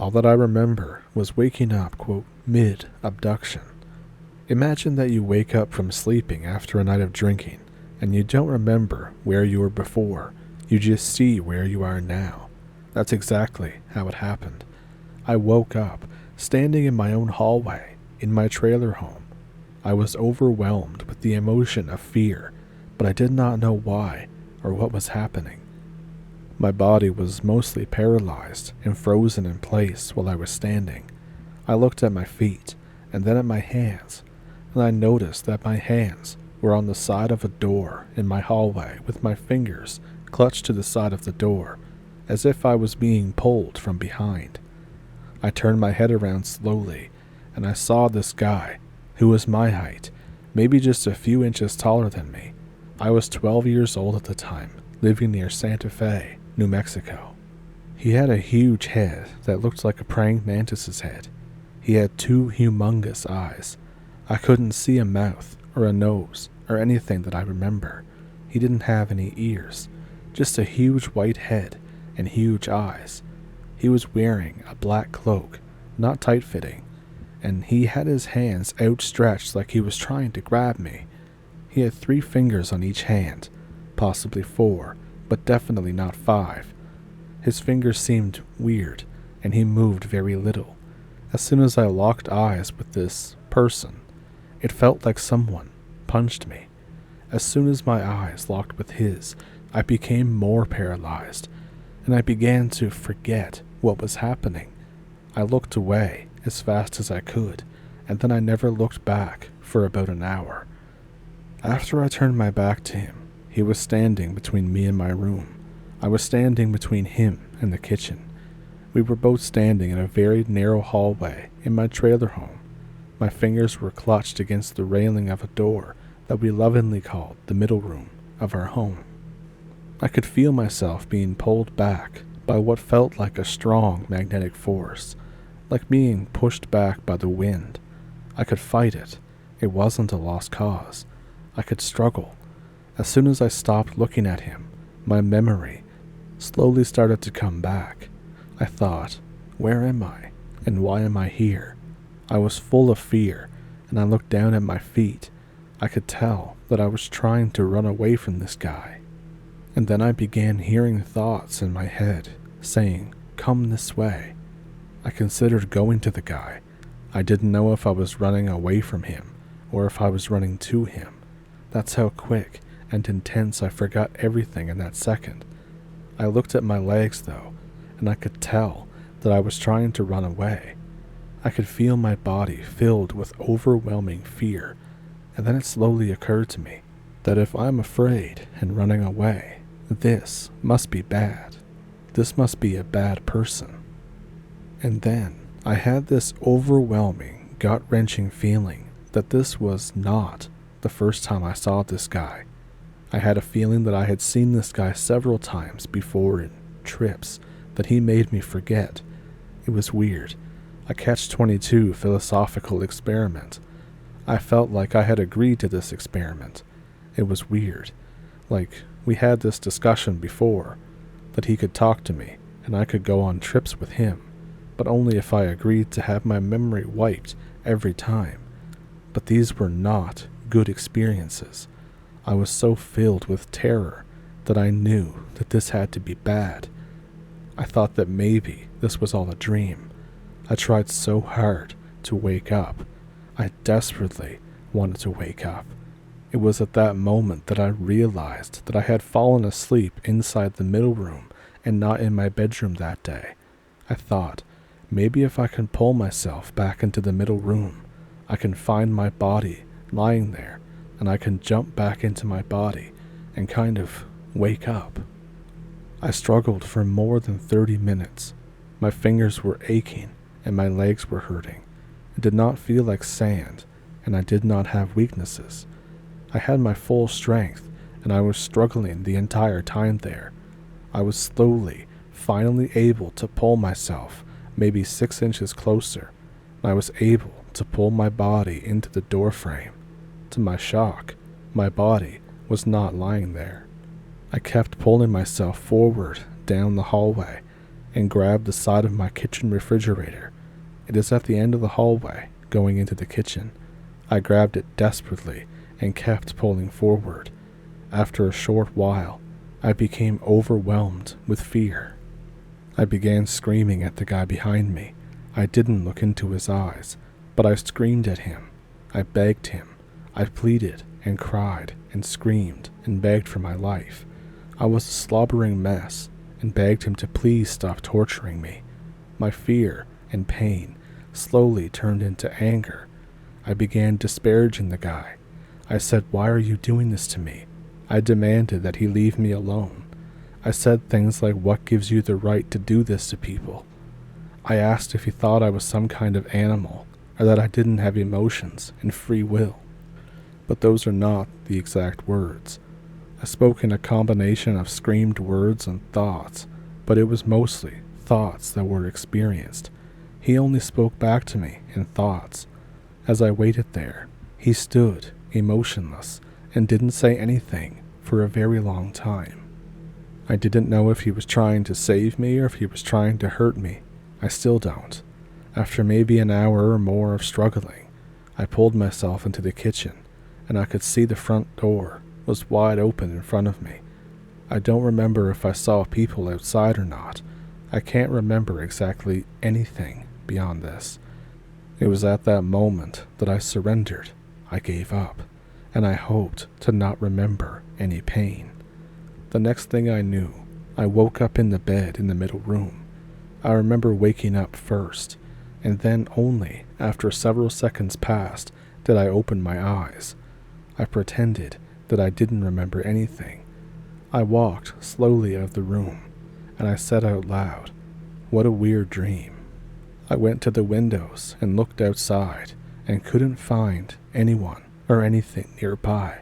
All that I remember was waking up, quote, mid-abduction. Imagine that you wake up from sleeping after a night of drinking, and you don't remember where you were before, you just see where you are now. That's exactly how it happened. I woke up, standing in my own hallway, in my trailer home. I was overwhelmed with the emotion of fear, but I did not know why or what was happening. My body was mostly paralyzed and frozen in place while I was standing. I looked at my feet and then at my hands, and I noticed that my hands were on the side of a door in my hallway with my fingers clutched to the side of the door, as if I was being pulled from behind. I turned my head around slowly, and I saw this guy, who was my height, maybe just a few inches taller than me. I was 12 years old at the time, living near Santa Fe, New Mexico. He had a huge head that looked like a praying mantis's head. He had 2 humongous eyes. I couldn't see a mouth or a nose or anything that I remember. He didn't have any ears, just a huge white head and huge eyes. He was wearing a black cloak, not tight-fitting, and he had his hands outstretched like he was trying to grab me. He had 3 fingers on each hand, possibly 4, but definitely not 5. His fingers seemed weird, and he moved very little. As soon as I locked eyes with this person, it felt like someone punched me. As soon as my eyes locked with his, I became more paralyzed, and I began to forget what was happening. I looked away as fast as I could, and then I never looked back for about an hour. After I turned my back to him, he was standing between me and my room. I was standing between him and the kitchen. We were both standing in a very narrow hallway in my trailer home. My fingers were clutched against the railing of a door that we lovingly called the middle room of our home. I could feel myself being pulled back by what felt like a strong magnetic force, like being pushed back by the wind. I could fight it. It wasn't a lost cause. I could struggle. As soon as I stopped looking at him, my memory slowly started to come back. I thought, where am I? And why am I here? I was full of fear, and I looked down at my feet. I could tell that I was trying to run away from this guy. And then I began hearing thoughts in my head, saying, come this way. I considered going to the guy. I didn't know if I was running away from him, or if I was running to him. That's how quick and intense I forgot everything in that second. I looked at my legs, though, and I could tell that I was trying to run away. I could feel my body filled with overwhelming fear, and then it slowly occurred to me that if I'm afraid and running away, this must be bad. This must be a bad person. And then I had this overwhelming, gut-wrenching feeling that this was not the first time I saw this guy. I had a feeling that I had seen this guy several times before in trips that he made me forget. It was weird. A catch-22 philosophical experiment. I felt like I had agreed to this experiment. It was weird. Like we had this discussion before, that he could talk to me and I could go on trips with him, but only if I agreed to have my memory wiped every time. But these were not good experiences. I was so filled with terror that I knew that this had to be bad. I thought that maybe this was all a dream. I tried so hard to wake up. I desperately wanted to wake up. It was at that moment that I realized that I had fallen asleep inside the middle room and not in my bedroom that day. I thought, maybe if I can pull myself back into the middle room, I can find my body lying there, and I can jump back into my body and kind of wake up. I struggled for more than 30 minutes. My fingers were aching and my legs were hurting. It did not feel like sand, and I did not have weaknesses. I had my full strength, and I was struggling the entire time there. I was slowly, finally able to pull myself maybe 6 inches closer. I was able to pull my body into the door frame. To my shock, my body was not lying there. I kept pulling myself forward down the hallway, and grabbed the side of my kitchen refrigerator. It is at the end of the hallway, going into the kitchen. I grabbed it desperately and kept pulling forward. After a short while, I became overwhelmed with fear. I began screaming at the guy behind me. I didn't look into his eyes, but I screamed at him. I begged him. I pleaded and cried and screamed and begged for my life. I was a slobbering mess and begged him to please stop torturing me. My fear and pain slowly turned into anger. I began disparaging the guy. I said, "Why are you doing this to me?" I demanded that he leave me alone. I said things like, "What gives you the right to do this to people?" I asked if he thought I was some kind of animal, or that I didn't have emotions and free will. But those are not the exact words. I spoke in a combination of screamed words and thoughts, but it was mostly thoughts that were experienced. He only spoke back to me in thoughts. As I waited there, he stood emotionless and didn't say anything for a very long time. I didn't know if he was trying to save me or if he was trying to hurt me. I still don't. After maybe an hour or more of struggling, I pulled myself into the kitchen, and I could see the front door was wide open in front of me. I don't remember if I saw people outside or not. I can't remember exactly anything beyond this. It was at that moment that I surrendered. I gave up, and I hoped to not remember any pain. The next thing I knew, I woke up in the bed in the middle room. I remember waking up first, and then only after several seconds passed did I open my eyes. I pretended that I didn't remember anything. I walked slowly out of the room, and I said out loud, "What a weird dream." I went to the windows and looked outside and couldn't find anyone or anything nearby.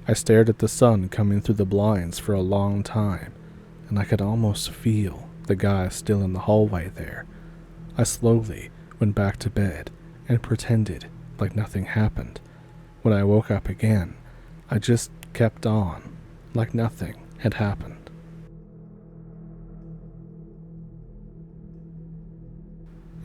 I stared at the sun coming through the blinds for a long time, and I could almost feel the guy still in the hallway there. I slowly went back to bed and pretended like nothing happened. When I woke up again, I just kept on like nothing had happened.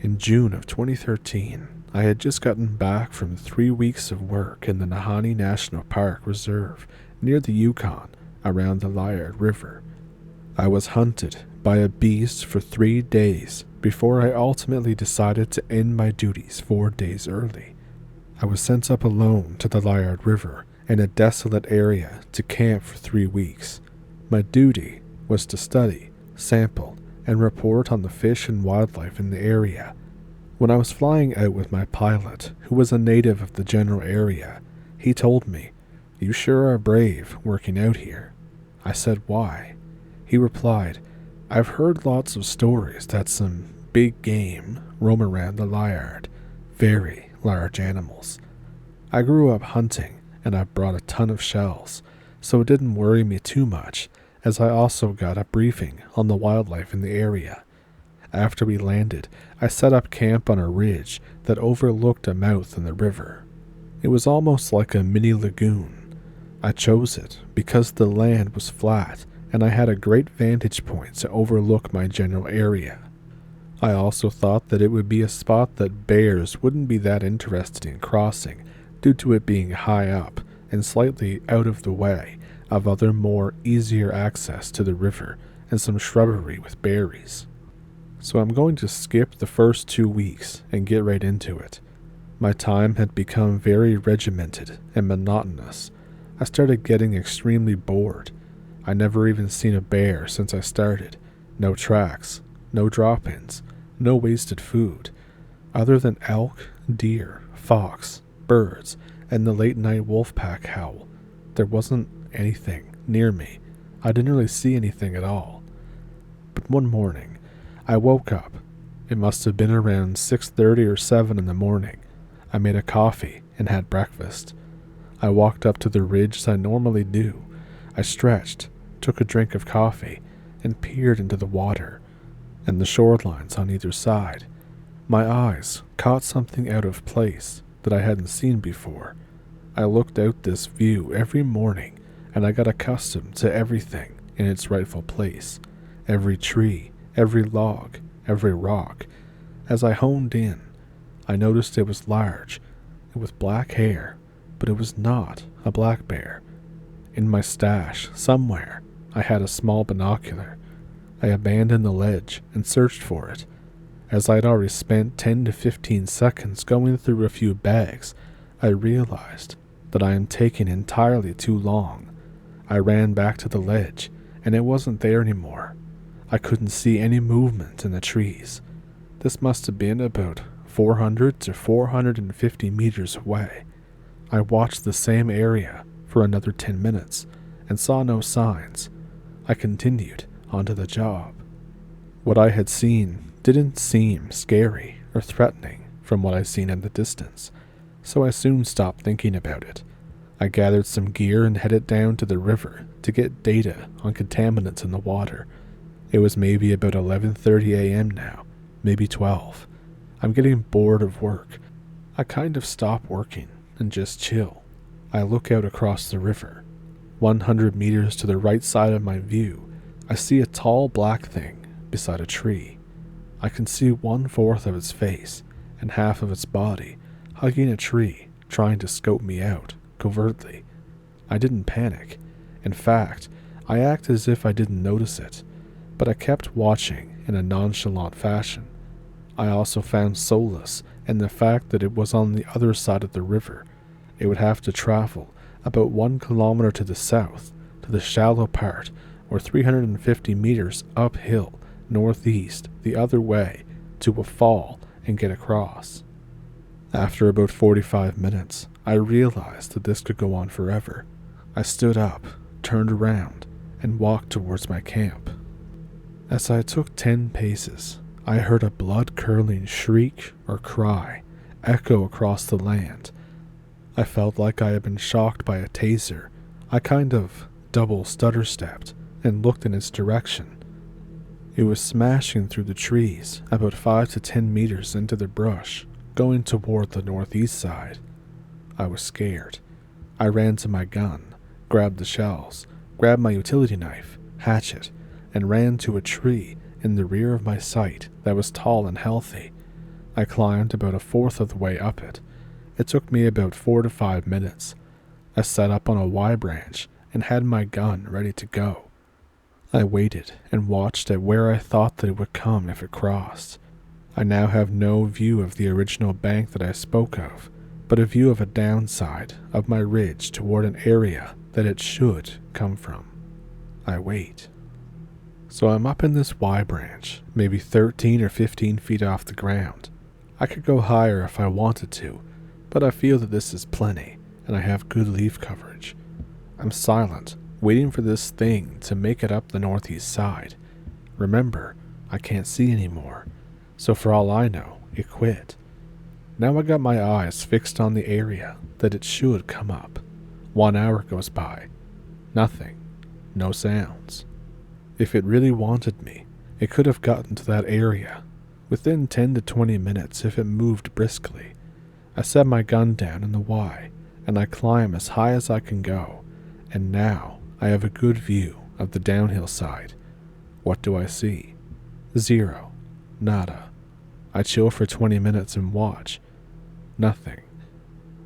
In June of 2013, I had just gotten back from 3 weeks of work in the Nahanni National Park Reserve near the Yukon around the Liard River. I was hunted by a beast for 3 days before I ultimately decided to end my duties 4 days early. I was sent up alone to the Liard River in a desolate area to camp for 3 weeks. My duty was to study, sample, and report on the fish and wildlife in the area. When I was flying out with my pilot, who was a native of the general area, he told me, "You sure are brave working out here." I said, "Why?" He replied, "I've heard lots of stories that some big game roam around the Liard, very large animals. I grew up hunting, and I brought a ton of shells, so it didn't worry me too much, as I also got a briefing on the wildlife in the area. After we landed, I set up camp on a ridge that overlooked a mouth in the river. It was almost like a mini lagoon. I chose it because the land was flat and I had a great vantage point to overlook my general area. I also thought that it would be a spot that bears wouldn't be that interested in crossing due to it being high up and slightly out of the way of other more easier access to the river and some shrubbery with berries. So I'm going to skip the first 2 weeks and get right into it. My time had become very regimented and monotonous. I started getting extremely bored. I never even seen a bear since I started. No tracks, no drop-ins, no wasted food. Other than elk, deer, fox, birds, and the late-night wolf pack howl, there wasn't anything near me. I didn't really see anything at all. But one morning, I woke up. It must have been around 6:30 or 7 in the morning. I made a coffee and had breakfast. I walked up to the ridge as I normally do. I stretched, took a drink of coffee, and peered into the water and the shorelines on either side. My eyes caught something out of place that I hadn't seen before. I looked out this view every morning, and I got accustomed to everything in its rightful place. Every tree every log, every rock. As I honed in, I noticed it was large, with black hair, but it was not a black bear. In my stash, somewhere, I had a small binocular. I abandoned the ledge and searched for it. As I had already spent 10 to 15 seconds going through a few bags, I realized that I am taking entirely too long. I ran back to the ledge, and it wasn't there anymore. I couldn't see any movement in the trees. This must have been about 400 to 450 meters away. I watched the same area for another 10 minutes and saw no signs. I continued onto the job. What I had seen didn't seem scary or threatening from what I seen in the distance, so I soon stopped thinking about it. I gathered some gear and headed down to the river to get data on contaminants in the water. It was maybe about 11:30 a.m. now, maybe 12. I'm getting bored of work. I kind of stop working and just chill. I look out across the river. 100 meters to the right side of my view, I see a tall black thing beside a tree. I can see 1/4 of its face and half of its body hugging a tree, trying to scope me out covertly. I didn't panic. In fact, I act as if I didn't notice it, but I kept watching in a nonchalant fashion. I also found solace in the fact that it was on the other side of the river. It would have to travel about 1 kilometer to the south, to the shallow part, or 350 meters uphill, northeast, the other way, to a fall and get across. After about 45 minutes, I realized that this could go on forever. I stood up, turned around, and walked towards my camp. As I took 10 paces, I heard a blood-curdling shriek or cry echo across the land. I felt like I had been shocked by a taser. I kind of double stutter-stepped and looked in its direction. It was smashing through the trees about 5 to 10 meters into the brush, going toward the northeast side. I was scared. I ran to my gun, grabbed the shells, grabbed my utility knife, hatchet, and ran to a tree in the rear of my sight that was tall and healthy. I climbed about 1/4 of the way up it. It took me about 4 to 5 minutes. I sat up on a Y branch and had my gun ready to go. I waited and watched at where I thought that it would come if it crossed. I now have no view of the original bank that I spoke of, but a view of a downside of my ridge toward an area that it should come from. I wait. So I'm up in this Y branch, maybe 13 or 15 feet off the ground. I could go higher if I wanted to, but I feel that this is plenty, and I have good leaf coverage. I'm silent, waiting for this thing to make it up the northeast side. Remember, I can't see anymore, so for all I know, it quit. Now I got my eyes fixed on the area that it should come up. 1 hour goes by. Nothing. No sounds. If it really wanted me, it could have gotten to that area within 10 to 20 minutes if it moved briskly. I set my gun down in the Y, and I climb as high as I can go, and now I have a good view of the downhill side. What do I see? Zero. Nada. I chill for 20 minutes and watch. Nothing.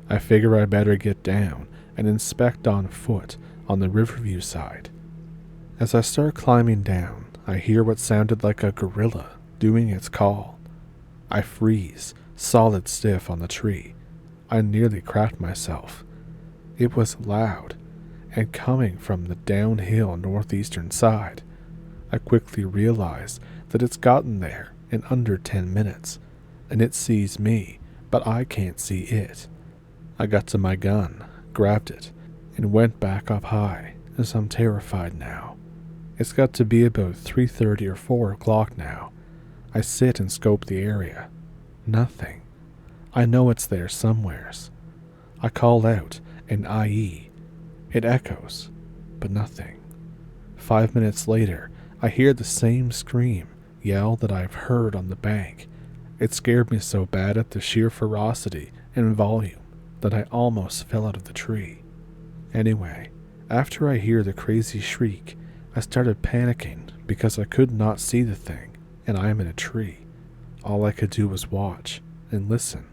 I figure I better get down and inspect on foot on the Riverview side. As I start climbing down, I hear what sounded like a gorilla doing its call. I freeze, solid stiff on the tree. I nearly cracked myself. It was loud, and coming from the downhill northeastern side. I quickly realize that it's gotten there in under 10 minutes, and it sees me, but I can't see it. I got to my gun, grabbed it, and went back up high, as I'm terrified now. It's got to be about 3:30 or 4 o'clock now. I sit and scope the area. Nothing. I know it's there somewheres. I call out an IE. It echoes, but nothing. 5 minutes later, I hear the same scream, yell that I've heard on the bank. It scared me so bad at the sheer ferocity and volume that I almost fell out of the tree. Anyway, after I hear the crazy shriek, I started panicking because I could not see the thing. and I am in a tree. All I could do was watch and listen.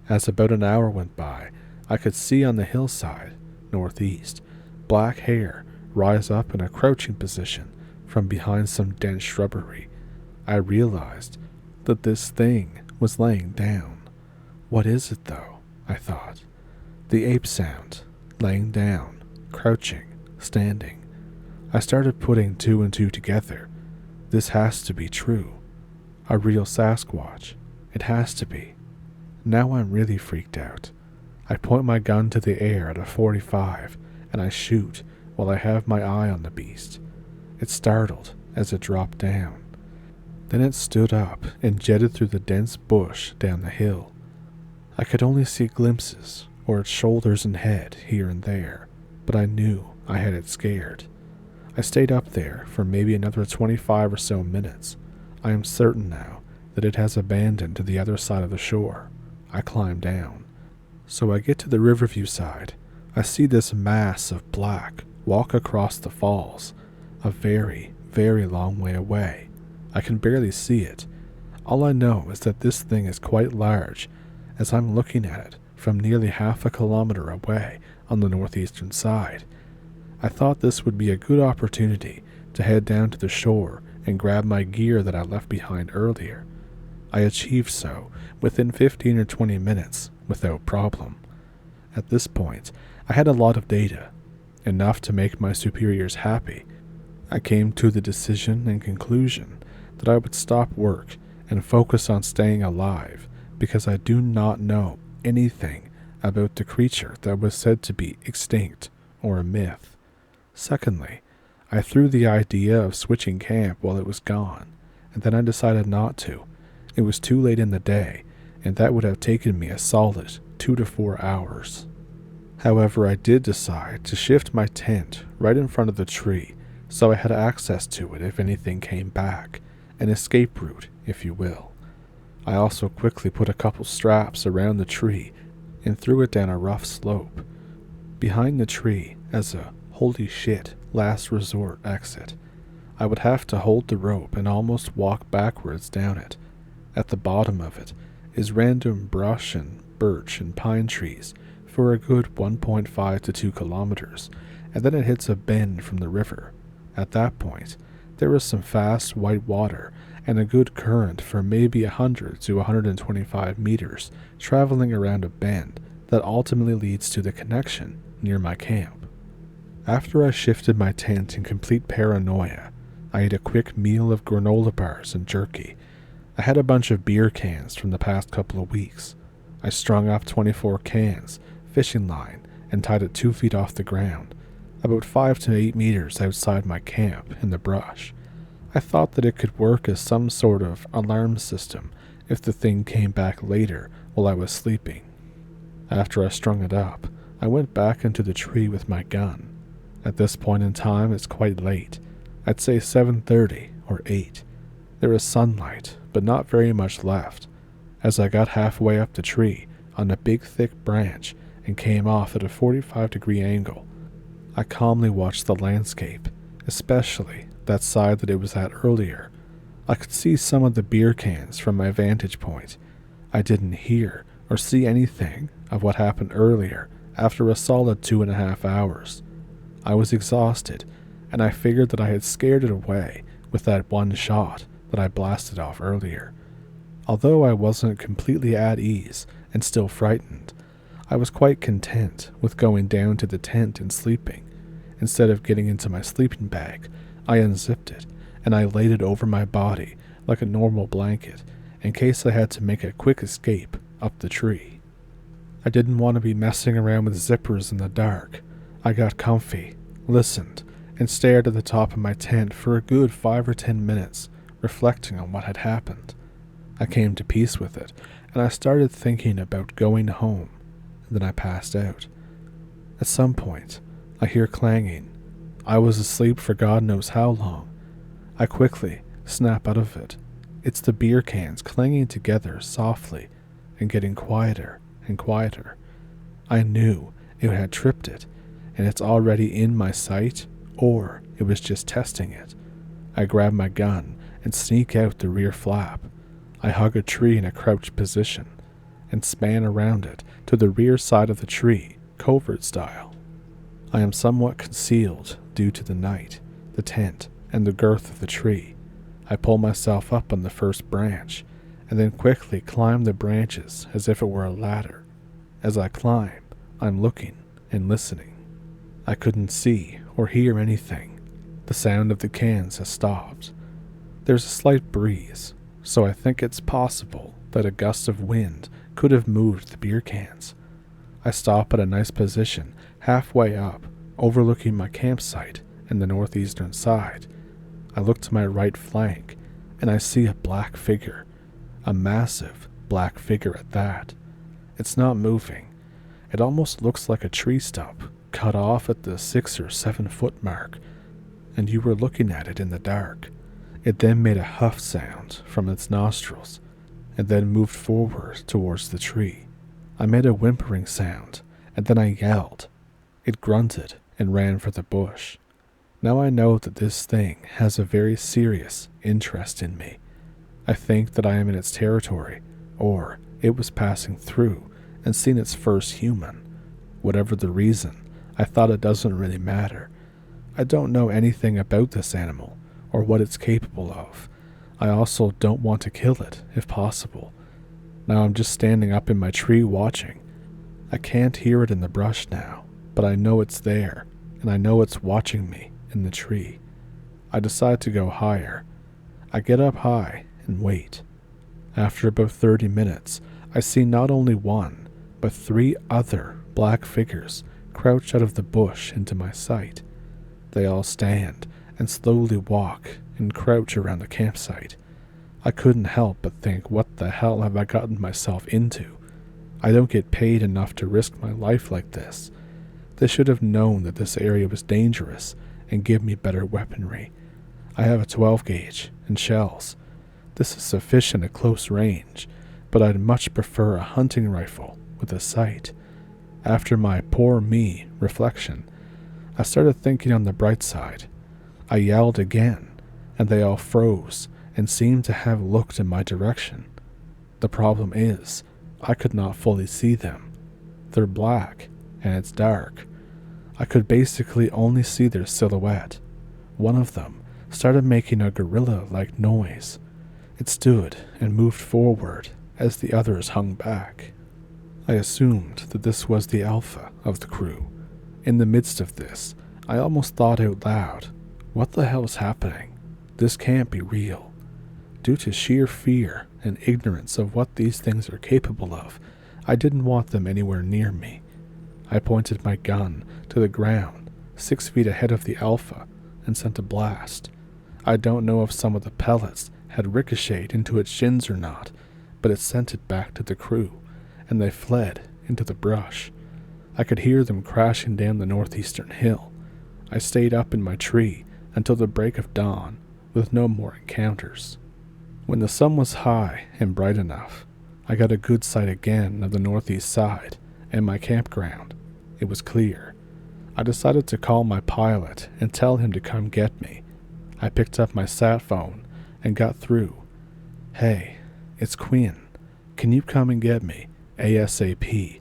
As about an hour went by, I could see on the hillside, northeast, black hair rise up in a crouching position from behind some dense shrubbery. I realized that this thing was laying down. What is it, though? I thought. The ape sound, laying down, crouching, standing. I started putting two and two together. This has to be true. A real Sasquatch. It has to be. Now I'm really freaked out. I point my gun to the air at a 45, and I shoot while I have my eye on the beast. It startled as it dropped down. Then it stood up and jetted through the dense bush down the hill. I could only see glimpses, or its shoulders and head here and there, but I knew I had it scared. I stayed up there for maybe another 25 or so minutes. I am certain now that it has abandoned to the other side of the shore. I climb down. So I get to the Riverview side. I see this mass of black walk across the falls, a very, very long way away. I can barely see it. All I know is that this thing is quite large, as I'm looking at it from nearly half a kilometer away on the northeastern side. I thought this would be a good opportunity to head down to the shore and grab my gear that I left behind earlier. I achieved so within 15 or 20 minutes without problem. At this point, I had a lot of data, enough to make my superiors happy. I came to the decision and conclusion that I would stop work and focus on staying alive, because I do not know anything about the creature that was said to be extinct or a myth. Secondly, I threw the idea of switching camp while it was gone, and then I decided not to. It was too late in the day, and that would have taken me a solid 2 to 4 hours. However, I did decide to shift my tent right in front of the tree, so I had access to it if anything came back, an escape route, if you will. I also quickly put a couple straps around the tree and threw it down a rough slope. Behind the tree, as a holy shit last resort exit, I would have to hold the rope and almost walk backwards down it. At the bottom of it is random brush and birch and pine trees for a good 1.5 to 2 kilometers, and then it hits a bend from the river. At that point, there is some fast white water and a good current for maybe 100 to 125 meters traveling around a bend that ultimately leads to the connection near my camp. After I shifted my tent in complete paranoia, I ate a quick meal of granola bars and jerky. I had a bunch of beer cans from the past couple of weeks. I strung up 24 cans, fishing line, and tied it 2 feet off the ground, about 5 to 8 meters outside my camp in the brush. I thought that it could work as some sort of alarm system if the thing came back later while I was sleeping. After I strung it up, I went back into the tree with my gun. At this point in time, it's quite late. I'd say 7:30 or 8. There is sunlight, but not very much left. As I got halfway up the tree on a big thick branch and came off at a 45-degree angle, I calmly watched the landscape, especially that side that it was at earlier. I could see some of the beer cans from my vantage point. I didn't hear or see anything of what happened earlier after a solid 2.5 hours. I was exhausted, and I figured that I had scared it away with that one shot that I blasted off earlier. Although I wasn't completely at ease and still frightened, I was quite content with going down to the tent and sleeping. Instead of getting into my sleeping bag, I unzipped it and I laid it over my body like a normal blanket in case I had to make a quick escape up the tree. I didn't want to be messing around with zippers in the dark. I got comfy, listened, and stared at the top of my tent for a good 5 or 10 minutes, reflecting on what had happened. I came to peace with it, and I started thinking about going home. Then I passed out. At some point, I hear clanging. I was asleep for God knows how long. I quickly snap out of it. It's the beer cans clanging together softly and getting quieter and quieter. I knew it had tripped it, and it's already in my sight, or it was just testing it. I grabbed my gun and sneak out the rear flap. I hug a tree in a crouched position and span around it to the rear side of the tree, covert style. I am somewhat concealed due to the night, the tent, and the girth of the tree. I pull myself up on the first branch and then quickly climb the branches as if it were a ladder. As I climb, I'm looking and listening. I couldn't see or hear anything. The sound of the cans has stopped. There's a slight breeze, so I think it's possible that a gust of wind could have moved the beer cans. I stop at a nice position halfway up, overlooking my campsite and the northeastern side. I look to my right flank, and I see a black figure, a massive black figure at that. It's not moving. It almost looks like a tree stump cut off at the 6 or 7 foot mark, and you were looking at it in the dark. It then made a huff sound from its nostrils, and then moved forward towards the tree. I made a whimpering sound, and then I yelled. It grunted and ran for the bush. Now I know that this thing has a very serious interest in me. I think that I am in its territory, or it was passing through and seen its first human. Whatever the reason, I thought it doesn't really matter. I don't know anything about this animal or what it's capable of. I also don't want to kill it, if possible. Now I'm just standing up in my tree watching. I can't hear it in the brush now, but I know it's there, and I know it's watching me in the tree. I decide to go higher. I get up high and wait. After about 30 minutes, I see not only one, but 3 other black figures crouch out of the bush into my sight. They all stand and slowly walk and crouch around the campsite. I couldn't help but think, what the hell have I gotten myself into? I don't get paid enough to risk my life like this. They should have known that this area was dangerous and give me better weaponry. I have a 12 gauge and shells. This is sufficient at close range, but I'd much prefer a hunting rifle with a sight. After my poor me reflection, I started thinking on the bright side. I yelled again, and they all froze and seemed to have looked in my direction. The problem is, I could not fully see them. They're black, and it's dark. I could basically only see their silhouette. One of them started making a gorilla-like noise. It stood and moved forward as the others hung back. I assumed that this was the alpha of the crew. In the midst of this, I almost thought out loud, what the hell is happening? This can't be real. Due to sheer fear and ignorance of what these things are capable of, I didn't want them anywhere near me. I pointed my gun to the ground, 6 feet ahead of the alpha, and sent a blast. I don't know if some of the pellets had ricocheted into its shins or not, but it sent it back to the crew, and they fled into the brush. I could hear them crashing down the northeastern hill. I stayed up in my tree until the break of dawn, with no more encounters. When the sun was high and bright enough, I got a good sight again of the northeast side and my campground. It was clear. I decided to call my pilot and tell him to come get me. I picked up my sat phone and got through. "Hey, it's Quinn. Can you come and get me? ASAP.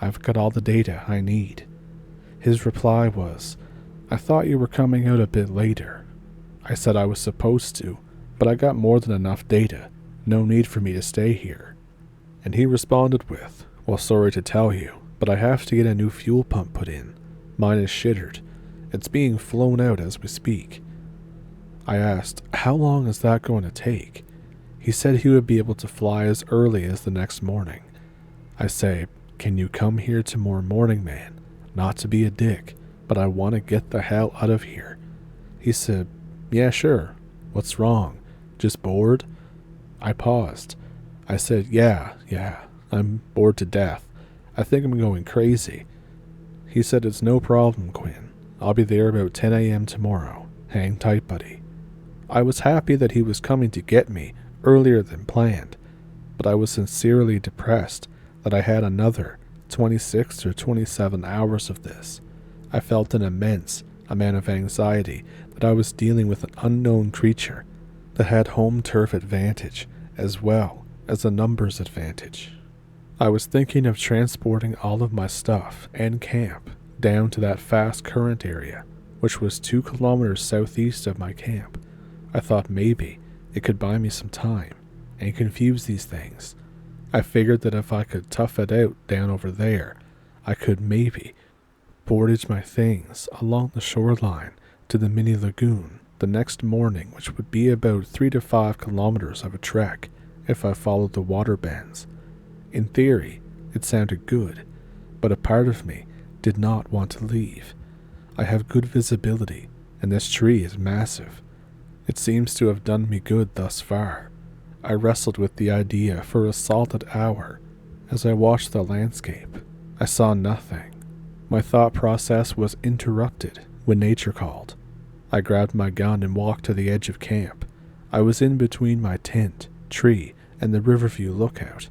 I've got all the data I need." His reply was, "I thought you were coming out a bit later." I said I was supposed to, but I got more than enough data. No need for me to stay here. And he responded with, "Well, sorry to tell you, but I have to get a new fuel pump put in. Mine is shittered. It's being flown out as we speak." I asked, "How long is that going to take?" He said he would be able to fly as early as the next morning. I say, "Can you come here tomorrow morning, man? Not to be a dick, but I want to get the hell out of here." He said, "Yeah, sure. What's wrong? Just bored?" I paused. I said, yeah, I'm bored to death. I think I'm going crazy." He said, "It's no problem, Quinn. I'll be there about 10 a.m. tomorrow. Hang tight, buddy." I was happy that he was coming to get me earlier than planned, but I was sincerely depressed that I had another 26 or 27 hours of this. I felt an immense amount of anxiety that I was dealing with an unknown creature. that had home turf advantage as well as a numbers advantage. I was thinking of transporting all of my stuff and camp down to that fast current area, which was 2 kilometers southeast of my camp. I thought maybe it could buy me some time and confuse these things. I figured that if I could tough it out down over there, I could maybe portage my things along the shoreline to the mini lagoon the next morning, which would be about 3 to 5 kilometers of a trek if I followed the water bends. In theory, it sounded good, but a part of me did not want to leave. I have good visibility, and this tree is massive. It seems to have done me good thus far. I wrestled with the idea for a solid hour. As I watched the landscape, I saw nothing. My thought process was interrupted when nature called. I grabbed my gun and walked to the edge of camp. I was in between my tent, tree, and the Riverview lookout.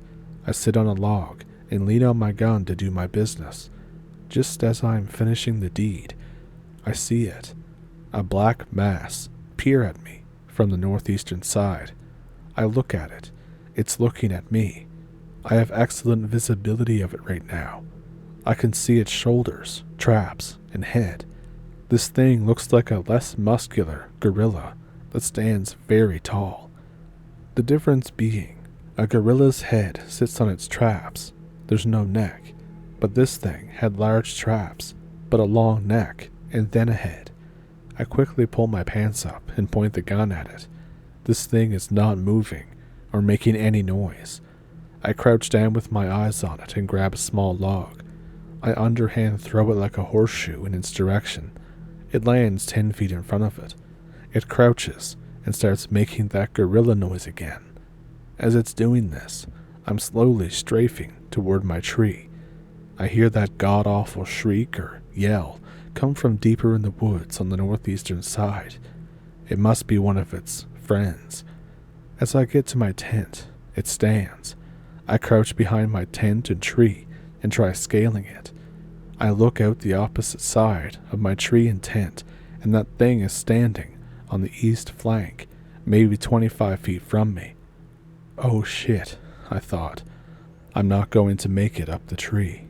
I sit on a log and lean on my gun to do my business. Just as I am finishing the deed, I see it, a black mass, peer at me from the northeastern side. I look at it. It's looking at me. I have excellent visibility of it right now. I can see its shoulders, traps, and head. This thing looks like a less muscular gorilla that stands very tall. The difference being, a gorilla's head sits on its traps. There's no neck, but this thing had large traps, but a long neck, and then a head. I quickly pull my pants up and point the gun at it. This thing is not moving or making any noise. I crouch down with my eyes on it and grab a small log. I underhand throw it like a horseshoe in its direction. It lands 10 feet in front of it. It crouches and starts making that gorilla noise again. As it's doing this, I'm slowly strafing toward my tree. I hear that god-awful shriek or yell come from deeper in the woods on the northeastern side. It must be one of its friends. As I get to my tent, it stands. I crouch behind my tent and tree and try scaling it. I look out the opposite side of my tree and tent, and that thing is standing on the east flank, maybe 25 feet from me. Oh shit, I thought. I'm not going to make it up the tree.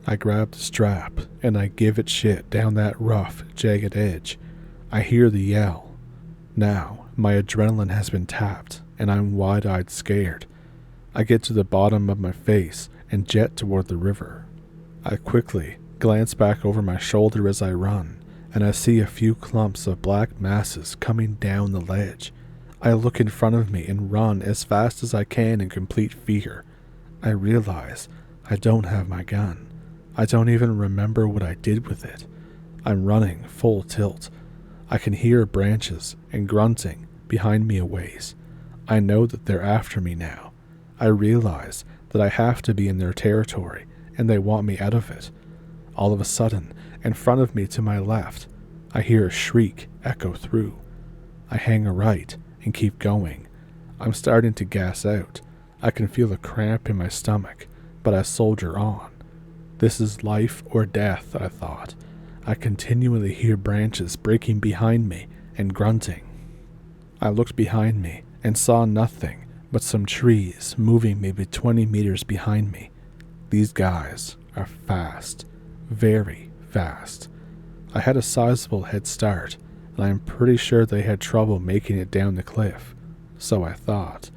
I grab the strap and I give it shit down that rough, jagged edge. I hear the yell. Now, my adrenaline has been tapped and I'm wide-eyed scared. I get to the bottom of my face and jet toward the river. I quickly glance back over my shoulder as I run, and I see a few clumps of black masses coming down the ledge. I look in front of me and run as fast as I can in complete fear. I realize I don't have my gun. I don't even remember what I did with it. I'm running full tilt. I can hear branches and grunting behind me a ways. I know that they're after me now. I realize that I have to be in their territory and they want me out of it. All of a sudden, in front of me to my left, I hear a shriek echo through. I hang a right and keep going. I'm starting to gas out. I can feel a cramp in my stomach, but I soldier on. This is life or death, I thought. I continually hear branches breaking behind me and grunting. I looked behind me and saw nothing but some trees moving maybe 20 meters behind me. These guys are fast, very fast. I had a sizable head start, and I'm pretty sure they had trouble making it down the cliff. So I thought.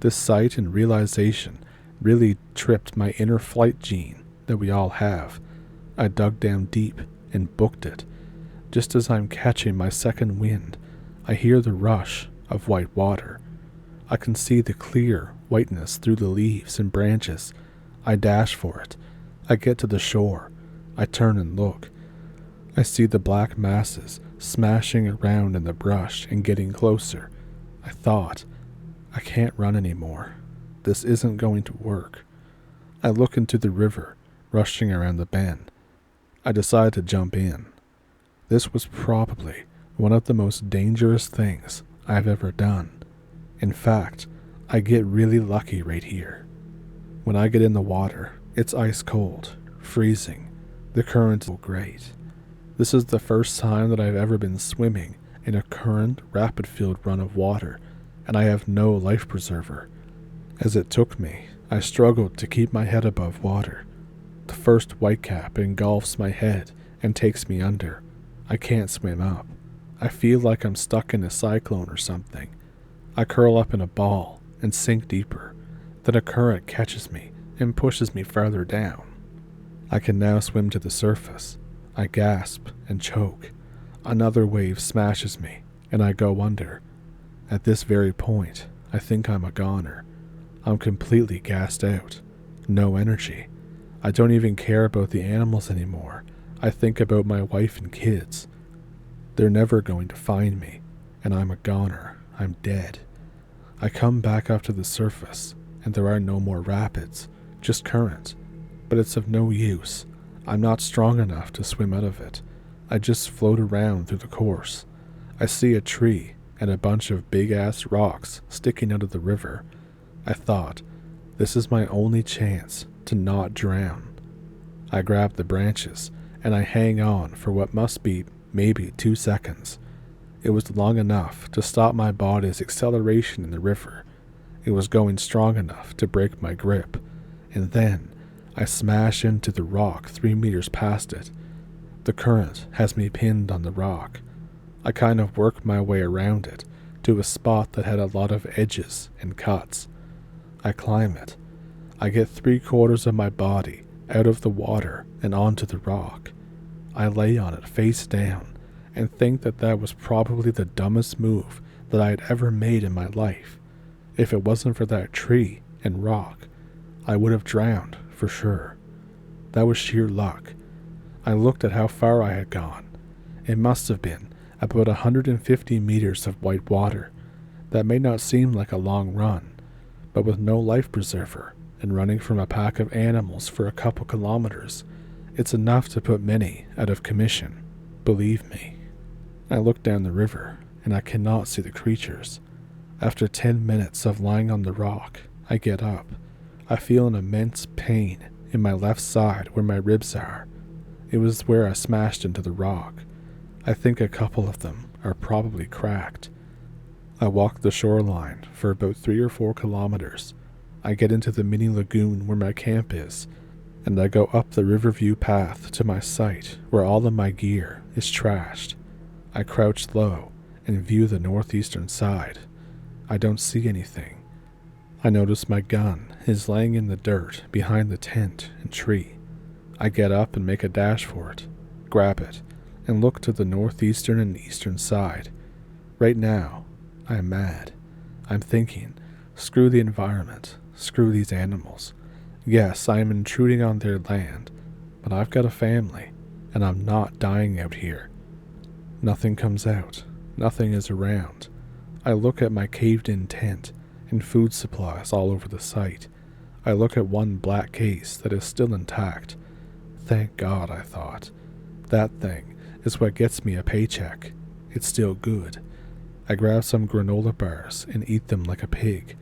This sight and realization really tripped my inner flight gene that we all have. I dug down deep and booked it. Just as I'm catching my second wind, I hear the rush of white water. I can see the clear whiteness through the leaves and branches. I dash for it. I get to the shore. I turn and look. I see the black masses smashing around in the brush and getting closer. I thought, I can't run anymore. This isn't going to work. I look into the river, rushing around the bend. I decide to jump in. This was probably one of the most dangerous things I've ever done. In fact, I get really lucky right here. When I get in the water, it's ice cold, freezing. The current is great. This is the first time that I've ever been swimming in a current, rapid-filled run of water, and I have no life preserver. As it took me, I struggled to keep my head above water. The first whitecap engulfs my head and takes me under. I can't swim up. I feel like I'm stuck in a cyclone or something. I curl up in a ball and sink deeper. Then a current catches me and pushes me farther down. I can now swim to the surface. I gasp and choke. Another wave smashes me, and I go under. At this very point, I think I'm a goner. I'm completely gassed out. No energy. I don't even care about the animals anymore. I think about my wife and kids. They're never going to find me, and I'm a goner. I'm dead. I come back up to the surface, and there are no more rapids, just current. But it's of no use. I'm not strong enough to swim out of it. I just float around through the course. I see a tree and a bunch of big-ass rocks sticking out of the river. I thought, this is my only chance to not drown. I grab the branches, and I hang on for what must be maybe 2 seconds. It was long enough to stop my body's acceleration in the river. It was going strong enough to break my grip, and then I smash into the rock 3 meters past it. The current has me pinned on the rock. I kind of work my way around it to a spot that had a lot of edges and cuts. I climb it. I get 3/4 of my body out of the water and onto the rock. I lay on it face down and think that that was probably the dumbest move that I had ever made in my life. If it wasn't for that tree and rock, I would have drowned for sure. That was sheer luck. I looked at how far I had gone. It must have been about 150 meters of white water. That may not seem like a long run, but with no life preserver and running from a pack of animals for a couple kilometers, it's enough to put many out of commission, believe me. I look down the river, and I cannot see the creatures. After 10 minutes of lying on the rock, I get up. I feel an immense pain in my left side where my ribs are. It was where I smashed into the rock. I think a couple of them are probably cracked. I walk the shoreline for about 3 or 4 kilometers. I get into the mini lagoon where my camp is, and I go up the Riverview path to my site where all of my gear is trashed. I crouch low and view the northeastern side. I don't see anything. I notice my gun is laying in the dirt behind the tent and tree. I get up and make a dash for it, grab it, and look to the northeastern and eastern side. Right now, I am mad. I'm thinking, screw the environment, screw these animals. Yes, I am intruding on their land, but I've got a family, and I'm not dying out here. Nothing comes out. Nothing is around. I look at my caved-in tent and food supplies all over the site. I look at one black case that is still intact. Thank God, I thought. That thing is what gets me a paycheck. It's still good. I grab some granola bars and eat them like a pig.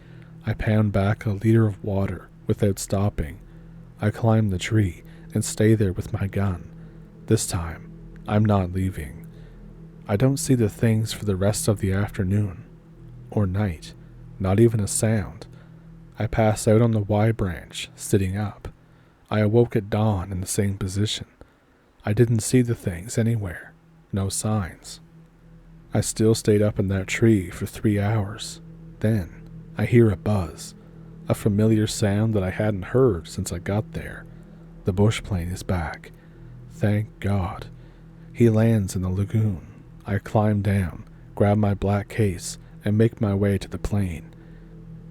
I pound back a liter of water without stopping. I climb the tree and stay there with my gun. This time, I'm not leaving. I don't see the things for the rest of the afternoon. Or night. Not even a sound. I pass out on the Y branch, sitting up. I awoke at dawn in the same position. I didn't see the things anywhere. No signs. I still stayed up in that tree for 3 hours. Then, I hear a buzz. A familiar sound that I hadn't heard since I got there. The bush plane is back. Thank God. He lands in the lagoon. I climb down, grab my black case, and make my way to the plane.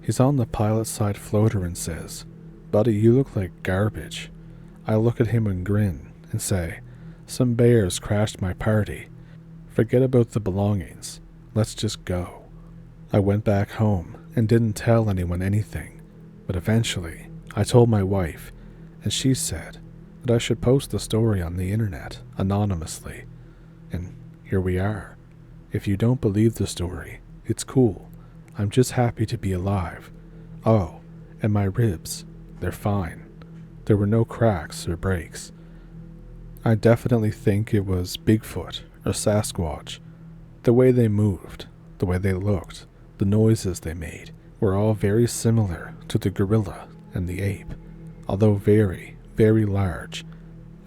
He's on the pilot side floater and says, "Buddy, you look like garbage." I look at him and grin and say, "Some bears crashed my party. Forget about the belongings. Let's just go." I went back home and didn't tell anyone anything, but eventually I told my wife, and she said that I should post the story on the internet anonymously. And here we are. If you don't believe the story, it's cool. I'm just happy to be alive. Oh, and my ribs, they're fine. There were no cracks or breaks. I definitely think it was Bigfoot or Sasquatch. The way they moved, the way they looked, the noises they made were all very similar to the gorilla and the ape. Although very, very large,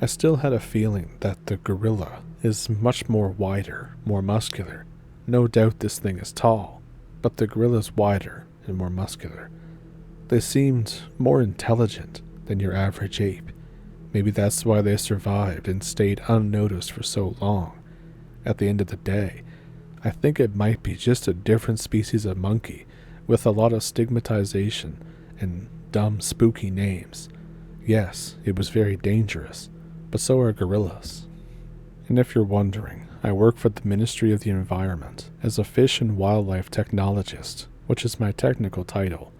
I still had a feeling that the gorilla is much more wider, more muscular. No doubt this thing is tall, but the gorilla's wider and more muscular. They seemed more intelligent than your average ape. Maybe that's why they survived and stayed unnoticed for so long. At the end of the day, I think it might be just a different species of monkey with a lot of stigmatization and dumb, spooky names. Yes, it was very dangerous, but so are gorillas. And if you're wondering, I work for the Ministry of the Environment as a fish and wildlife technologist, which is my technical title.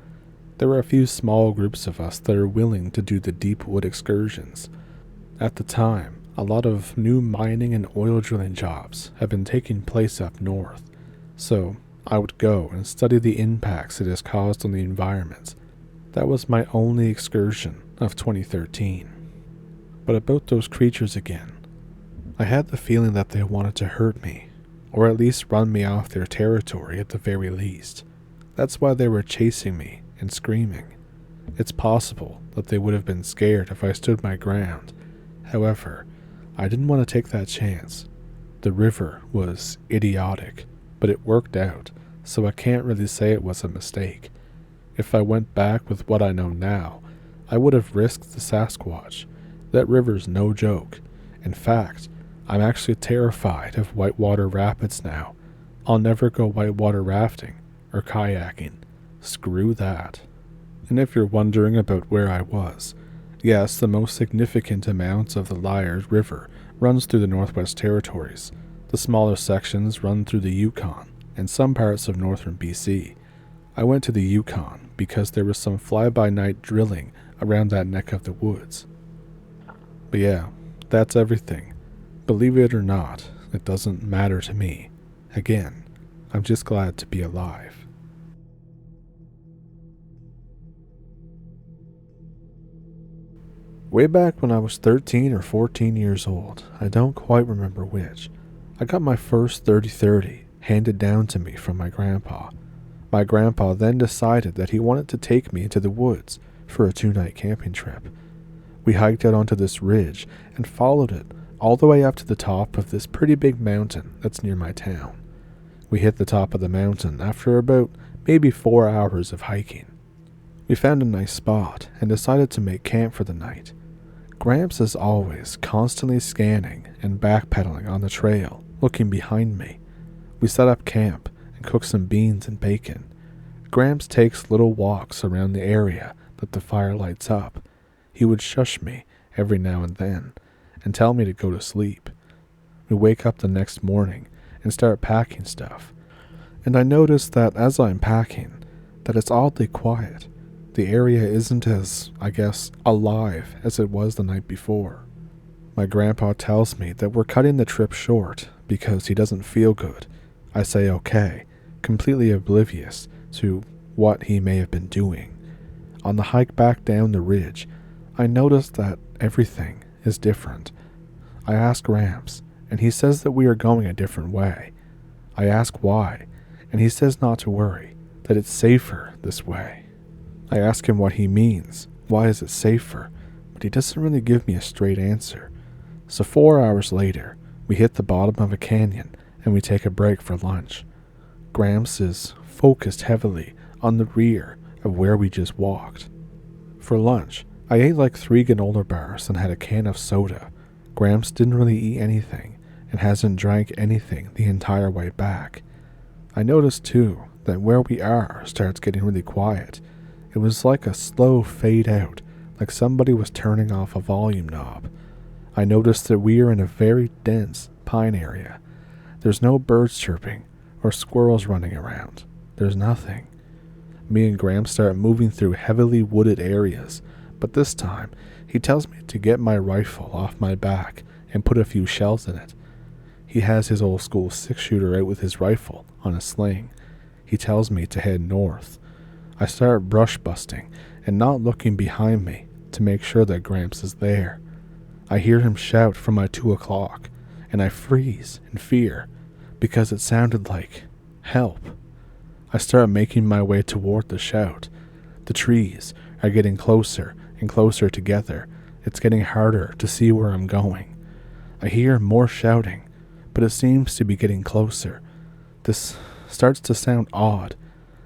There are a few small groups of us that are willing to do the deep wood excursions. At the time, a lot of new mining and oil drilling jobs have been taking place up north, so I would go and study the impacts it has caused on the environment. That was my only excursion of 2013. But about those creatures again, I had the feeling that they wanted to hurt me, or at least run me off their territory at the very least. That's why they were chasing me and screaming. It's possible that they would have been scared if I stood my ground. However, I didn't want to take that chance. The river was idiotic, but it worked out, so I can't really say it was a mistake. If I went back with what I know now, I would have risked the Sasquatch. That river's no joke. In fact, I'm actually terrified of whitewater rapids now. I'll never go whitewater rafting or kayaking. Screw that. And if you're wondering about where I was, yes, the most significant amount of the Liard River runs through the Northwest Territories. The smaller sections run through the Yukon and some parts of northern BC. I went to the Yukon because there was some fly-by-night drilling around that neck of the woods. But yeah, that's everything. Believe it or not, it doesn't matter to me. Again, I'm just glad to be alive. Way back when I was 13 or 14 years old, I don't quite remember which, I got my first 30-30 handed down to me from my grandpa. My grandpa then decided that he wanted to take me into the woods for a 2-night camping trip. We hiked out onto this ridge and followed it all the way up to the top of this pretty big mountain that's near my town. We hit the top of the mountain after about maybe 4 hours of hiking. We found a nice spot and decided to make camp for the night. Gramps is always constantly scanning and backpedaling on the trail, looking behind me. We set up camp and cooked some beans and bacon. Gramps takes little walks around the area that the fire lights up. He would shush me every now and then and tell me to go to sleep. We wake up the next morning and start packing stuff. And I notice that as I'm packing, that it's oddly quiet. The area isn't as, alive as it was the night before. My grandpa tells me that we're cutting the trip short because he doesn't feel good. I say okay, completely oblivious to what he may have been doing. On the hike back down the ridge, I notice that everything is different. I ask Gramps, and he says that we are going a different way. I ask why, and he says not to worry, that it's safer this way. I ask him what he means, why is it safer, but he doesn't really give me a straight answer. So 4 hours later, we hit the bottom of a canyon and we take a break for lunch. Gramps is focused heavily on the rear of where we just walked. For lunch, I ate like 3 granola bars and had a can of soda. Gramps didn't really eat anything and hasn't drank anything the entire way back. I noticed too that where we are starts getting really quiet. It was like a slow fade out, like somebody was turning off a volume knob. I noticed that we are in a very dense pine area. There's no birds chirping or squirrels running around. There's nothing. Me and Gramps start moving through heavily wooded areas, but this time he tells me to get my rifle off my back and put a few shells in it. He has his old school 6-shooter out with his rifle on a sling. He tells me to head north. I start brush busting and not looking behind me to make sure that Gramps is there. I hear him shout from my 2 o'clock, and I freeze in fear, because it sounded like help. I start making my way toward the shout. The trees are getting closer and closer together. It's getting harder to see where I'm going. I hear more shouting, but it seems to be getting closer. This starts to sound odd.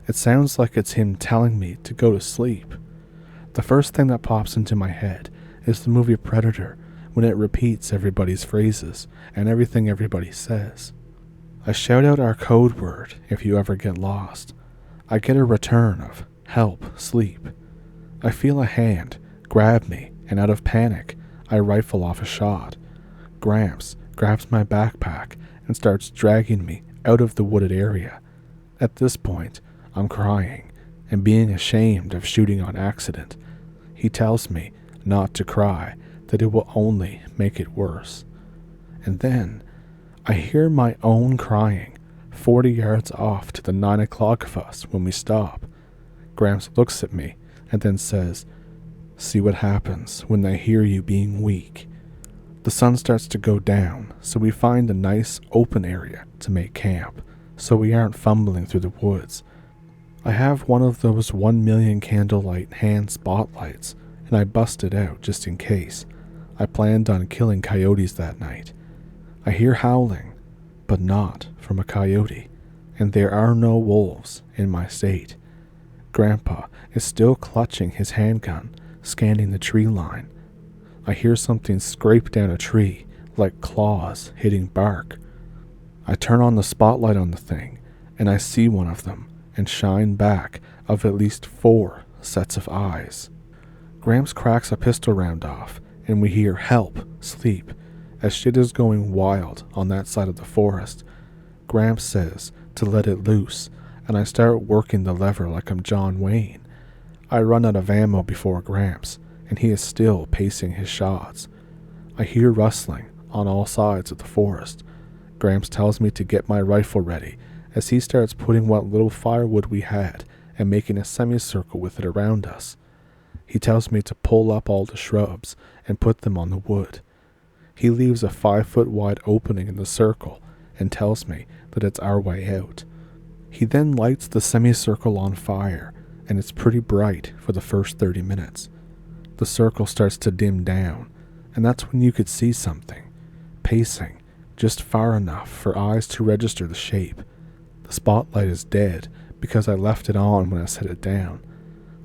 It sounds like it's him telling me to go to sleep. The first thing that pops into my head is the movie Predator, when it repeats everybody's phrases and everything everybody says. I shout out our code word if you ever get lost. I get a return of help, sleep. I feel a hand grab me, and out of panic, I rifle off a shot. Gramps grabs my backpack and starts dragging me out of the wooded area. At this point, I'm crying and being ashamed of shooting on accident. He tells me not to cry, that it will only make it worse. And then I hear my own crying 40 yards off to the 9 o'clock of us when we stop. Gramps looks at me and then says, "See what happens when they hear you being weak." The sun starts to go down, so we find a nice open area to make camp, so we aren't fumbling through the woods. I have one of those 1,000,000 candlelight hand spotlights, and I bust it out just in case. I planned on killing coyotes that night. I hear howling, but not from a coyote, and there are no wolves in my state. Grandpa is still clutching his handgun, scanning the tree line. I hear something scrape down a tree, like claws hitting bark. I turn on the spotlight on the thing, and I see one of them, and shine back of at least 4 sets of eyes. Gramps cracks a pistol round off, and we hear help, sleep, as shit is going wild on that side of the forest. Gramps says to let it loose, and I start working the lever like I'm John Wayne. I run out of ammo before Gramps, and he is still pacing his shots. I hear rustling on all sides of the forest. Gramps tells me to get my rifle ready, as he starts putting what little firewood we had and making a semicircle with it around us. He tells me to pull up all the shrubs and put them on the wood. He leaves a 5-foot wide opening in the circle and tells me that it's our way out. He then lights the semicircle on fire, and it's pretty bright for the first 30 minutes. The circle starts to dim down, and that's when you could see something, pacing just far enough for eyes to register the shape. The spotlight is dead because I left it on when I set it down.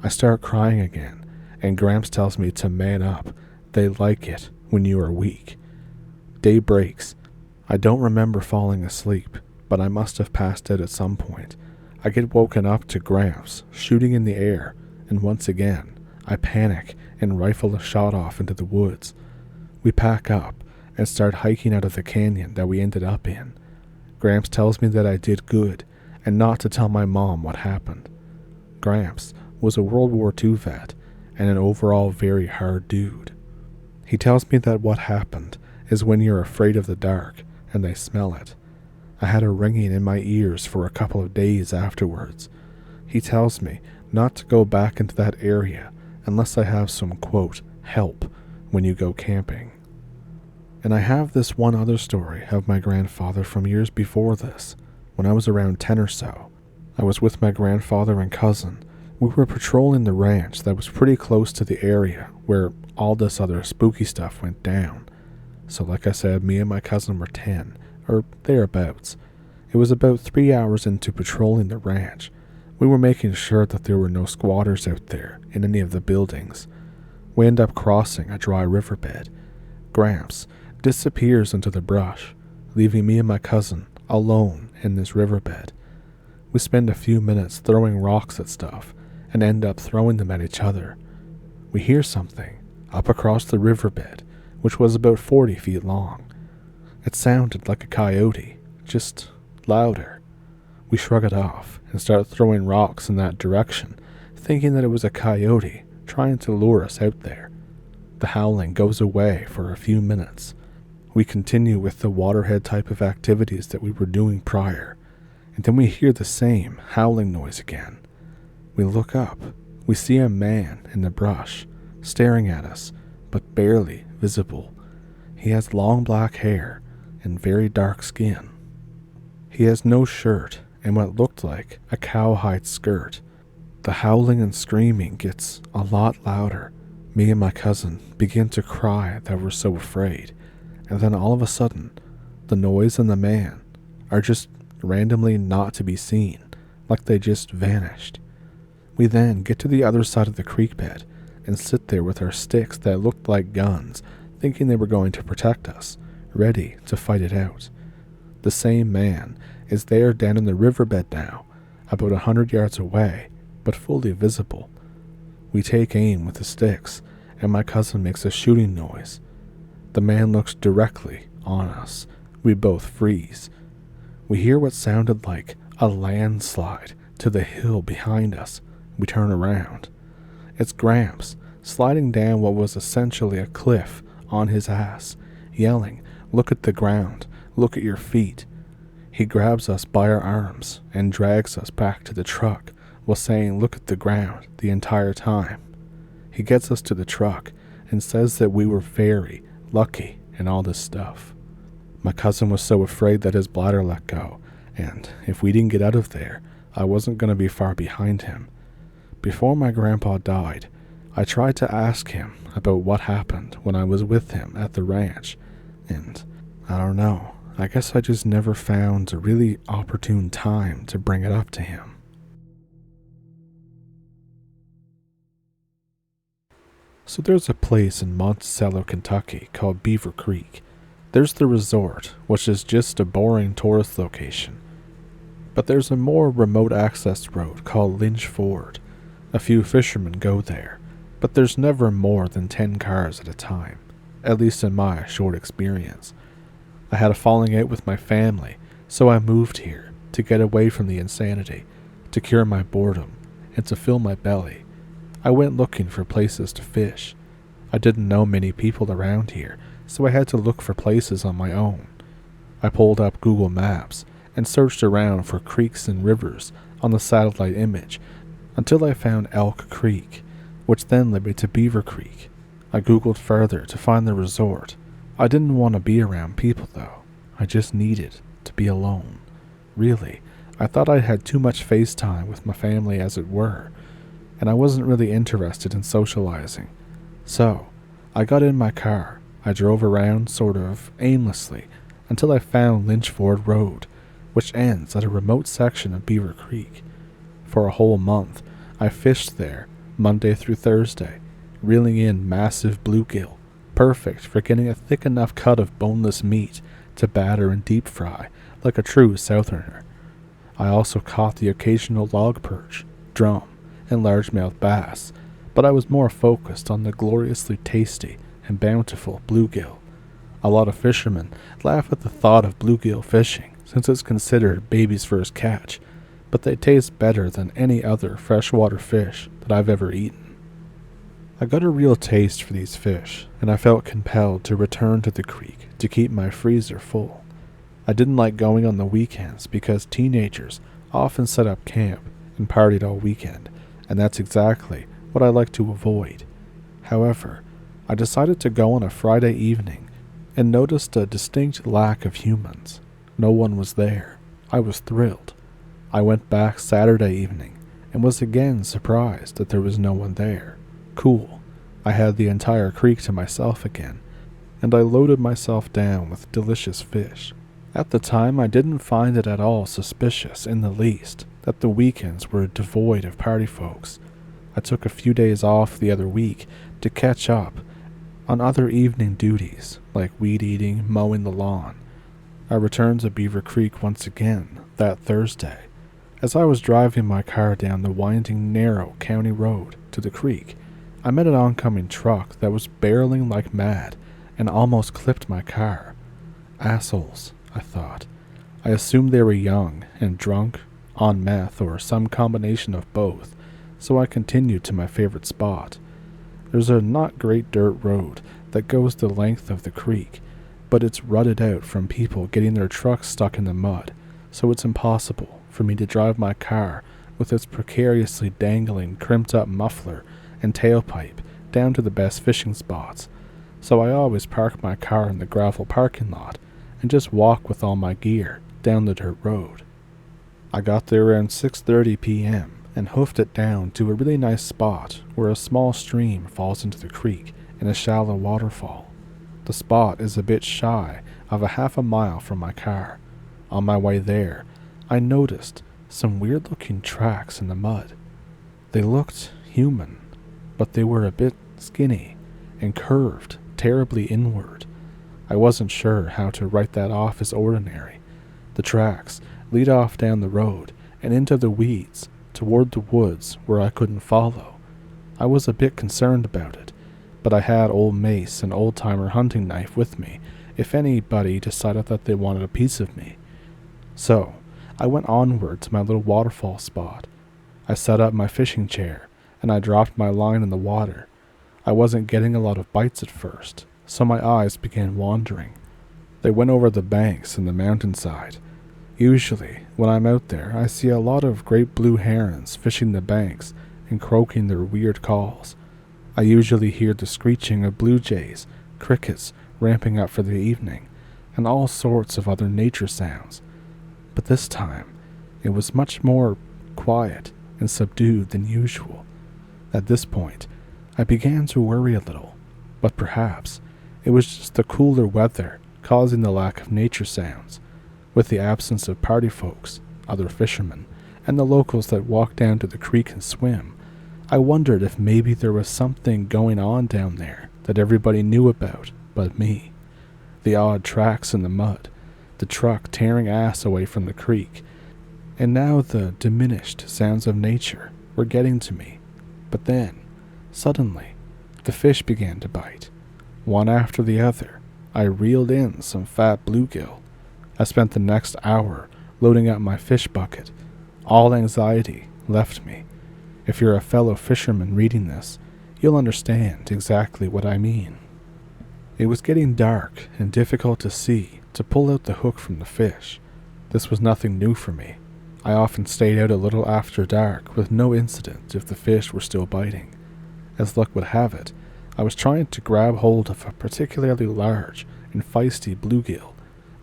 I start crying again, and Gramps tells me to man up. They like it when you are weak. Day breaks. I don't remember falling asleep, but I must have passed out at some point. I get woken up to Gramps shooting in the air, and once again, I panic and rifle a shot off into the woods. We pack up and start hiking out of the canyon that we ended up in. Gramps tells me that I did good and not to tell my mom what happened. Gramps was a World War II vet and an overall very hard dude. He tells me that what happened is when you're afraid of the dark and they smell it. I had a ringing in my ears for a couple of days afterwards. He tells me not to go back into that area unless I have some, quote, help when you go camping. And I have this one other story of my grandfather from years before this. When I was around 10 or so, I was with my grandfather and cousin. We were patrolling the ranch that was pretty close to the area where all this other spooky stuff went down. So like I said, me and my cousin were 10, or thereabouts. It was about 3 hours into patrolling the ranch. We were making sure that there were no squatters out there in any of the buildings. We end up crossing a dry riverbed. Gramps disappears into the brush, leaving me and my cousin alone in this riverbed. We spend a few minutes throwing rocks at stuff and end up throwing them at each other. We hear something up across the riverbed, which was about 40 feet long. It sounded like a coyote, just louder. We shrug it off and start throwing rocks in that direction, thinking that it was a coyote trying to lure us out there. The howling goes away for a few minutes. We continue with the waterhead type of activities that we were doing prior, and then we hear the same howling noise again. We look up. We see a man in the brush, staring at us, but barely visible. He has long black hair and very dark skin. He has no shirt and what looked like a cowhide skirt. The howling and screaming gets a lot louder. Me and my cousin begin to cry that we're so afraid, and then all of a sudden, the noise and the man are just randomly not to be seen, like they just vanished. We then get to the other side of the creek bed and sit there with our sticks that looked like guns, thinking they were going to protect us, ready to fight it out. The same man is there down in the riverbed now, about 100 yards away, but fully visible. We take aim with the sticks, and my cousin makes a shooting noise. The man looks directly on us. We both freeze. We hear what sounded like a landslide to the hill behind us. We turn around. It's Gramps, sliding down what was essentially a cliff on his ass, yelling, "Look at the ground, look at your feet." He grabs us by our arms and drags us back to the truck while saying, "Look at the ground," the entire time. He gets us to the truck and says that we were very lucky and all this stuff. My cousin was so afraid that his bladder let go, and if we didn't get out of there, I wasn't going to be far behind him. Before my grandpa died, I tried to ask him about what happened when I was with him at the ranch, and I don't know, I guess I just never found a really opportune time to bring it up to him. So there's a place in Monticello, Kentucky called Beaver Creek. There's the resort, which is just a boring tourist location. But there's a more remote access road called Lynch Ford. A few fishermen go there, but there's never more than 10 cars at a time, at least in my short experience. I had a falling out with my family, so I moved here to get away from the insanity, to cure my boredom, and to fill my belly. I went looking for places to fish. I didn't know many people around here, so I had to look for places on my own. I pulled up Google Maps and searched around for creeks and rivers on the satellite image until I found Elk Creek, which then led me to Beaver Creek. I Googled further to find the resort. I didn't want to be around people though. I just needed to be alone. Really, I thought I had too much face time with my family as it were, and I wasn't really interested in socializing. So, I got in my car. I drove around sort of aimlessly until I found Lynchford Road, which ends at a remote section of Beaver Creek. For a whole month, I fished there Monday through Thursday, reeling in massive bluegill, perfect for getting a thick enough cut of boneless meat to batter and deep fry like a true southerner. I also caught the occasional log perch, drum, and largemouth bass, but I was more focused on the gloriously tasty and bountiful bluegill. A lot of fishermen laugh at the thought of bluegill fishing since it's considered baby's first catch, but they taste better than any other freshwater fish that I've ever eaten. I got a real taste for these fish, and I felt compelled to return to the creek to keep my freezer full. I didn't like going on the weekends because teenagers often set up camp and partied all weekend, and that's exactly what I like to avoid. However, I decided to go on a Friday evening and noticed a distinct lack of humans. No one was there. I was thrilled. I went back Saturday evening and was again surprised that there was no one there. Cool. I had the entire creek to myself again, and I loaded myself down with delicious fish. At the time, I didn't find it at all suspicious in the least that the weekends were devoid of party folks. I took a few days off the other week to catch up on other evening duties like weed eating, mowing the lawn. I returned to Beaver Creek once again that Thursday. As I was driving my car down the winding, narrow county road to the creek, I met an oncoming truck that was barreling like mad and almost clipped my car. Assholes, I thought. I assumed they were young and drunk, on meth, or some combination of both, so I continued to my favorite spot. There's a not great dirt road that goes the length of the creek, but it's rutted out from people getting their trucks stuck in the mud, so it's impossible for me to drive my car with its precariously dangling crimped-up muffler and tailpipe down to the best fishing spots, so I always park my car in the gravel parking lot and just walk with all my gear down the dirt road. I got there around 6:30 p.m. and hoofed it down to a really nice spot where a small stream falls into the creek in a shallow waterfall. The spot is a bit shy of a half a mile from my car. On my way there, I noticed some weird-looking tracks in the mud. They looked human, but they were a bit skinny and curved terribly inward. I wasn't sure how to write that off as ordinary. The tracks lead off down the road and into the weeds toward the woods where I couldn't follow. I was a bit concerned about it, but I had old mace and old-timer hunting knife with me if anybody decided that they wanted a piece of me. So, I went onward to my little waterfall spot. I set up my fishing chair, and I dropped my line in the water. I wasn't getting a lot of bites at first, so my eyes began wandering. They went over the banks and the mountainside. Usually, when I'm out there, I see a lot of great blue herons fishing the banks and croaking their weird calls. I usually hear the screeching of blue jays, crickets ramping up for the evening, and all sorts of other nature sounds. But this time, it was much more quiet and subdued than usual. At this point, I began to worry a little, but perhaps it was just the cooler weather causing the lack of nature sounds. With the absence of party folks, other fishermen, and the locals that walk down to the creek and swim, I wondered if maybe there was something going on down there that everybody knew about but me. The odd tracks in the mud, the truck tearing ass away from the creek, and now the diminished sounds of nature were getting to me. But then, suddenly, the fish began to bite. One after the other, I reeled in some fat bluegill. I spent the next hour loading up my fish bucket. All anxiety left me. If you're a fellow fisherman reading this, you'll understand exactly what I mean. It was getting dark and difficult to see to pull out the hook from the fish. This was nothing new for me. I often stayed out a little after dark with no incident if the fish were still biting. As luck would have it, I was trying to grab hold of a particularly large and feisty bluegill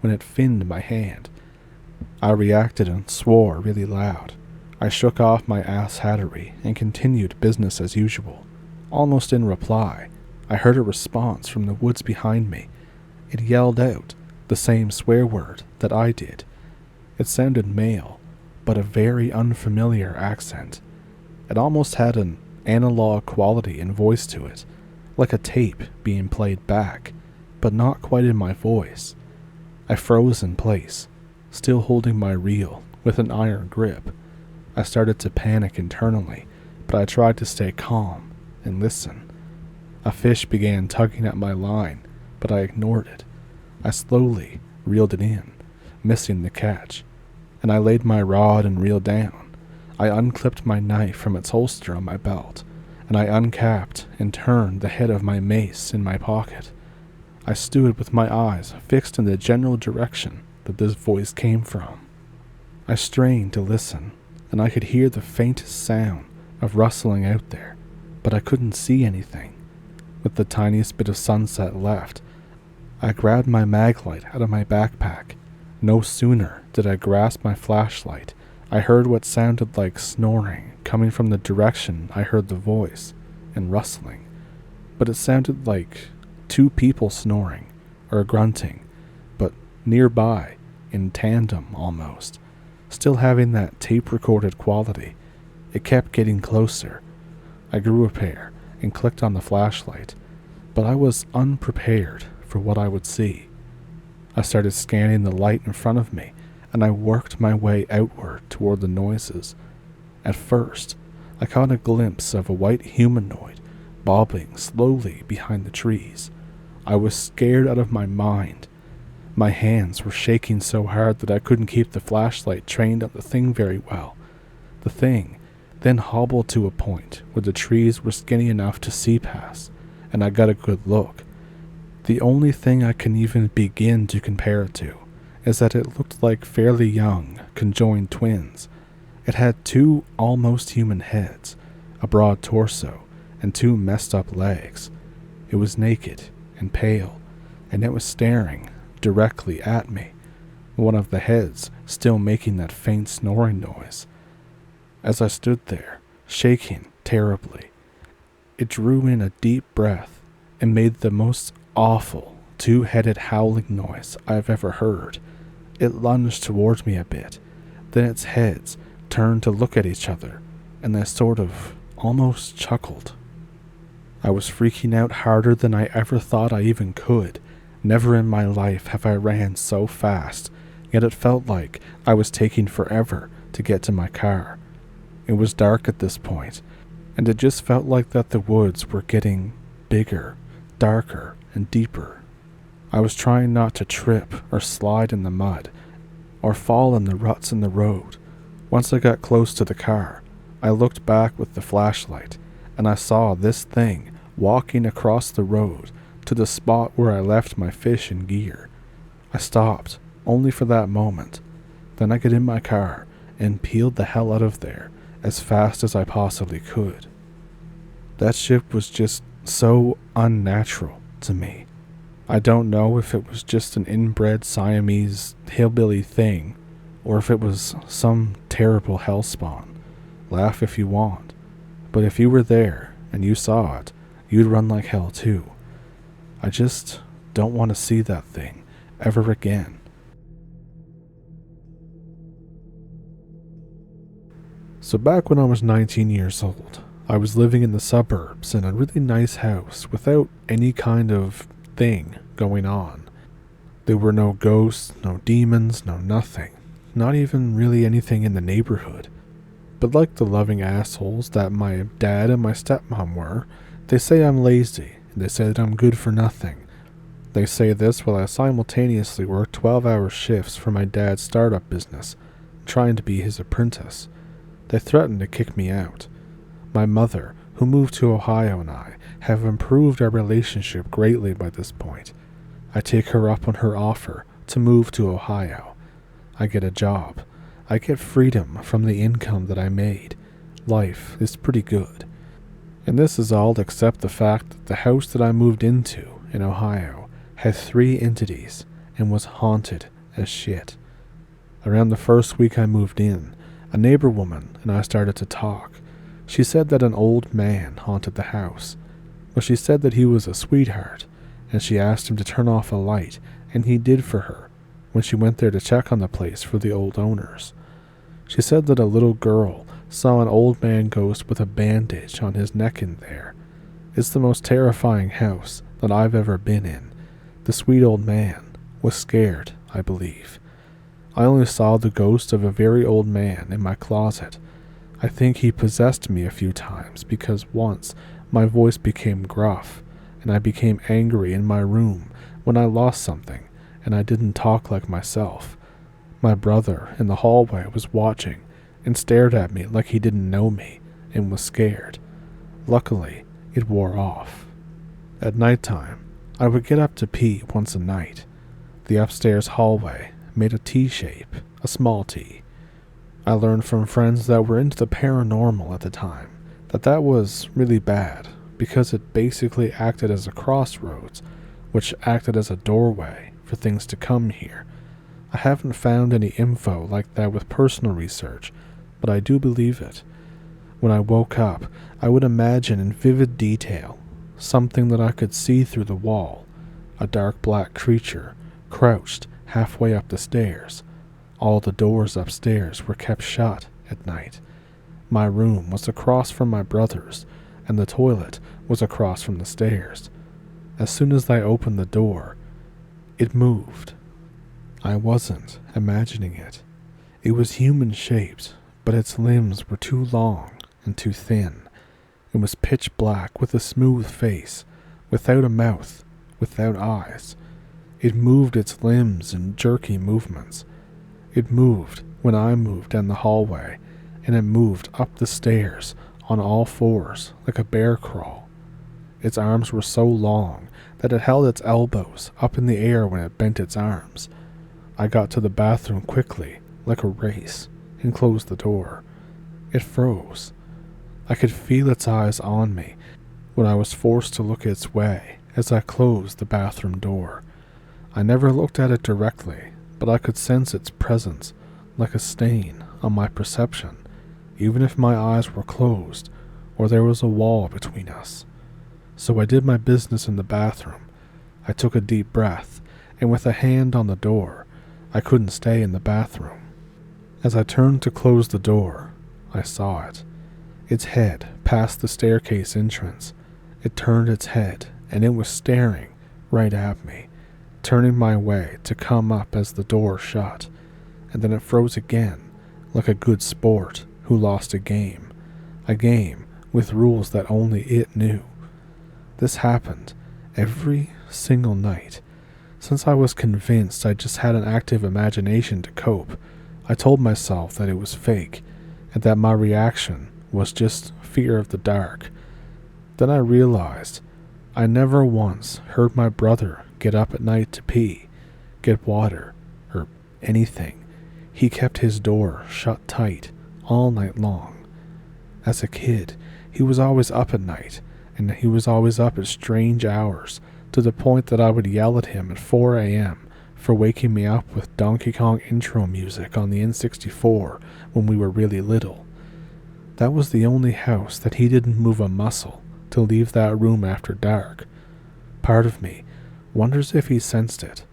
when it finned my hand. I reacted and swore really loud. I shook off my ass-hattery and continued business as usual. Almost in reply, I heard a response from the woods behind me. It yelled out the same swear word that I did. It sounded male, but a very unfamiliar accent. It almost had an analog quality and voice to it, like a tape being played back, but not quite in my voice. I froze in place, still holding my reel with an iron grip. I started to panic internally, but I tried to stay calm and listen. A fish began tugging at my line, but I ignored it. I slowly reeled it in, missing the catch, and I laid my rod and reel down. I unclipped my knife from its holster on my belt, and I uncapped and turned the head of my mace in my pocket. I stood with my eyes fixed in the general direction that this voice came from. I strained to listen, and I could hear the faintest sound of rustling out there, but I couldn't see anything. With the tiniest bit of sunset left, I grabbed my maglite out of my backpack. No sooner did I grasp my flashlight, I heard what sounded like snoring coming from the direction I heard the voice and rustling, but it sounded like two people snoring or grunting, but nearby, in tandem almost, still having that tape-recorded quality. It kept getting closer. I grew a pair and clicked on the flashlight, but I was unprepared for what I would see. I started scanning the light in front of me, and I worked my way outward toward the noises. At first, I caught a glimpse of a white humanoid bobbing slowly behind the trees. I was scared out of my mind. My hands were shaking so hard that I couldn't keep the flashlight trained on the thing very well. The thing then hobbled to a point where the trees were skinny enough to see past, and I got a good look. The only thing I can even begin to compare it to is that it looked like fairly young, conjoined twins. It had two almost human heads, a broad torso, and two messed up legs. It was naked and pale, and it was staring directly at me. one of the heads still making that faint snoring noise. As I stood there, shaking terribly, it drew in a deep breath and made the most awful two-headed howling noise I've ever heard. It lunged towards me a bit, then its heads turned to look at each other, and they sort of almost chuckled. I was freaking out harder than I ever thought I even could. Never in my life have I ran so fast, yet it felt like I was taking forever to get to my car. It was dark at this point, and it just felt like that the woods were getting bigger, darker, and deeper. I was trying not to trip or slide in the mud, or fall in the ruts in the road. Once I got close to the car, I looked back with the flashlight, and I saw this thing walking across the road to the spot where I left my fish and gear. I stopped, only for that moment. Then I got in my car and peeled the hell out of there as fast as I possibly could. That shit was just so unnatural to me. I don't know if it was just an inbred Siamese hillbilly thing, or if it was some terrible hellspawn. Laugh if you want, but if you were there and you saw it, you'd run like hell too. I just don't want to see that thing ever again. So back when I was 19 years old, I was living in the suburbs in a really nice house without any kind of thing going on. There were no ghosts, no demons, no nothing. Not even really anything in the neighborhood. But like the loving assholes that my dad and my stepmom were, they say I'm lazy, and they say that I'm good for nothing. They say this while I simultaneously work 12-hour shifts for my dad's startup business, trying to be his apprentice. They threaten to kick me out. My mother, who moved to Ohio, and I have improved our relationship greatly by this point. I take her up on her offer to move to Ohio. I get a job. I get freedom from the income that I made. Life is pretty good. And this is all except the fact that the house that I moved into in Ohio had 3 entities and was haunted as shit. Around the first week I moved in, a neighbor woman and I started to talk. She said that an old man haunted the house, but she said that he was a sweetheart, and she asked him to turn off a light, and he did for her when she went there to check on the place for the old owners. She said that a little girl saw an old man ghost with a bandage on his neck in there. It's the most terrifying house that I've ever been in. The sweet old man was scared, I believe. I only saw the ghost of a very old man in my closet. I think he possessed me a few times because once my voice became gruff and I became angry in my room when I lost something and I didn't talk like myself. My brother in the hallway was watching and stared at me like he didn't know me and was scared. Luckily, it wore off. At nighttime, I would get up to pee once a night. The upstairs hallway made a T shape, a small T. I learned from friends that were into the paranormal at the time that was really bad because it basically acted as a crossroads, which acted as a doorway for things to come here. I haven't found any info like that with personal research, but I do believe it. When I woke up, I would imagine in vivid detail something that I could see through the wall, a dark black creature crouched halfway up the stairs. All the doors upstairs were kept shut at night. My room was across from my brother's, and the toilet was across from the stairs. As soon as I opened the door, it moved. I wasn't imagining it. It was human-shaped, but its limbs were too long and too thin. It was pitch black with a smooth face, without a mouth, without eyes. It moved its limbs in jerky movements. It moved when I moved down the hallway, and it moved up the stairs on all fours like a bear crawl. Its arms were so long that it held its elbows up in the air when it bent its arms. I got to the bathroom quickly, like a race, and closed the door. It froze. I could feel its eyes on me when I was forced to look its way as I closed the bathroom door. I never looked at it directly, but I could sense its presence like a stain on my perception, even if my eyes were closed or there was a wall between us. So I did my business in the bathroom. I took a deep breath, and with a hand on the door, I couldn't stay in the bathroom. As I turned to close the door, I saw it. Its head passed the staircase entrance. It turned its head, and it was staring right at me, turning my way to come up as the door shut, and then it froze again, like a good sport who lost a game with rules that only it knew. This happened every single night. Since I was convinced I just had an active imagination to cope, I told myself that it was fake, and that my reaction was just fear of the dark. Then I realized I never once heard my brother get up at night to pee, get water, or anything. He kept his door shut tight all night long. As a kid, he was always up at night, and he was always up at strange hours, to the point that I would yell at him at 4 a.m. for waking me up with Donkey Kong intro music on the N64 when we were really little. That was the only house that he didn't move a muscle to leave that room after dark. Part of me wonders if he sensed it.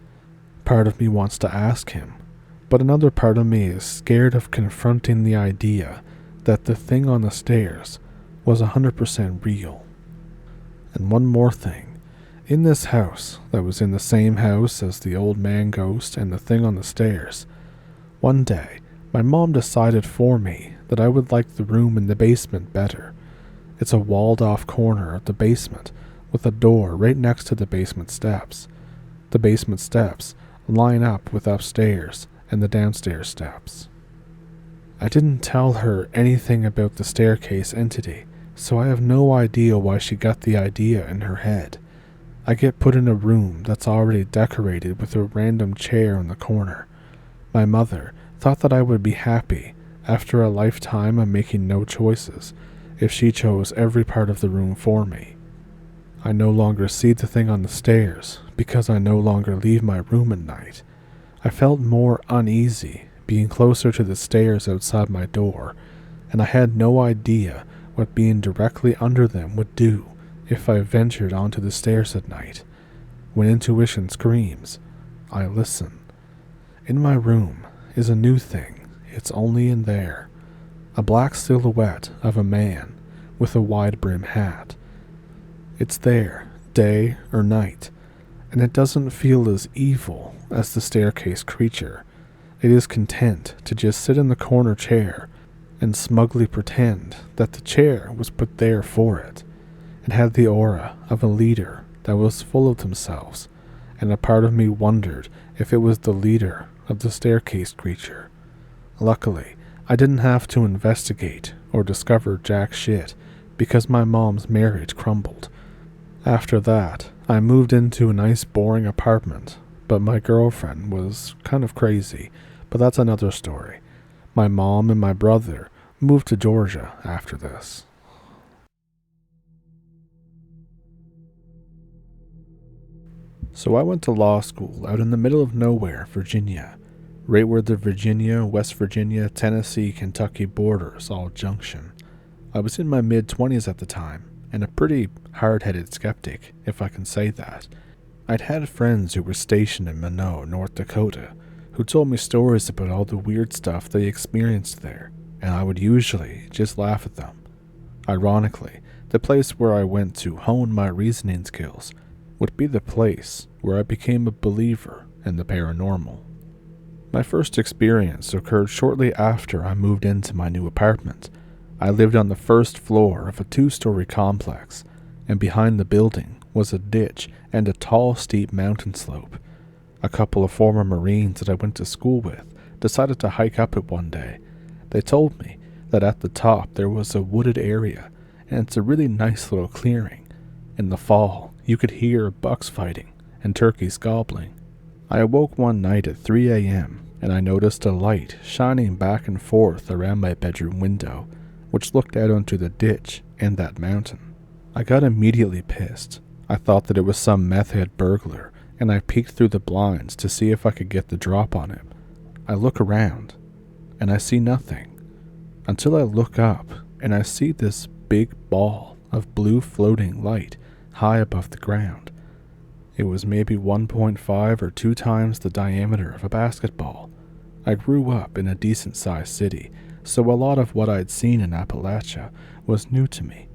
Part of me wants to ask him, but another part of me is scared of confronting the idea that the thing on the stairs was 100% real. And one more thing. In this house that was in the same house as the old man ghost and the thing on the stairs, one day my mom decided for me that I would like the room in the basement better. It's a walled-off corner of the basement with a door right next to the basement steps. The basement steps line up with upstairs and the downstairs steps. I didn't tell her anything about the staircase entity, so I have no idea why she got the idea in her head. I get put in a room that's already decorated with a random chair in the corner. My mother thought that I would be happy, after a lifetime of making no choices, if she chose every part of the room for me. I no longer see the thing on the stairs because I no longer leave my room at night. I felt more uneasy being closer to the stairs outside my door, and I had no idea what being directly under them would do if I ventured onto the stairs at night. When intuition screams, I listen. In my room is a new thing. It's only in there. A black silhouette of a man with a wide-brim hat. It's there, day or night, and it doesn't feel as evil as the staircase creature. It is content to just sit in the corner chair and smugly pretend that the chair was put there for it. It had the aura of a leader that was full of themselves, and a part of me wondered if it was the leader of the staircase creature. Luckily, I didn't have to investigate or discover jack shit because my mom's marriage crumbled. After that, I moved into a nice boring apartment, but my girlfriend was kind of crazy, but that's another story. My mom and my brother moved to Georgia after this. So I went to law school out in the middle of nowhere, Virginia, right where the Virginia, West Virginia, Tennessee, Kentucky borders all junction. I was in my mid-20s at the time, and a pretty hard-headed skeptic, if I can say that. I'd had friends who were stationed in Minot, North Dakota, who told me stories about all the weird stuff they experienced there, and I would usually just laugh at them. Ironically, the place where I went to hone my reasoning skills would be the place where I became a believer in the paranormal. My first experience occurred shortly after I moved into my new apartment. I lived on the first floor of a 2-story complex, and behind the building was a ditch and a tall, steep mountain slope. A couple of former Marines that I went to school with decided to hike up it one day. They told me that at the top there was a wooded area, and it's a really nice little clearing. In the fall, you could hear bucks fighting and turkeys gobbling. I awoke one night at 3 a.m., and I noticed a light shining back and forth around my bedroom window, which looked out onto the ditch and that mountain. I got immediately pissed. I thought that it was some meth head burglar, and I peeked through the blinds to see if I could get the drop on him. I look around, and I see nothing, until I look up, and I see this big ball of blue floating light high above the ground. It was maybe 1.5 or 2 times the diameter of a basketball. I grew up in a decent-sized city, so a lot of what I'd seen in Appalachia was new to me.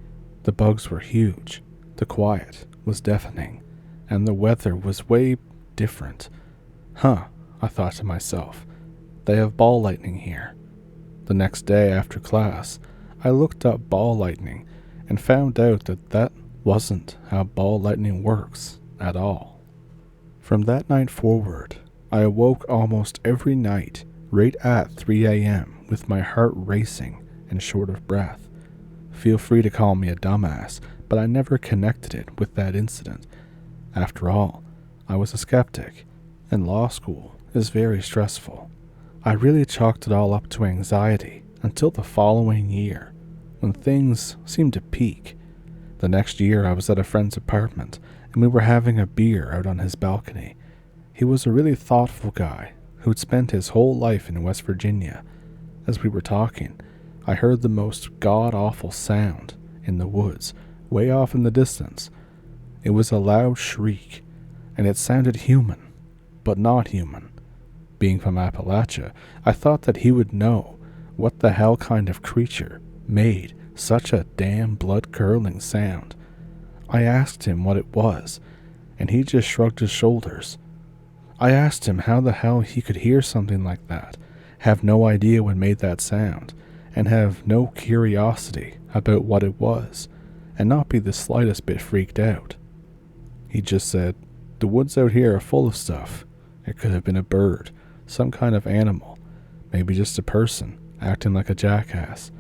The bugs were huge, the quiet was deafening, and the weather was way different. I thought to myself, they have ball lightning here. The next day after class, I looked up ball lightning and found out that that wasn't how ball lightning works at all. From that night forward, I awoke almost every night right at 3 a.m. with my heart racing and short of breath. Feel free to call me a dumbass, but I never connected it with that incident. After all, I was a skeptic, and law school is very stressful. I really chalked it all up to anxiety until the following year, when things seemed to peak. The next year I was at a friend's apartment, and we were having a beer out on his balcony. He was a really thoughtful guy who'd spent his whole life in West Virginia. As we were talking, I heard the most god-awful sound in the woods, way off in the distance. It was a loud shriek, and it sounded human, but not human. Being from Appalachia, I thought that he would know what the hell kind of creature made such a damn blood-curdling sound. I asked him what it was, and he just shrugged his shoulders. I asked him how the hell he could hear something like that, have no idea what made that sound, and have no curiosity about what it was, and not be the slightest bit freaked out. He just said, "The woods out here are full of stuff. It could have been a bird, some kind of animal, maybe just a person acting like a jackass.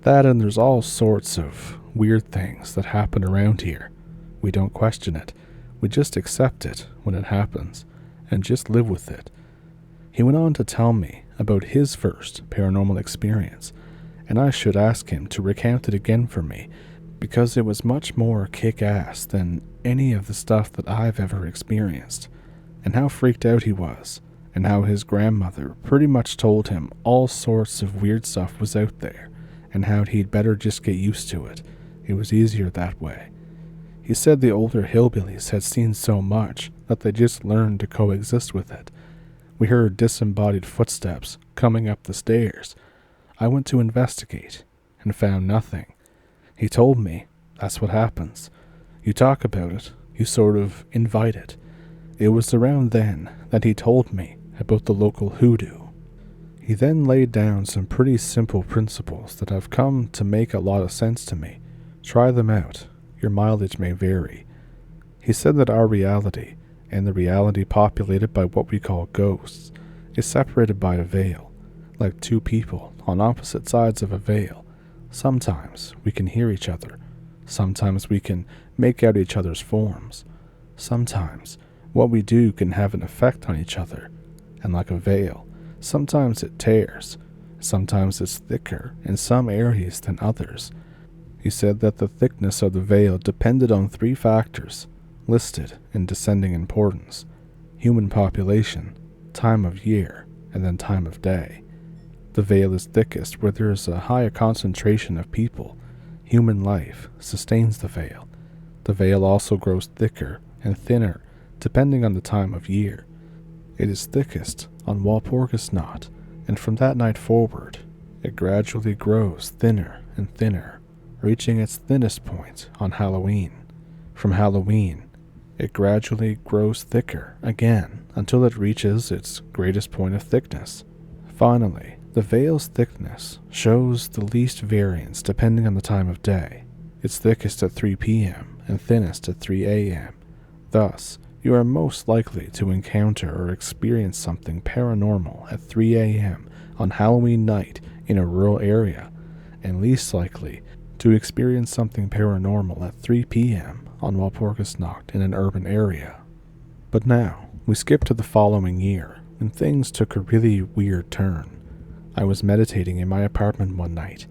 That and there's all sorts of weird things that happen around here. We don't question it. We just accept it when it happens, and just live with it." He went on to tell me about his first paranormal experience, and I should ask him to recount it again for me, because it was much more kick-ass than any of the stuff that I've ever experienced, and how freaked out he was, and how his grandmother pretty much told him all sorts of weird stuff was out there, and how he'd better just get used to it. It was easier that way. He said the older hillbillies had seen so much that they just learned to coexist with it. We heard disembodied footsteps coming up the stairs. I went to investigate and found nothing. He told me that's what happens. You talk about it, you sort of invite it. It was around then that he told me about the local hoodoo. He then laid down some pretty simple principles that have come to make a lot of sense to me. Try them out. Your mileage may vary. He said that our reality, and the reality populated by what we call ghosts, is separated by a veil, like two people on opposite sides of a veil. Sometimes we can hear each other. Sometimes we can make out each other's forms. Sometimes what we do can have an effect on each other. And like a veil, sometimes it tears. Sometimes it's thicker in some areas than others. He said that the thickness of the veil depended on 3 factors, listed in descending importance: human population, time of year, and then time of day. The veil is thickest where there is a higher concentration of people. Human life sustains the veil. The veil also grows thicker and thinner depending on the time of year. It is thickest on Walpurgisnact, and from that night forward, it gradually grows thinner and thinner, reaching its thinnest point on Halloween. From Halloween, it gradually grows thicker again until it reaches its greatest point of thickness. Finally, the veil's thickness shows the least variance depending on the time of day. It's thickest at 3 p.m. and thinnest at 3 a.m. Thus, you are most likely to encounter or experience something paranormal at 3 a.m. on Halloween night in a rural area, and least likely to experience something paranormal at 3 p.m. on Walpurgisnacht in an urban area. But now, we skip to the following year, when things took a really weird turn. I was meditating in my apartment one night,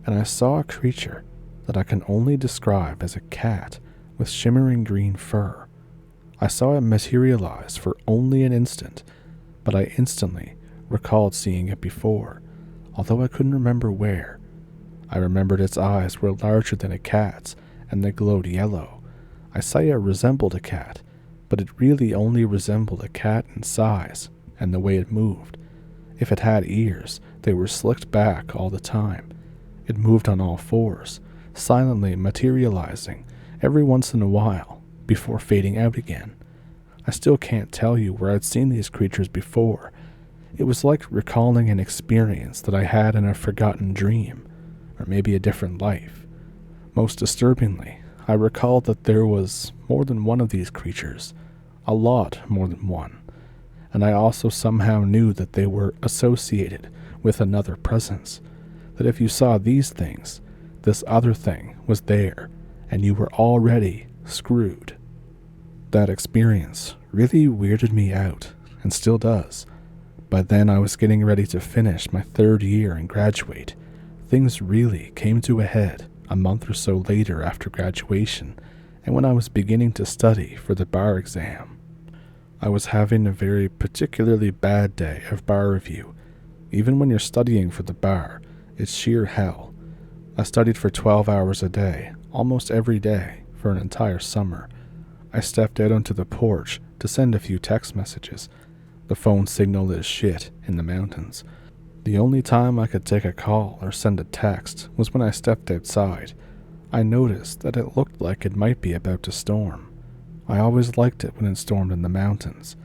and I saw a creature that I can only describe as a cat with shimmering green fur. I saw it materialize for only an instant, but I instantly recalled seeing it before, although I couldn't remember where. I remembered its eyes were larger than a cat's, and they glowed yellow. I say it resembled a cat, but it really only resembled a cat in size and the way it moved. If it had ears, they were slicked back all the time. It moved on all fours, silently materializing every once in a while before fading out again. I still can't tell you where I'd seen these creatures before. It was like recalling an experience that I had in a forgotten dream, or maybe a different life. Most disturbingly, I recalled that there was more than one of these creatures, a lot more than one, and I also somehow knew that they were associated with another presence, that if you saw these things, this other thing was there, and you were already screwed. That experience really weirded me out, and still does. By then I was getting ready to finish my 3rd year and graduate. Things really came to a head a month or so later after graduation, and when I was beginning to study for the bar exam. I was having a very particularly bad day of bar review. Even when you're studying for the bar, it's sheer hell. I studied for 12 hours a day, almost every day, for an entire summer. I stepped out onto the porch to send a few text messages. The phone signal is shit in the mountains. The only time I could take a call or send a text was when I stepped outside. I noticed that it looked like it might be about to storm. I always liked it when it stormed in the mountains.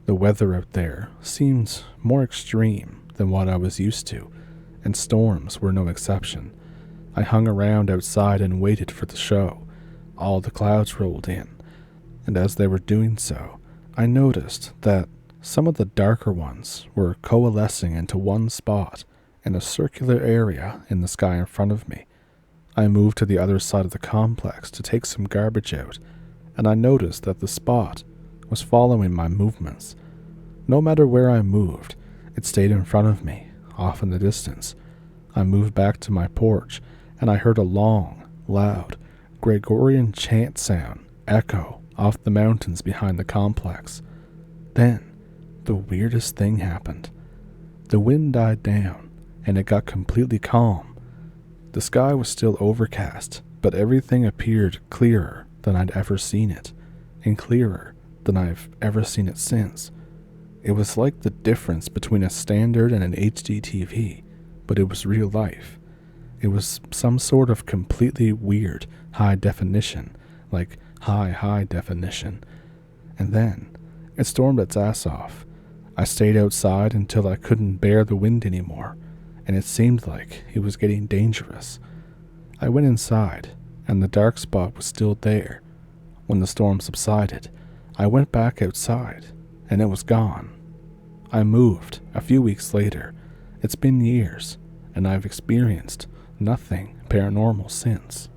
The weather out there seemed more extreme than what I was used to, and storms were no exception. I hung around outside and waited for the show. All the clouds rolled in, and as they were doing so, I noticed that some of the darker ones were coalescing into one spot in a circular area in the sky in front of me. I moved to the other side of the complex to take some garbage out, and I noticed that the spot was following my movements. No matter where I moved, it stayed in front of me, off in the distance. I moved back to my porch, and I heard a long, loud, Gregorian chant sound echo off the mountains behind the complex. Then, the weirdest thing happened. The wind died down, and it got completely calm. The sky was still overcast, but everything appeared clearer than I'd ever seen it, and clearer than I've ever seen it since. It was like the difference between a standard and an HD TV, but it was real life. It was some sort of completely weird high definition, like high definition. And then, it stormed its ass off. I stayed outside until I couldn't bear the wind anymore, and it seemed like it was getting dangerous. I went inside, and the dark spot was still there. When the storm subsided, I went back outside, and it was gone. I moved a few weeks later. It's been years, and I've experienced nothing paranormal since.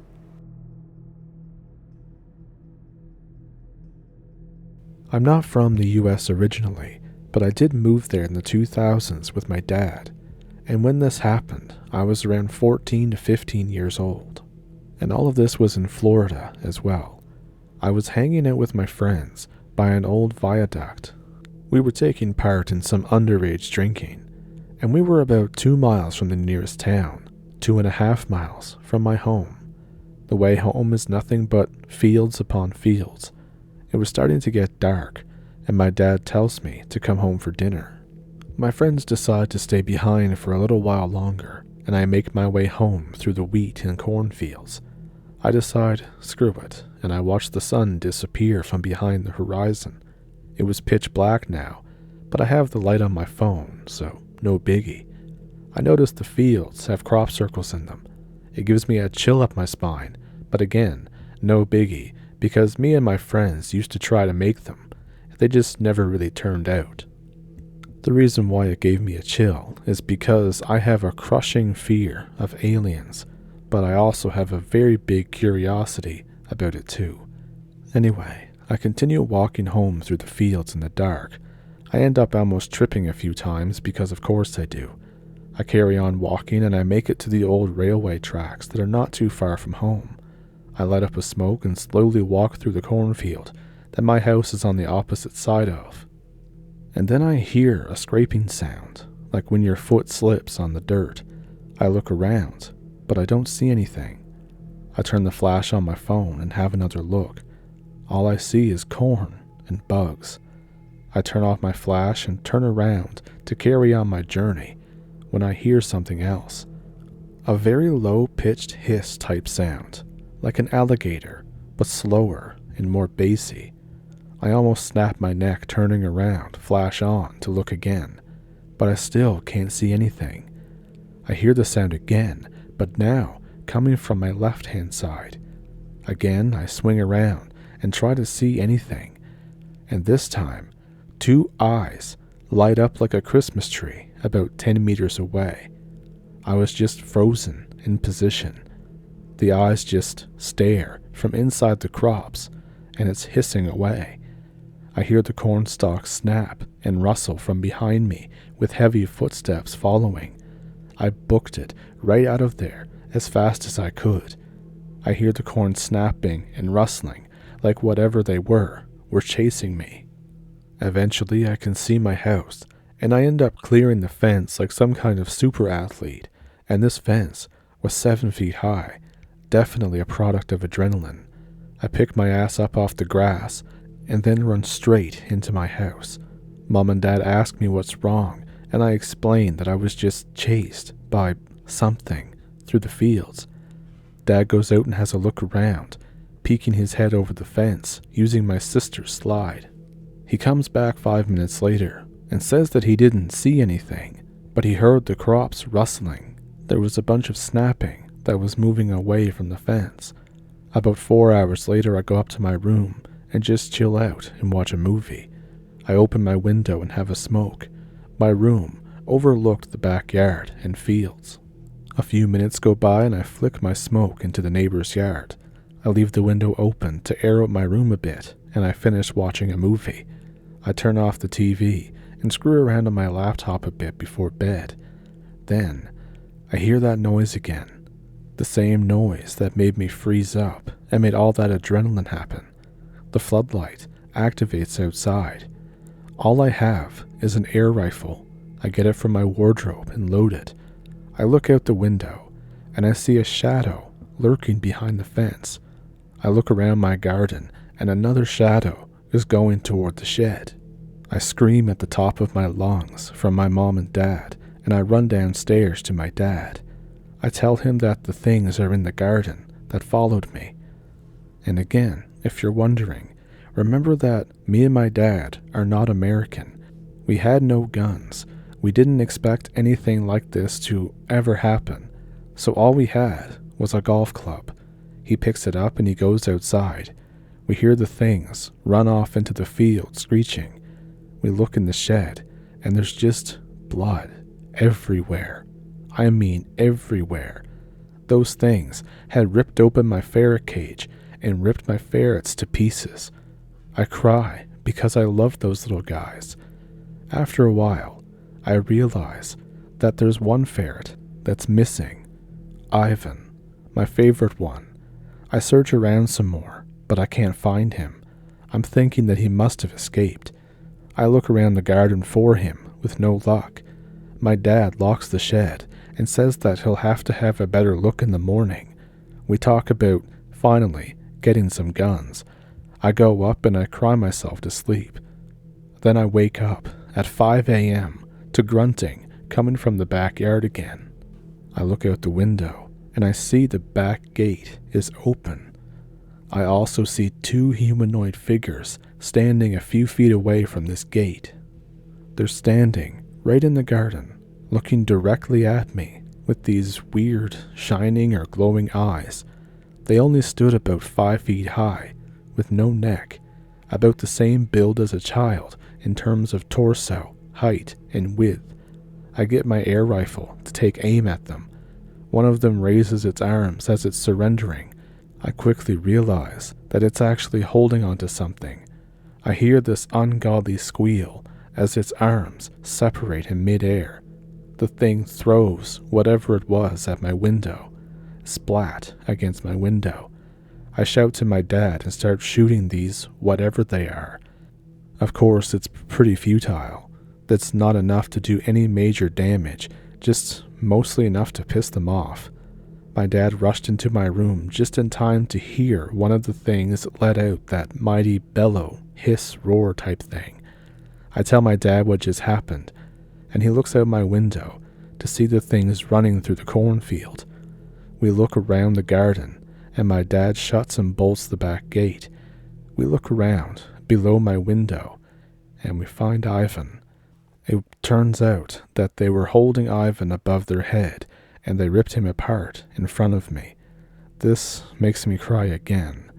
I'm not from the US originally, but I did move there in the 2000s with my dad, and when this happened, I was around 14 to 15 years old. And all of this was in Florida as well. I was hanging out with my friends by an old viaduct. We were taking part in some underage drinking, and we were about 2 miles from the nearest town, 2.5 miles from my home. The way home is nothing but fields upon fields. It was starting to get dark, and my dad tells me to come home for dinner. My friends decide to stay behind for a little while longer, and I make my way home through the wheat and cornfields. I decide, screw it, and I watch the sun disappear from behind the horizon. It was pitch black now, but I have the light on my phone, so no biggie. I notice the fields have crop circles in them. It gives me a chill up my spine, but again, no biggie, because me and my friends used to try to make them. They just never really turned out. The reason why it gave me a chill is because I have a crushing fear of aliens, but I also have a very big curiosity about it too. Anyway, I continue walking home through the fields in the dark. I end up almost tripping a few times because of course I do. I carry on walking and I make it to the old railway tracks that are not too far from home. I light up a smoke and slowly walk through the cornfield, that my house is on the opposite side of. And then I hear a scraping sound, like when your foot slips on the dirt. I look around, but I don't see anything. I turn the flash on my phone and have another look. All I see is corn and bugs. I turn off my flash and turn around to carry on my journey when I hear something else. A very low-pitched hiss type sound, like an alligator, but slower and more bassy. I almost snap my neck turning around, flash on to look again, but I still can't see anything. I hear the sound again, but now coming from my left-hand side. Again, I swing around and try to see anything, and this time, 2 eyes light up like a Christmas tree about 10 meters away. I was just frozen in position. The eyes just stare from inside the crops, and it's hissing away. I hear the corn stalks snap and rustle from behind me with heavy footsteps following. I booked it right out of there as fast as I could. I hear the corn snapping and rustling like whatever they were chasing me. Eventually I can see my house, and I end up clearing the fence like some kind of super athlete, and this fence was 7 feet high, definitely a product of adrenaline. I pick my ass up off the grass and then run straight into my house. Mom and Dad ask me what's wrong, and I explain that I was just chased by something through the fields. Dad goes out and has a look around, peeking his head over the fence using my sister's slide. He comes back 5 minutes later and says that he didn't see anything, but he heard the crops rustling. There was a bunch of snapping that was moving away from the fence. About 4 hours later, I go up to my room and just chill out and watch a movie. I open my window and have a smoke. My room overlooked the backyard and fields. A few minutes go by and I flick my smoke into the neighbor's yard. I leave the window open to air out my room a bit, and I finish watching a movie. I turn off the TV and screw around on my laptop a bit before bed. Then, I hear that noise again. The same noise that made me freeze up and made all that adrenaline happen. The floodlight activates outside. All I have is an air rifle. I get it from my wardrobe and load it. I look out the window, and I see a shadow lurking behind the fence. I look around my garden, and another shadow is going toward the shed. I scream at the top of my lungs from my mom and dad, and I run downstairs to my dad. I tell him that the things are in the garden that followed me. And again, if you're wondering, remember that me and my dad are not American. We had no guns. We didn't expect anything like this to ever happen. So all we had was a golf club. He picks it up and he goes outside. We hear the things run off into the field screeching. We look in the shed, and there's just blood everywhere. I mean everywhere. Those things had ripped open my ferret cage and ripped my ferrets to pieces. I cry because I love those little guys. After a while, I realize that there's one ferret that's missing. Ivan, my favorite one. I search around some more, but I can't find him. I'm thinking that he must have escaped. I look around the garden for him with no luck. My dad locks the shed and says that he'll have to have a better look in the morning. We talk about, finally, getting some guns. I go up and I cry myself to sleep. Then I wake up at 5 a.m. to grunting coming from the backyard again. I look out the window and I see the back gate is open. I also see 2 humanoid figures standing a few feet away from this gate. They're standing right in the garden, looking directly at me with these weird, shining or glowing eyes. They only stood about 5 feet high, with no neck, about the same build as a child in terms of torso, height, and width. I get my air rifle to take aim at them. One of them raises its arms as it's surrendering. I quickly realize that it's actually holding onto something. I hear this ungodly squeal as its arms separate in midair. The thing throws whatever it was at my window, splat against my window. I shout to my dad and start shooting these whatever they are. Of course, it's pretty futile. That's not enough to do any major damage, just mostly enough to piss them off. My dad rushed into my room just in time to hear one of the things let out that mighty bellow, hiss, roar type thing. I tell my dad what just happened, and he looks out my window to see the things running through the cornfield. We look around the garden, and my dad shuts and bolts the back gate. We look around below my window, and we find Ivan. It turns out that they were holding Ivan above their head, and they ripped him apart in front of me. This makes me cry again.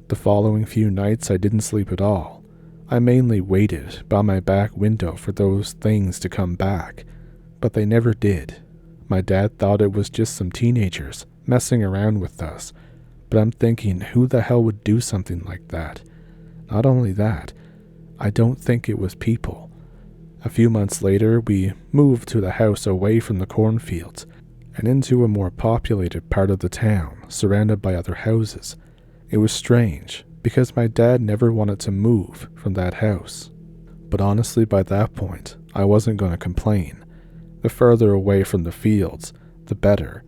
The following few nights I didn't sleep at all. I mainly waited by my back window for those things to come back, but they never did. My dad thought it was just some teenagers messing around with us, but I'm thinking, who the hell would do something like that? Not only that, I don't think it was people. A few months later, we moved to the house away from the cornfields and into a more populated part of the town, surrounded by other houses. It was strange, because my dad never wanted to move from that house. But honestly, by that point, I wasn't going to complain. The further away from the fields, the better.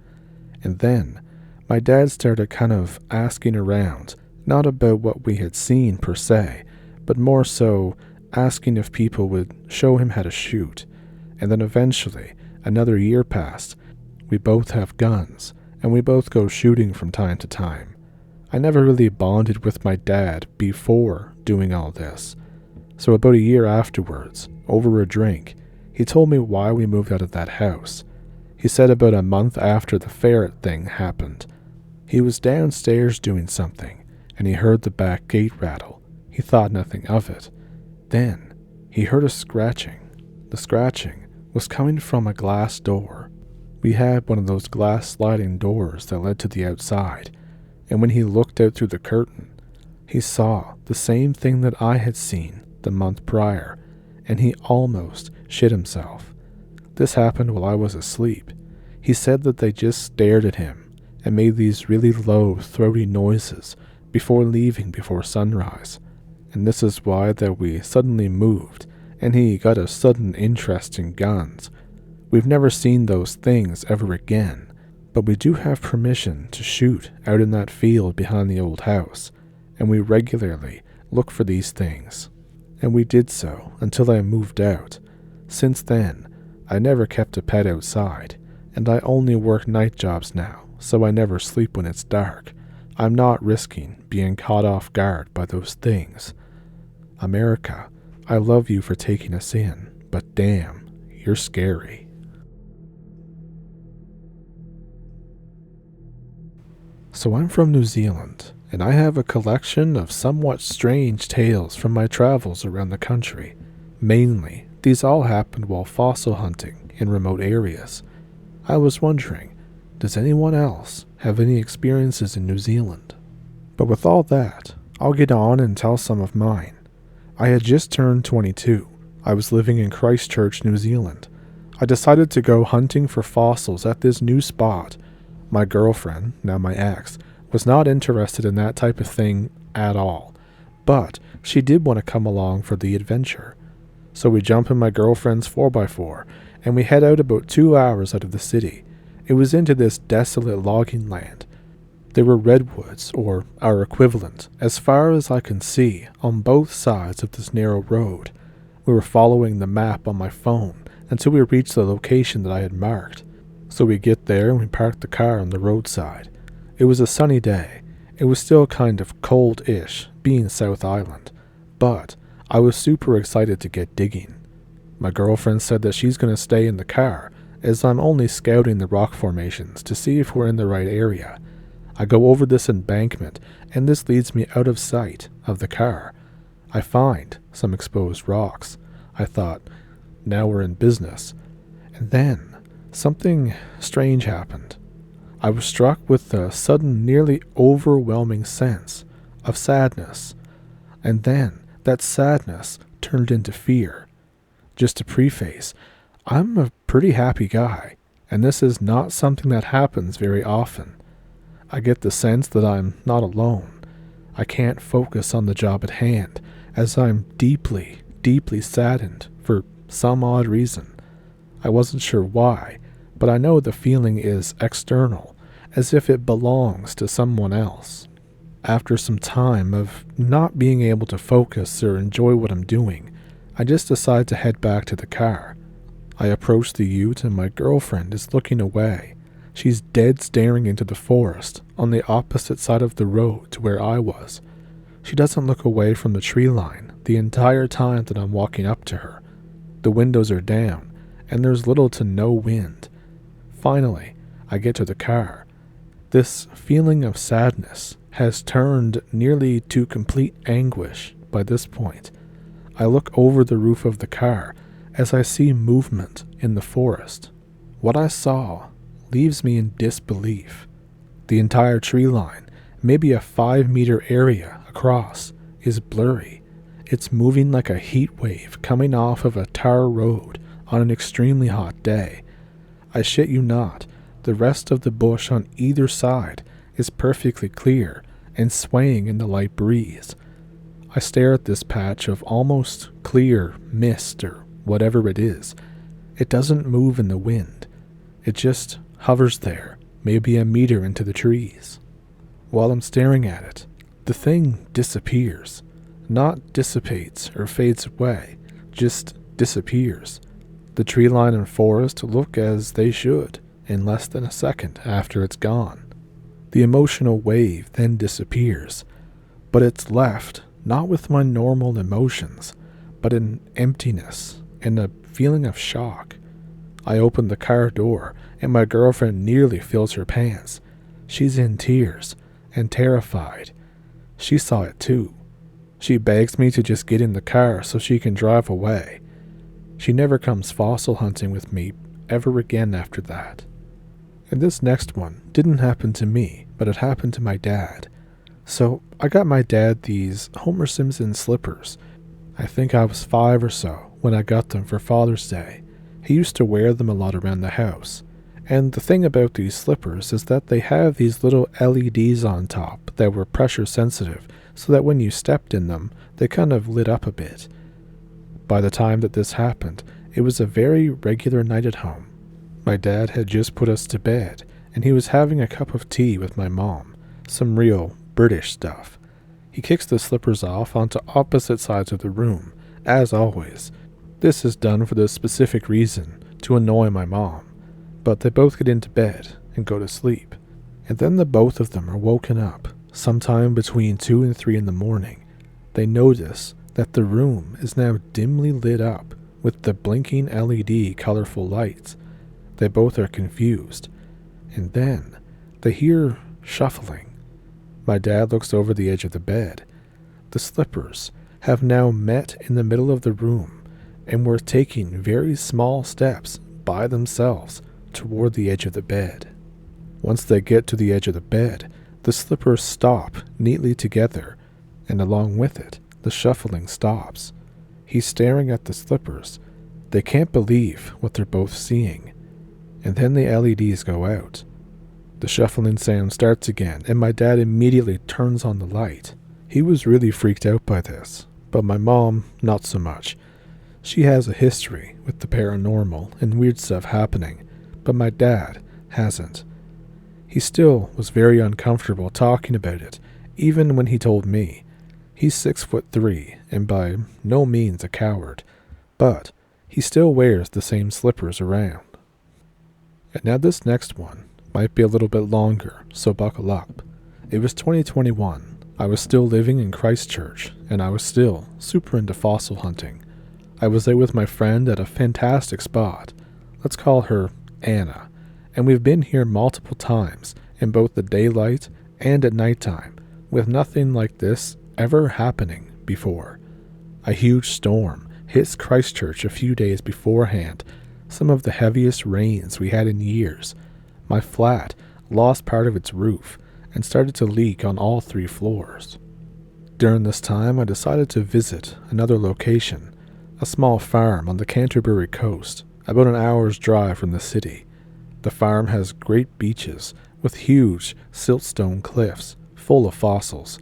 And then, my dad started kind of asking around, not about what we had seen per se, but more so asking if people would show him how to shoot. And then eventually, another year passed. We both have guns, and we both go shooting from time to time. I never really bonded with my dad before doing all this. So about a year afterwards, over a drink, he told me why we moved out of that house. He said about a month after the ferret thing happened, he was downstairs doing something, and he heard the back gate rattle. He thought nothing of it. Then, he heard a scratching. The scratching was coming from a glass door. We had one of those glass sliding doors that led to the outside, and when he looked out through the curtain, he saw the same thing that I had seen the month prior, and he almost shit himself. This happened while I was asleep. He said that they just stared at him and made these really low, throaty noises before leaving before sunrise. And this is why that we suddenly moved, and he got a sudden interest in guns. We've never seen those things ever again, but we do have permission to shoot out in that field behind the old house, and we regularly look for these things. And we did so until I moved out. Since then, I never kept a pet outside, and I only work night jobs now, so I never sleep when it's dark. I'm not risking being caught off guard by those things. America, I love you for taking us in, but damn, you're scary. So I'm from New Zealand, and I have a collection of somewhat strange tales from my travels around the country. Mainly, these all happened while fossil hunting in remote areas. I was wondering, does anyone else have any experiences in New Zealand? But with all that, I'll get on and tell some of mine. I had just turned 22. I was living in Christchurch, New Zealand. I decided to go hunting for fossils at this new spot. My girlfriend, now my ex, was not interested in that type of thing at all, but she did want to come along for the adventure. So we jump in my girlfriend's 4x4, and we head out about 2 hours out of the city. It was into this desolate logging land. There were redwoods, or our equivalent, as far as I can see, on both sides of this narrow road. We were following the map on my phone until we reached the location that I had marked. So we get there and we park the car on the roadside. It was a sunny day. It was still kind of cold-ish, being South Island, but I was super excited to get digging. My girlfriend said that she's going to stay in the car, as I'm only scouting the rock formations to see if we're in the right area. I go over this embankment, and this leads me out of sight of the car. I find some exposed rocks. I thought, now we're in business. And then something strange happened. I was struck with a sudden, nearly overwhelming sense of sadness. And then that sadness turned into fear. Just to preface, I'm a pretty happy guy, and this is not something that happens very often. I get the sense that I'm not alone, I can't focus on the job at hand, as I'm deeply, deeply saddened for some odd reason. I wasn't sure why, but I know the feeling is external, as if it belongs to someone else. After some time of not being able to focus or enjoy what I'm doing, I just decide to head back to the car. I approach the ute and my girlfriend is looking away. She's dead staring into the forest on the opposite side of the road to where I was. She doesn't look away from the tree line the entire time that I'm walking up to her. The windows are down and there's little to no wind. Finally, I get to the car. This feeling of sadness has turned nearly to complete anguish by this point. I look over the roof of the car as I see movement in the forest. What I saw leaves me in disbelief. The entire tree line, maybe a 5-meter area across, is blurry. It's moving like a heat wave coming off of a tar road on an extremely hot day. I shit you not, the rest of the bush on either side is perfectly clear and swaying in the light breeze. I stare at this patch of almost clear mist or whatever it is. It doesn't move in the wind. It just hovers there, maybe a meter into the trees. While I'm staring at it, the thing disappears. Not dissipates or fades away, just disappears. The tree line and forest look as they should in less than a second after it's gone. The emotional wave then disappears, but it's left not with my normal emotions, but an emptiness and a feeling of shock. I open the car door and my girlfriend nearly fills her pants. She's in tears and terrified. She saw it too. She begs me to just get in the car so she can drive away. She never comes fossil hunting with me ever again after that. And this next one didn't happen to me, but it happened to my dad. So I got my dad these Homer Simpson slippers. I think I was 5 or so when I got them for Father's Day. He used to wear them a lot around the house. And the thing about these slippers is that they have these little LEDs on top that were pressure sensitive, so that when you stepped in them, they kind of lit up a bit. By the time that this happened, it was a very regular night at home. My dad had just put us to bed, and he was having a cup of tea with my mom, some real British stuff. He kicks the slippers off onto opposite sides of the room, as always. This is done for the specific reason to annoy my mom, but they both get into bed and go to sleep. And then the both of them are woken up sometime between 2 and 3 in the morning. They notice that the room is now dimly lit up with the blinking LED colorful lights. They both are confused, and then they hear shuffling. My dad looks over the edge of the bed. The slippers have now met in the middle of the room and were taking very small steps by themselves toward the edge of the bed. Once they get to the edge of the bed, the slippers stop neatly together, and along with it, the shuffling stops. He's staring at the slippers. They can't believe what they're both seeing. And then the LEDs go out. The shuffling sound starts again, and my dad immediately turns on the light. He was really freaked out by this, but my mom, not so much. She has a history with the paranormal and weird stuff happening, but my dad hasn't. He still was very uncomfortable talking about it, even when he told me. He's 6'3" and by no means a coward, but he still wears the same slippers around. And now this next one might be a little bit longer, so buckle up. It was 2021. I was still living in Christchurch, and I was still super into fossil hunting. I was there with my friend at a fantastic spot. Let's call her Anna, and we've been here multiple times in both the daylight and at nighttime, with nothing like this ever happening before. A huge storm hits Christchurch a few days beforehand, some of the heaviest rains we had in years. My flat lost part of its roof and started to leak on all 3 floors. During this time, I decided to visit another location, a small farm on the Canterbury coast, about an hour's drive from the city. The farm has great beaches with huge siltstone cliffs full of fossils.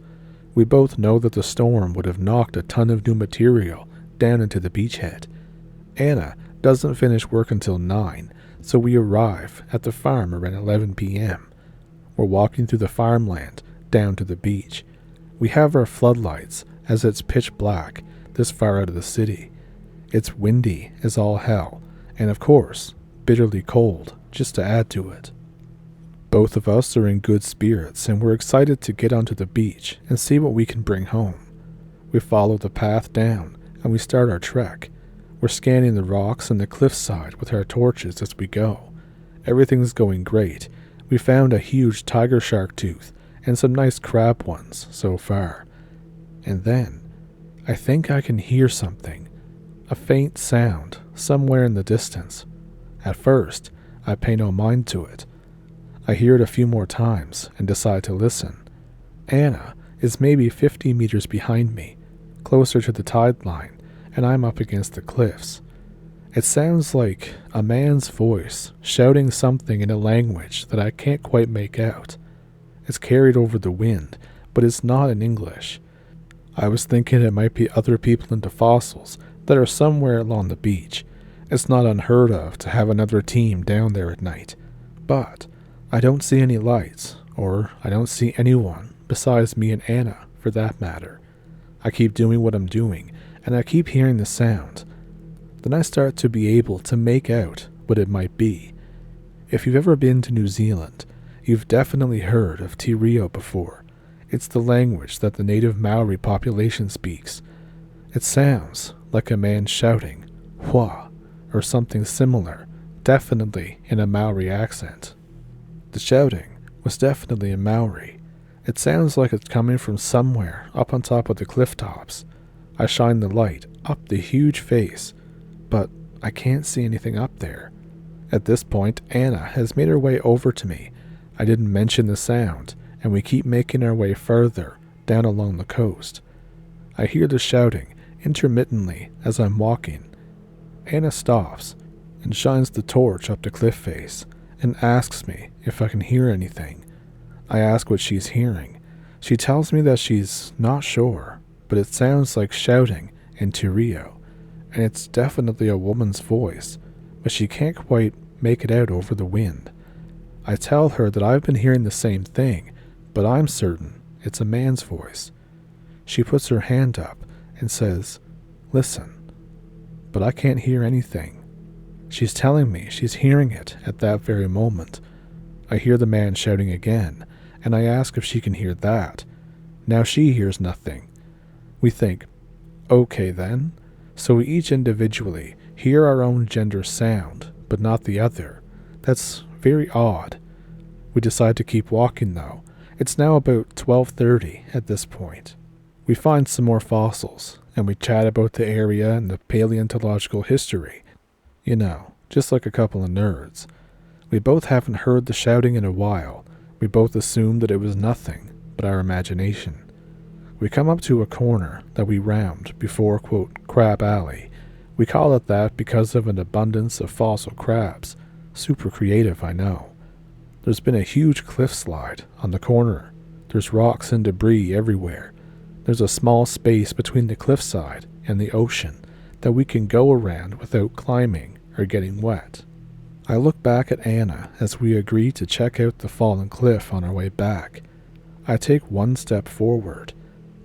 We both know that the storm would have knocked a ton of new material down into the beachhead. Anna doesn't finish work until 9, so we arrive at the farm around 11 p.m. We're walking through the farmland down to the beach. We have our floodlights as it's pitch black this far out of the city. It's windy as all hell, and of course, bitterly cold just to add to it. Both of us are in good spirits, and we're excited to get onto the beach and see what we can bring home. We follow the path down, and we start our trek. We're scanning the rocks and the cliffside with our torches as we go. Everything's going great. We found a huge tiger shark tooth and some nice crab ones so far. And then, I think I can hear something. A faint sound somewhere in the distance. At first, I pay no mind to it. I hear it a few more times and decide to listen. Anna is maybe 50 meters behind me, closer to the tide line, and I'm up against the cliffs. It sounds like a man's voice shouting something in a language that I can't quite make out. It's carried over the wind, but it's not in English. I was thinking it might be other people into fossils that are somewhere along the beach. It's not unheard of to have another team down there at night, but I don't see any lights, or I don't see anyone besides me and Anna, for that matter. I keep doing what I'm doing, and I keep hearing the sound. Then I start to be able to make out what it might be. If you've ever been to New Zealand, you've definitely heard of Te Reo before. It's the language that the native Maori population speaks. It sounds like a man shouting, "Hua," or something similar, definitely in a Maori accent. The shouting was definitely in Maori. It sounds like it's coming from somewhere up on top of the cliff tops. I shine the light up the huge face, but I can't see anything up there. At this point, Anna has made her way over to me. I didn't mention the sound, and we keep making our way further down along the coast. I hear the shouting intermittently as I'm walking. Anna stops and shines the torch up the cliff face and asks me if I can hear anything. I ask what she's hearing. She tells me that she's not sure, but it sounds like shouting in Te Reo, and it's definitely a woman's voice, but she can't quite make it out over the wind. I tell her that I've been hearing the same thing, but I'm certain it's a man's voice. She puts her hand up and says, "Listen," but I can't hear anything. She's telling me she's hearing it at that very moment. I hear the man shouting again, and I ask if she can hear that. Now she hears nothing. We think, okay then, so we each individually hear our own gender sound, but not the other. That's very odd. We decide to keep walking though. It's now about 12:30 at this point. We find some more fossils, and we chat about the area and the paleontological history. You know, just like a couple of nerds. We both haven't heard the shouting in a while. We both assumed that it was nothing but our imagination. We come up to a corner that we round before, quote, Crab Alley. We call it that because of an abundance of fossil crabs. Super creative, I know. There's been a huge cliff slide on the corner. There's rocks and debris everywhere. There's a small space between the cliffside and the ocean that we can go around without climbing or getting wet. I look back at Anna as we agree to check out the fallen cliff on our way back. I take one step forward.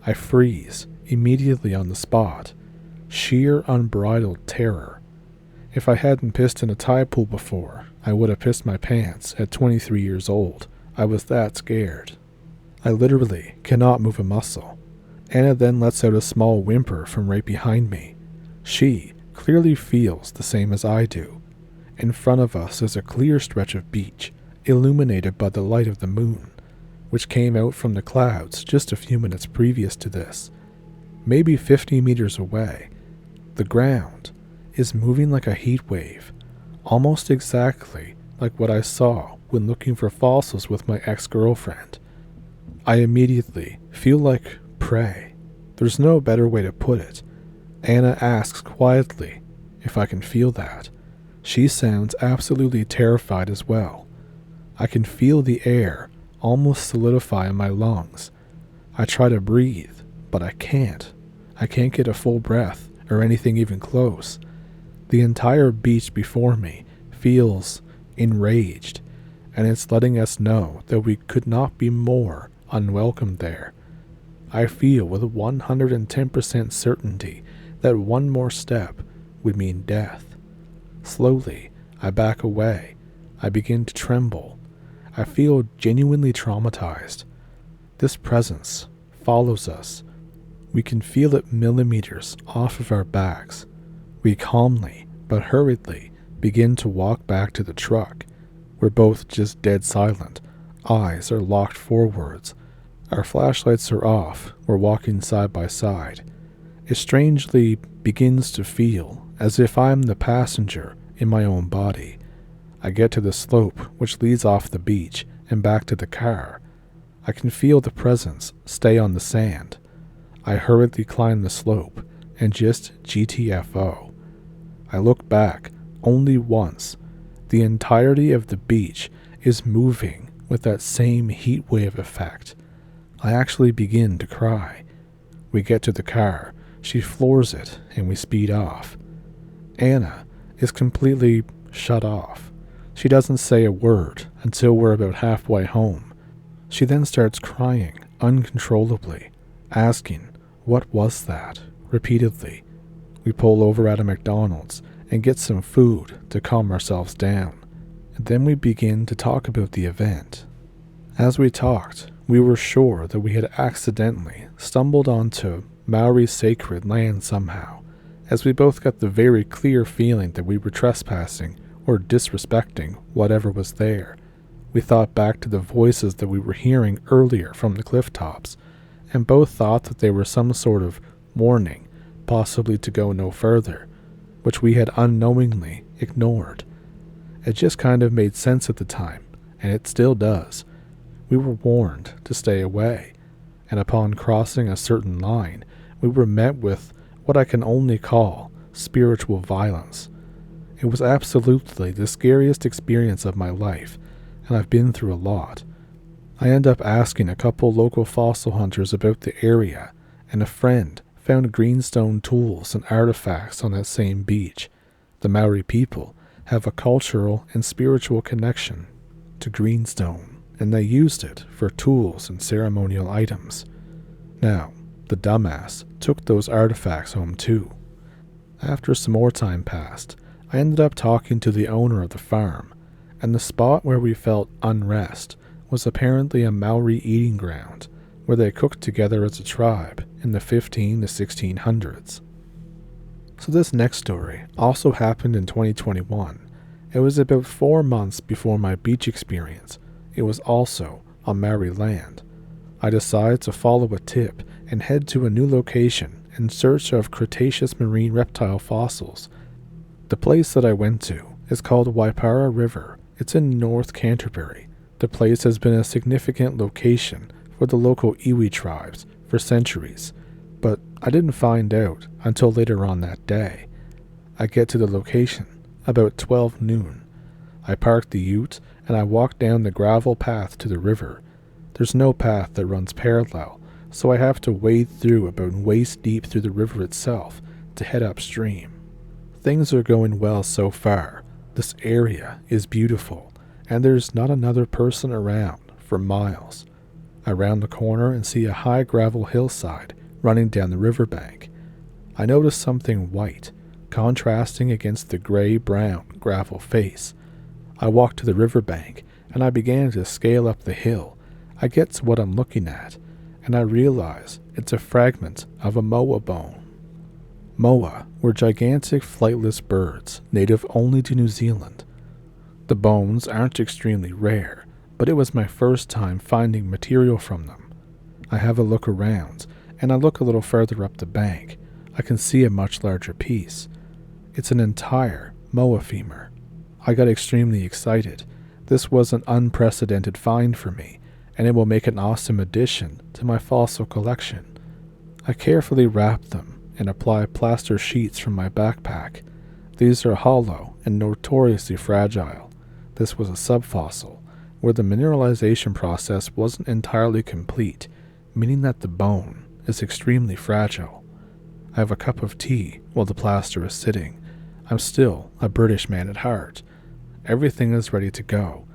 I freeze immediately on the spot. Sheer unbridled terror. If I hadn't pissed in a tide pool before, I would have pissed my pants at 23 years old. I was that scared. I literally cannot move a muscle. Anna then lets out a small whimper from right behind me. She clearly feels the same as I do. In front of us is a clear stretch of beach, illuminated by the light of the moon, which came out from the clouds just a few minutes previous to this. Maybe 50 meters away, the ground is moving like a heat wave, almost exactly like what I saw when looking for fossils with my ex-girlfriend. I immediately feel like prey. There's no better way to put it. Anna asks quietly if I can feel that. She sounds absolutely terrified as well. I can feel the air almost solidify in my lungs. I try to breathe, but I can't. I can't get a full breath or anything even close. The entire beach before me feels enraged, and it's letting us know that we could not be more unwelcome there. I feel with 110% certainty that one more step would mean death. Slowly, I back away. I begin to tremble. I feel genuinely traumatized. This presence follows us. We can feel it millimeters off of our backs. We calmly, but hurriedly, begin to walk back to the truck. We're both just dead silent. Eyes are locked forwards. Our flashlights are off. We're walking side by side. It strangely begins to feel as if I'm the passenger in my own body. I get to the slope which leads off the beach and back to the car. I can feel the presence stay on the sand. I hurriedly climb the slope and just GTFO. I look back only once. The entirety of the beach is moving with that same heat wave effect. I actually begin to cry. We get to the car. She floors it and we speed off. Anna is completely shut off. She doesn't say a word until we're about halfway home. She then starts crying uncontrollably, asking, "What was that?" repeatedly. We pull over at a McDonald's and get some food to calm ourselves down. And then we begin to talk about the event. As we talked, we were sure that we had accidentally stumbled onto Maori sacred land somehow, as we both got the very clear feeling that we were trespassing or disrespecting whatever was there. We thought back to the voices that we were hearing earlier from the cliff tops, and both thought that they were some sort of warning, possibly to go no further, which we had unknowingly ignored. It just kind of made sense at the time, and it still does. We were warned to stay away, and upon crossing a certain line, we were met with what I can only call spiritual violence. It was absolutely the scariest experience of my life, and I've been through a lot. I end up asking a couple local fossil hunters about the area, and a friend found greenstone tools and artifacts on that same beach. The Maori people have a cultural and spiritual connection to greenstone, and they used it for tools and ceremonial items. Now, the dumbass took those artifacts home too. After some more time passed, I ended up talking to the owner of the farm, and the spot where we felt unrest was apparently a Maori eating ground where they cooked together as a tribe in the 15 to 1600s. So this next story also happened in 2021. It was about 4 months before my beach experience. It was also on Maori land. I decided to follow a tip and head to a new location in search of Cretaceous marine reptile fossils. The place that I went to is called Waipara River. It's in North Canterbury. The place has been a significant location for the local iwi tribes for centuries, but I didn't find out until later on that day. I get to the location about 12 noon. I park the ute and I walk down the gravel path to the river. There's no path that runs parallel, so I have to wade through about waist deep through the river itself to head upstream. Things are going well so far. This area is beautiful, and there's not another person around for miles. I round the corner and see a high gravel hillside running down the riverbank. I notice something white, contrasting against the gray-brown gravel face. I walk to the riverbank, and I began to scale up the hill. I get to what I'm looking at, and I realize it's a fragment of a moa bone. Moa were gigantic flightless birds, native only to New Zealand. The bones aren't extremely rare, but it was my first time finding material from them. I have a look around, and I look a little further up the bank. I can see a much larger piece. It's an entire moa femur. I got extremely excited. This was an unprecedented find for me, and it will make an awesome addition to my fossil collection. I carefully wrap them and apply plaster sheets from my backpack. These are hollow and notoriously fragile. This was a subfossil, where the mineralization process wasn't entirely complete, meaning that the bone is extremely fragile. I have a cup of tea while the plaster is sitting. I'm still a British man at heart. Everything is ready to go.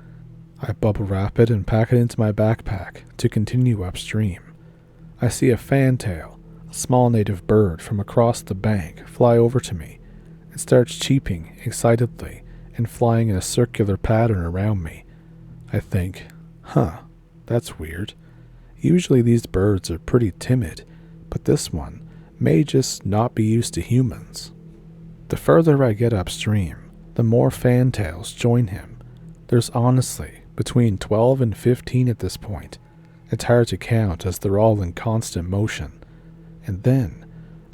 I bubble wrap it and pack it into my backpack to continue upstream. I see a fantail, a small native bird from across the bank, fly over to me. It starts cheeping excitedly and flying in a circular pattern around me. I think, that's weird. Usually these birds are pretty timid, but this one may just not be used to humans. The further I get upstream, the more fantails join him. There's honestly between 12 and 15 at this point. It's hard to count as they're all in constant motion. And then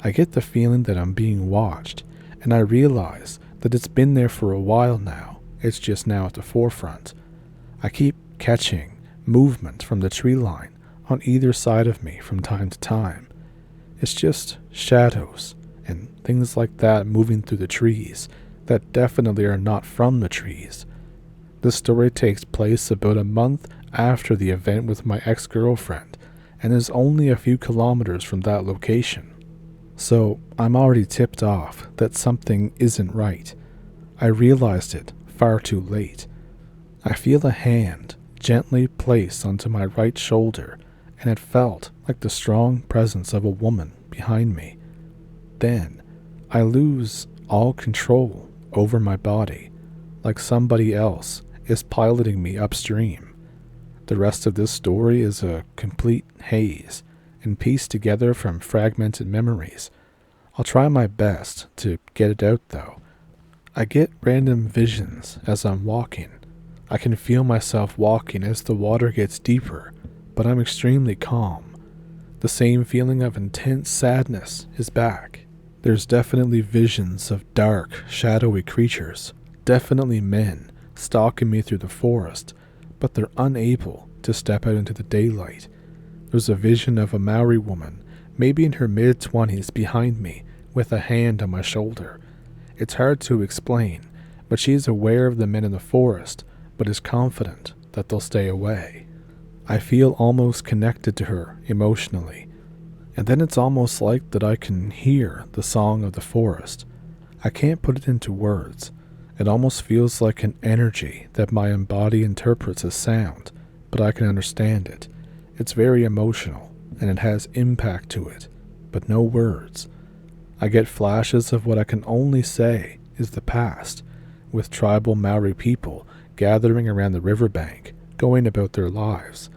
I get the feeling that I'm being watched, and I realize that it's been there for a while now. It's just now at the forefront. I keep catching movement from the tree line on either side of me from time to time. It's just shadows and things like that moving through the trees that definitely are not from the trees. The story takes place about a month after the event with my ex-girlfriend and is only a few kilometers from that location. So I'm already tipped off that something isn't right. I realized it far too late. I feel a hand gently placed onto my right shoulder, and it felt like the strong presence of a woman behind me. Then I lose all control over my body, like somebody else is piloting me upstream. The rest of this story is a complete haze and pieced together from fragmented memories. I'll try my best to get it out though. I get random visions as I'm walking. I can feel myself walking as the water gets deeper, but I'm extremely calm. The same feeling of intense sadness is back. There's definitely visions of dark, shadowy creatures, definitely men, stalking me through the forest, but they're unable to step out into the daylight. There's a vision of a Maori woman, maybe in her mid-20s, behind me, with a hand on my shoulder. It's hard to explain, but she is aware of the men in the forest, but is confident that they'll stay away. I feel almost connected to her emotionally, and then it's almost like that I can hear the song of the forest. I can't put it into words. It almost feels like an energy that my body interprets as sound, but I can understand it. It's very emotional, and it has impact to it, but no words. I get flashes of what I can only say is the past, with tribal Maori people gathering around the riverbank, going about their lives.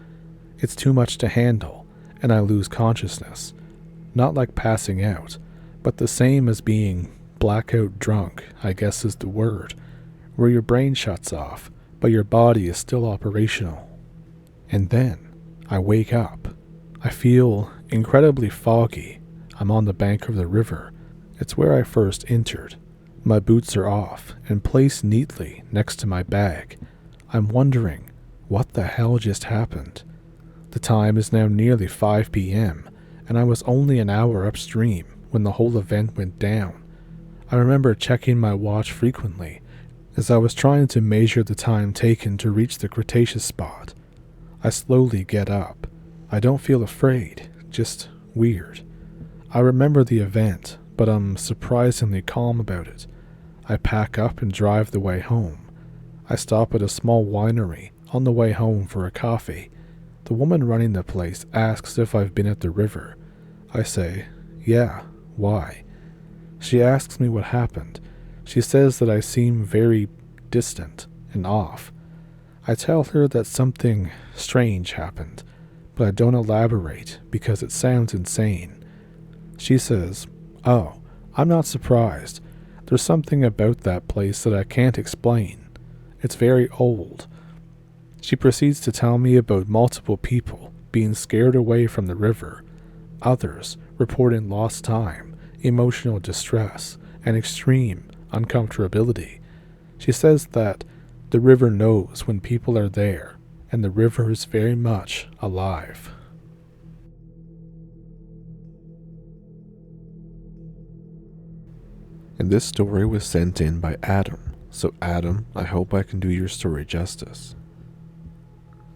It's too much to handle, and I lose consciousness. Not like passing out, but the same as being blackout drunk, I guess is the word, where your brain shuts off, but your body is still operational. And then I wake up. I feel incredibly foggy. I'm on the bank of the river. It's where I first entered. My boots are off and placed neatly next to my bag. I'm wondering what the hell just happened. The time is now nearly 5 p.m., and I was only an hour upstream when the whole event went down. I remember checking my watch frequently as I was trying to measure the time taken to reach the Cretaceous spot. I slowly get up. I don't feel afraid, just weird. I remember the event, but I'm surprisingly calm about it. I pack up and drive the way home. I stop at a small winery on the way home for a coffee. The woman running the place asks if I've been at the river. I say, yeah, why? She asks me what happened. She says that I seem very distant and off. I tell her that something strange happened, but I don't elaborate because it sounds insane. She says, oh, I'm not surprised. There's something about that place that I can't explain. It's very old. She proceeds to tell me about multiple people being scared away from the river, others reporting lost time, emotional distress, and extreme uncomfortability. She says that the river knows when people are there, and the river is very much alive. And this story was sent in by Adam. So Adam, I hope I can do your story justice.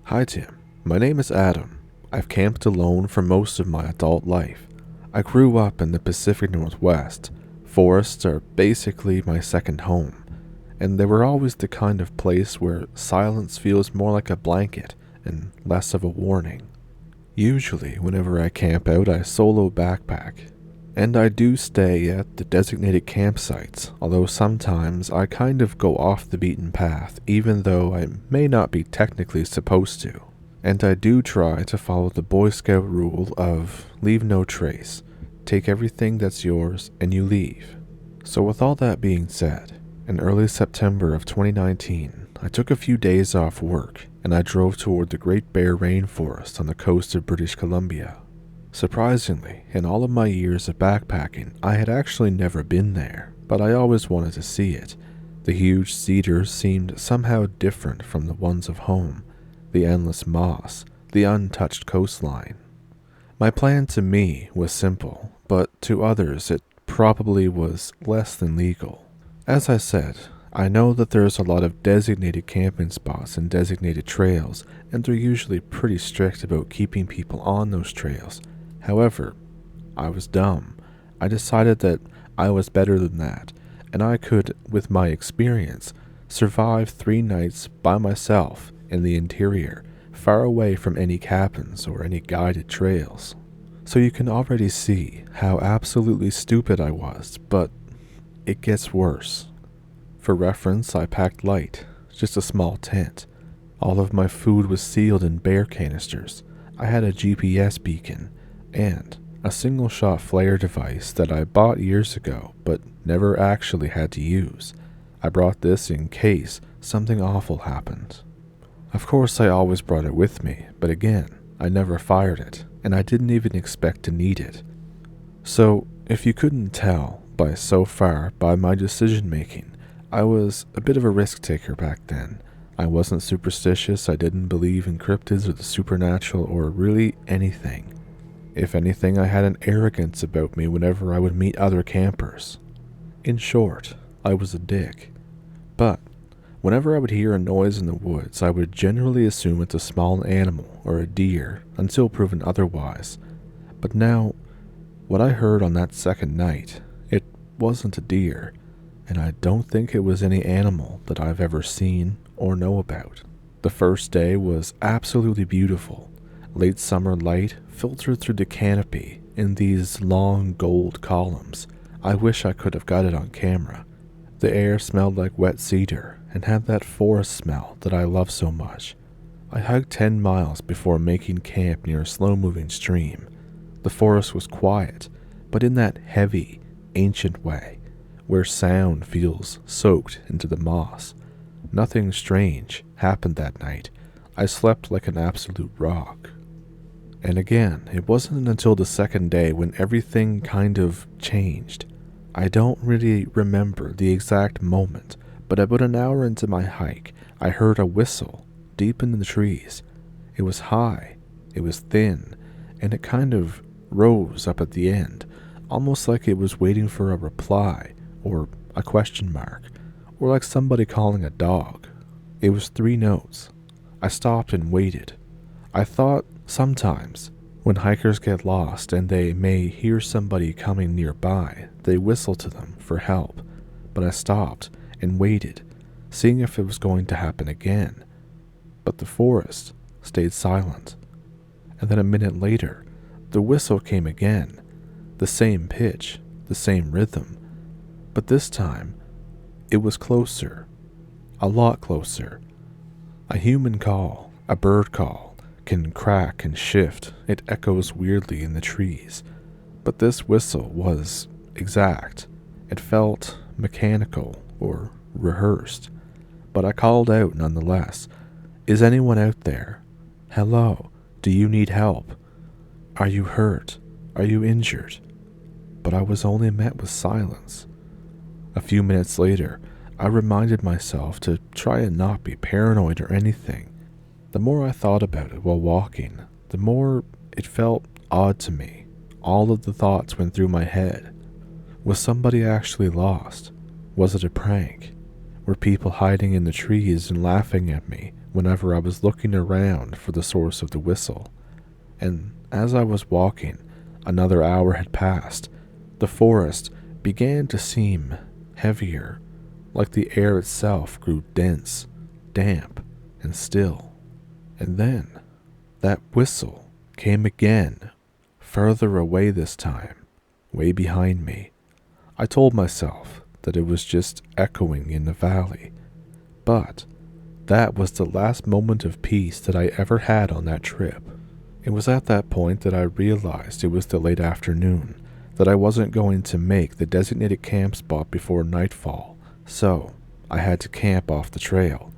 Hi Tim, my name is Adam. I've camped alone for most of my adult life. I grew up in the Pacific Northwest. Forests are basically my second home, and they were always the kind of place where silence feels more like a blanket and less of a warning. Usually, whenever I camp out, I solo backpack, and I do stay at the designated campsites, although sometimes I kind of go off the beaten path, even though I may not be technically supposed to. And I do try to follow the Boy Scout rule of leave no trace, take everything that's yours, and you leave. So with all that being said, in early September of 2019, I took a few days off work, and I drove toward the Great Bear Rainforest on the coast of British Columbia. Surprisingly, in all of my years of backpacking, I had actually never been there, but I always wanted to see it. The huge cedars seemed somehow different from the ones of home, the endless moss, the untouched coastline. My plan to me was simple, but to others it probably was less than legal. As I said, I know that there's a lot of designated camping spots and designated trails, and they're usually pretty strict about keeping people on those trails. However, I was dumb. I decided that I was better than that, and I could, with my experience, survive 3 nights by myself in the interior, far away from any cabins or any guided trails. So you can already see how absolutely stupid I was, but it gets worse. For reference, I packed light, just a small tent. All of my food was sealed in bear canisters. I had a GPS beacon, and a single-shot flare device that I bought years ago but never actually had to use. I brought this in case something awful happened. Of course, I always brought it with me, but again, I never fired it, and I didn't even expect to need it. So, if you couldn't tell by my decision-making, I was a bit of a risk-taker back then. I wasn't superstitious, I didn't believe in cryptids or the supernatural or really anything. If anything, I had an arrogance about me whenever I would meet other campers. In short, I was a dick. But whenever I would hear a noise in the woods, I would generally assume it's a small animal or a deer until proven otherwise. But now, what I heard on that second night, it wasn't a deer, and I don't think it was any animal that I've ever seen or know about. The first day was absolutely beautiful. Late summer light filtered through the canopy in these long gold columns. I wish I could have got it on camera. The air smelled like wet cedar and had that forest smell that I love so much. I hiked 10 miles before making camp near a slow-moving stream. The forest was quiet, but in that heavy, ancient way, where sound feels soaked into the moss. Nothing strange happened that night. I slept like an absolute rock. And again, it wasn't until the second day when everything kind of changed. I don't really remember the exact moment, but about an hour into my hike, I heard a whistle deep in the trees. It was high, it was thin, and it kind of rose up at the end, almost like it was waiting for a reply, or a question mark, or like somebody calling a dog. It was 3 notes. I stopped and waited. I thought sometimes, when hikers get lost and they may hear somebody coming nearby, they whistle to them for help. But I stopped and waited, seeing if it was going to happen again. But the forest stayed silent. And then a minute later, the whistle came again. The same pitch, the same rhythm. But this time, it was closer. A lot closer. A human call, a bird call, can crack and shift. It echoes weirdly in the trees. But this whistle was exact. It felt mechanical or rehearsed. But I called out nonetheless. Is anyone out there? Hello, do you need help? Are you hurt? Are you injured? But I was only met with silence. A few minutes later, I reminded myself to try and not be paranoid or anything. The more I thought about it while walking, the more it felt odd to me. All of the thoughts went through my head. Was somebody actually lost? Was it a prank? Were people hiding in the trees and laughing at me whenever I was looking around for the source of the whistle? and as I was walking, another hour had passed. The forest began to seem heavier, like the air itself grew dense, damp, and still. And then, that whistle came again, further away this time, way behind me. I told myself that it was just echoing in the valley, but that was the last moment of peace that I ever had on that trip. It was at that point that I realized it was the late afternoon, that I wasn't going to make the designated camp spot before nightfall, so I had to camp off the trail.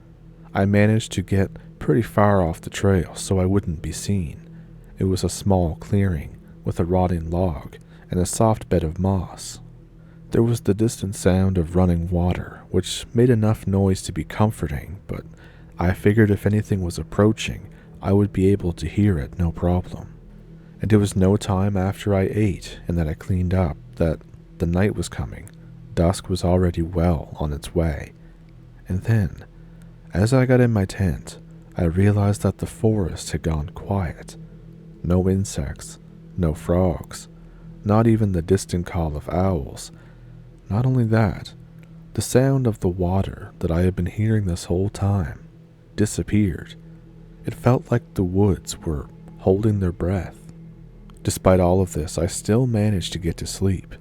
I managed to get pretty far off the trail so I wouldn't be seen. It was a small clearing with a rotting log and a soft bed of moss. There was the distant sound of running water, which made enough noise to be comforting, but I figured if anything was approaching, I would be able to hear it no problem. And it was no time after I ate and that I cleaned up that the night was coming. Dusk was already well on its way. And then, as I got in my tent, I realized that the forest had gone quiet. No insects, no frogs, not even the distant call of owls. Not only that, the sound of the water that I had been hearing this whole time disappeared. It felt like the woods were holding their breath. Despite all of this, I still managed to get to sleep.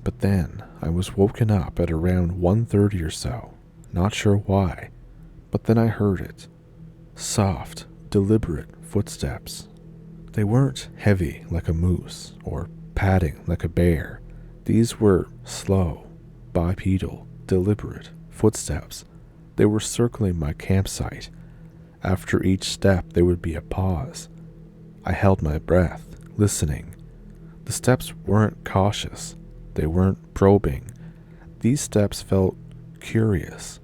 But then I was woken up at around 1:30 or so. Not sure why, but then I heard it. Soft, deliberate footsteps. They weren't heavy like a moose or padding like a bear. These were slow, bipedal, deliberate footsteps. They were circling my campsite. After each step, there would be a pause. I held my breath, listening. The steps weren't cautious. They weren't probing. These steps felt curious,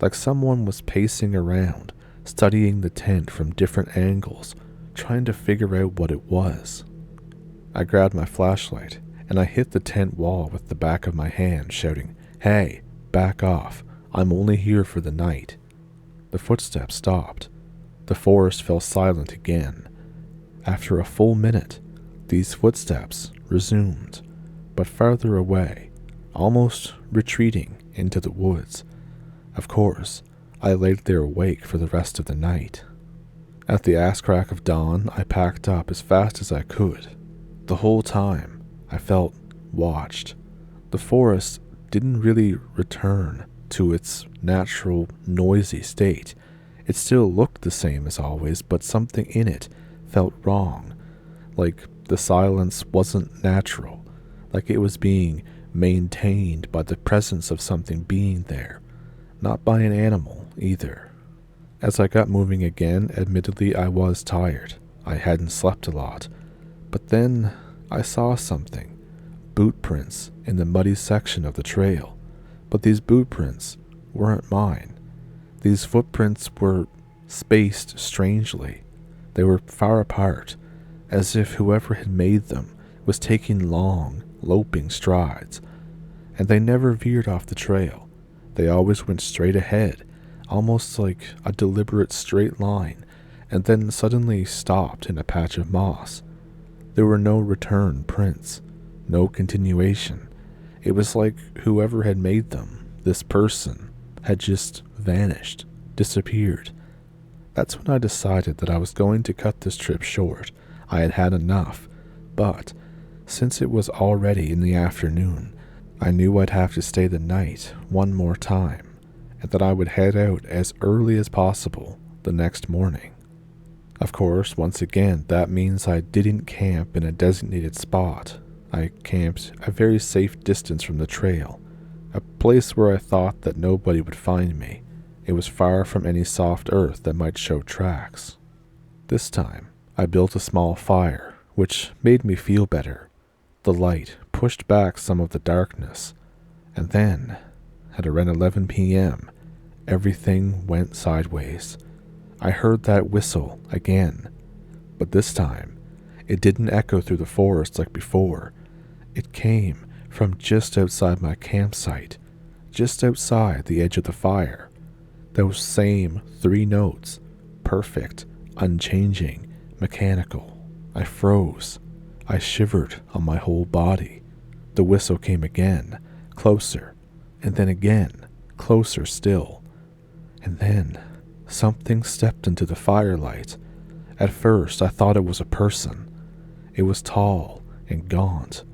like someone was pacing around, studying the tent from different angles, trying to figure out what it was. I grabbed my flashlight, and I hit the tent wall with the back of my hand, shouting, "Hey, back off. I'm only here for the night." The footsteps stopped. The forest fell silent again. After a full minute, these footsteps resumed, but farther away, almost retreating into the woods. Of course, I laid there awake for the rest of the night. At the ass crack of dawn, I packed up as fast as I could. The whole time, I felt watched. The forest didn't really return to its natural, noisy state. It still looked the same as always, but something in it felt wrong. Like the silence wasn't natural. Like it was being maintained by the presence of something being there. Not by an animal, either. As I got moving again, admittedly I was tired. I hadn't slept a lot. But then I saw something. Boot prints in the muddy section of the trail. But these boot prints weren't mine. These footprints were spaced strangely. They were far apart, as if whoever had made them was taking long, loping strides. And they never veered off the trail. They always went straight ahead, almost like a deliberate straight line, and then suddenly stopped in a patch of moss. There were no return prints, no continuation. It was like whoever had made them, this person, had just vanished, disappeared. That's when I decided that I was going to cut this trip short. I had had enough, but since it was already in the afternoon, I knew I'd have to stay the night one more time, and that I would head out as early as possible the next morning. Of course, once again, that means I didn't camp in a designated spot. I camped a very safe distance from the trail, a place where I thought that nobody would find me. It was far from any soft earth that might show tracks. This time, I built a small fire, which made me feel better. The light pushed back some of the darkness, and then, at around 11 p.m., everything went sideways. I heard that whistle again, but this time, it didn't echo through the forest like before. It came from just outside my campsite, just outside the edge of the fire. Those same 3 notes, perfect, unchanging, mechanical. I froze. I shivered on my whole body. The whistle came again, closer, and then again, closer still. And then something stepped into the firelight. At first, I thought it was a person. It was tall and gaunt.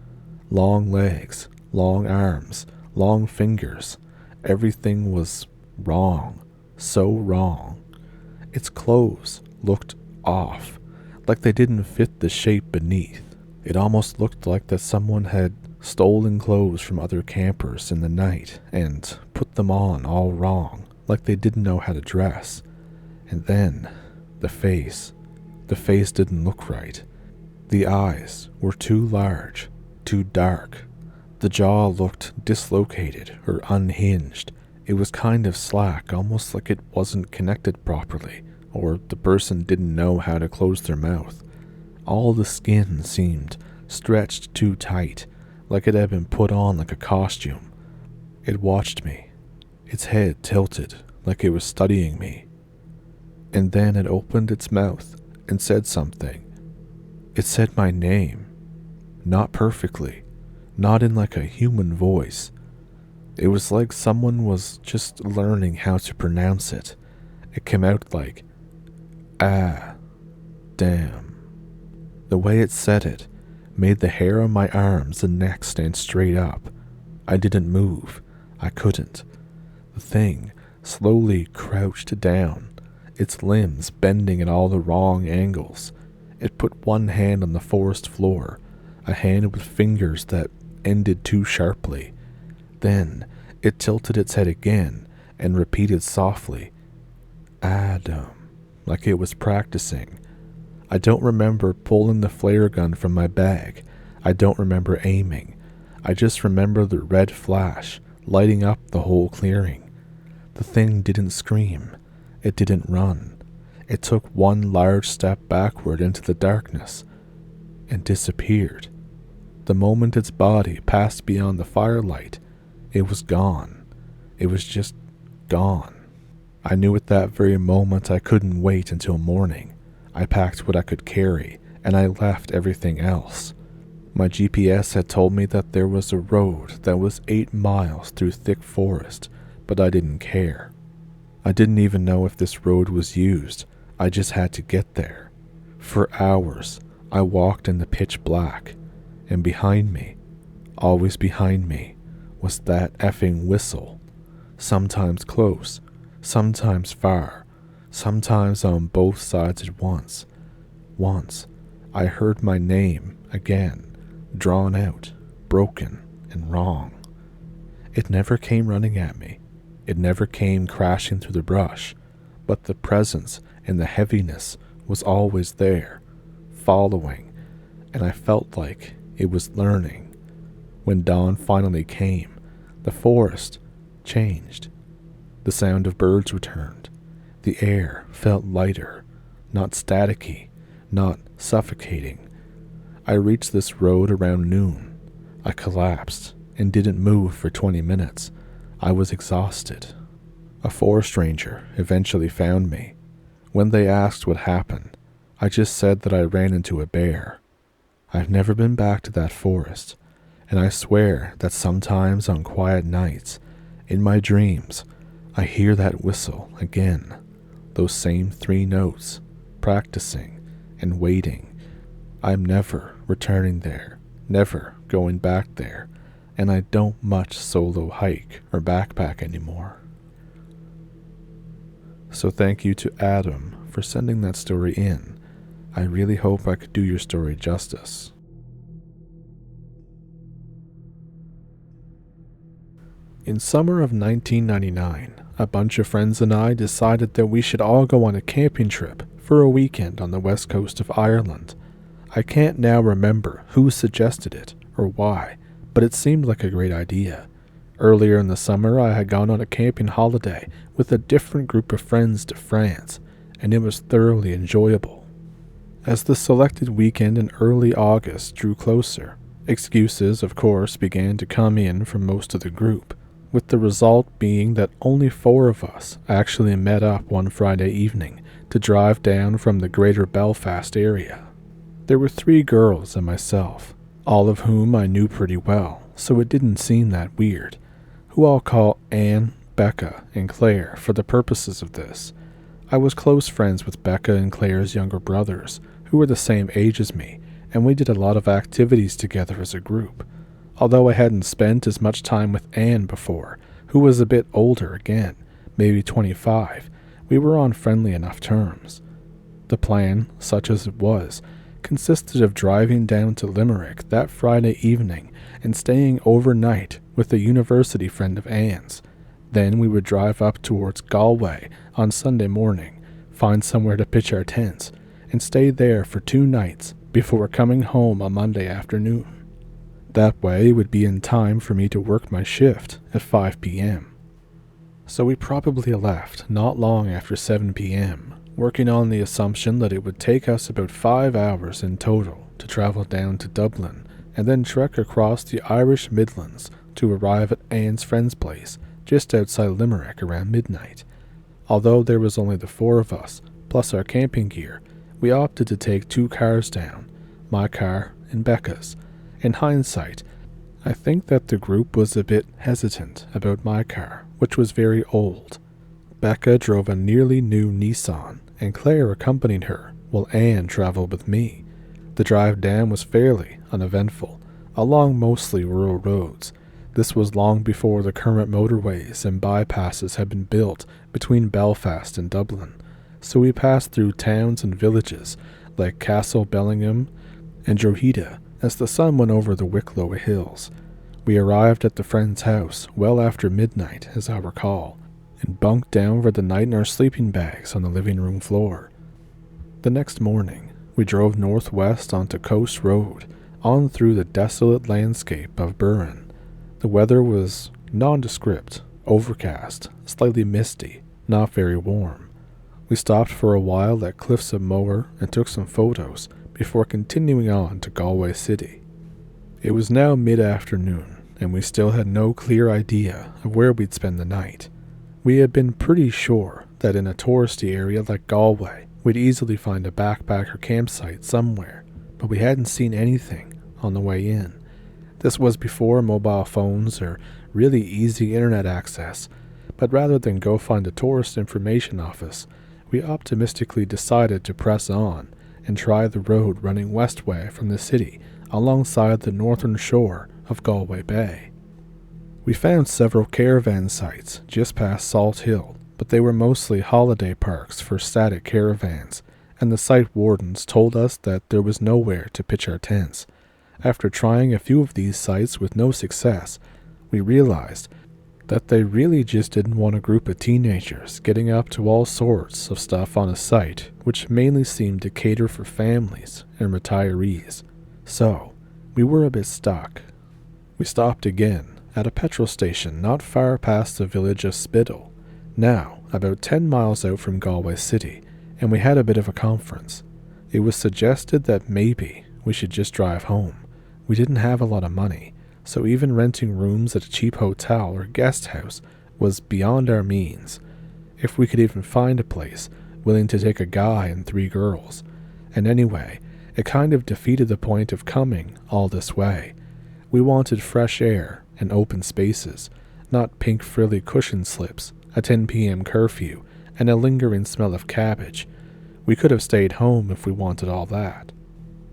Long legs, long arms, long fingers. Everything was wrong. So wrong. Its clothes looked off, like they didn't fit the shape beneath. It almost looked like that someone had stolen clothes from other campers in the night and put them on all wrong, like they didn't know how to dress. And then, the face. The face didn't look right. The eyes were too large, too dark. The jaw looked dislocated or unhinged. It was kind of slack, almost like it wasn't connected properly, or the person didn't know how to close their mouth. All the skin seemed stretched too tight, like it had been put on like a costume. It watched me, its head tilted like it was studying me. And then it opened its mouth and said something. It said my name. Not perfectly, not in like a human voice. It was like someone was just learning how to pronounce it. It came out like, ah, damn. The way it said it made the hair on my arms and neck stand straight up. I didn't move. I couldn't. The thing slowly crouched down, its limbs bending at all the wrong angles. It put one hand on the forest floor, a hand with fingers that ended too sharply. Then it tilted its head again and repeated softly, Adam, like it was practicing. I don't remember pulling the flare gun from my bag. I don't remember aiming. I just remember the red flash lighting up the whole clearing. The thing didn't scream. It didn't run. It took one large step backward into the darkness and disappeared. The moment its body passed beyond the firelight, it was gone. It was just gone. I knew at that very moment I couldn't wait until morning. I packed what I could carry, and I left everything else. My GPS had told me that there was a road that was 8 miles through thick forest, but I didn't care. I didn't even know if this road was used. I just had to get there. For hours, I walked in the pitch black, and behind me, always behind me, was that effing whistle. Sometimes close, sometimes far, sometimes on both sides at once. Once, I heard my name again, drawn out, broken, and wrong. It never came running at me. It never came crashing through the brush, but the presence and the heaviness was always there, following, and I felt like it was learning. When dawn finally came, the forest changed. The sound of birds returned. The air felt lighter, not staticky, not suffocating. I reached this road around noon. I collapsed and didn't move for 20 minutes. I was exhausted. A forest ranger eventually found me. When they asked what happened, I just said that I ran into a bear. I've never been back to that forest, and I swear that sometimes on quiet nights, in my dreams, I hear that whistle again, those same 3 notes, practicing and waiting. I'm never returning there, never going back there, and I don't much solo hike or backpack anymore. So thank you to Adam for sending that story in. I really hope I could do your story justice. In summer of 1999, a bunch of friends and I decided that we should all go on a camping trip for a weekend on the west coast of Ireland. I can't now remember who suggested it or why, but it seemed like a great idea. Earlier in the summer, I had gone on a camping holiday with a different group of friends to France, and it was thoroughly enjoyable. As the selected weekend in early August drew closer, excuses, of course, began to come in from most of the group, with the result being that only 4 of us actually met up one Friday evening to drive down from the greater Belfast area. There were 3 girls and myself, all of whom I knew pretty well, so it didn't seem that weird, who I'll call Anne, Becca, and Claire for the purposes of this. I was close friends with Becca and Claire's younger brothers, who were the same age as me, and we did a lot of activities together as a group. Although I hadn't spent as much time with Anne before, who was a bit older again, maybe 25, we were on friendly enough terms. The plan, such as it was, consisted of driving down to Limerick that Friday evening and staying overnight with a university friend of Anne's. Then we would drive up towards Galway on Sunday morning, find somewhere to pitch our tents, and stay there for 2 nights before coming home on Monday afternoon. That way it would be in time for me to work my shift at 5 p.m. So we probably left not long after 7 p.m., working on the assumption that it would take us about 5 hours in total to travel down to Dublin and then trek across the Irish Midlands to arrive at Anne's friend's place just outside Limerick around midnight. Although there was only the 4 of us, plus our camping gear, we opted to take 2 cars down, my car and Becca's. In hindsight, I think that the group was a bit hesitant about my car, which was very old. Becca drove a nearly new Nissan, and Claire accompanied her, while Anne traveled with me. The drive down was fairly uneventful, along mostly rural roads. This was long before the current motorways and bypasses had been built between Belfast and Dublin, so we passed through towns and villages like Castle Bellingham and Drogheda as the sun went over the Wicklow hills. We arrived at the friend's house well after midnight, as I recall, and bunked down for the night in our sleeping bags on the living room floor. The next morning, we drove northwest onto Coast Road, on through the desolate landscape of Barrens. The weather was nondescript, overcast, slightly misty, not very warm. We stopped for a while at Cliffs of Moher and took some photos before continuing on to Galway City. It was now mid-afternoon, and we still had no clear idea of where we'd spend the night. We had been pretty sure that in a touristy area like Galway, we'd easily find a backpacker campsite somewhere, but we hadn't seen anything on the way in. This was before mobile phones or really easy internet access, but rather than go find a tourist information office, we optimistically decided to press on and try the road running westway from the city alongside the northern shore of Galway Bay. We found several caravan sites just past Salt Hill, but they were mostly holiday parks for static caravans, and the site wardens told us that there was nowhere to pitch our tents. After trying a few of these sites with no success, we realized that they really just didn't want a group of teenagers getting up to all sorts of stuff on a site which mainly seemed to cater for families and retirees. So, we were a bit stuck. We stopped again at a petrol station not far past the village of Spittle, now about 10 miles out from Galway City, and we had a bit of a conference. It was suggested that maybe we should just drive home. We didn't have a lot of money, so even renting rooms at a cheap hotel or guest house was beyond our means, if we could even find a place willing to take a guy and 3 girls. And anyway, it kind of defeated the point of coming all this way. We wanted fresh air and open spaces, not pink frilly cushion slips, a 10 p.m. curfew, and a lingering smell of cabbage. We could have stayed home if we wanted all that.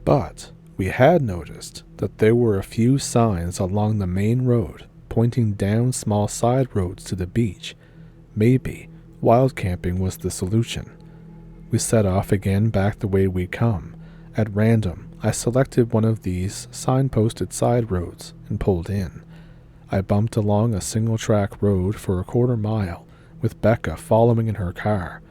But we had noticed that there were a few signs along the main road pointing down small side roads to the beach. Maybe wild camping was the solution. We set off again back the way we'd come. At random, I selected one of these signposted side roads and pulled in. I bumped along a single-track road for a quarter mile, with Becca following in her car.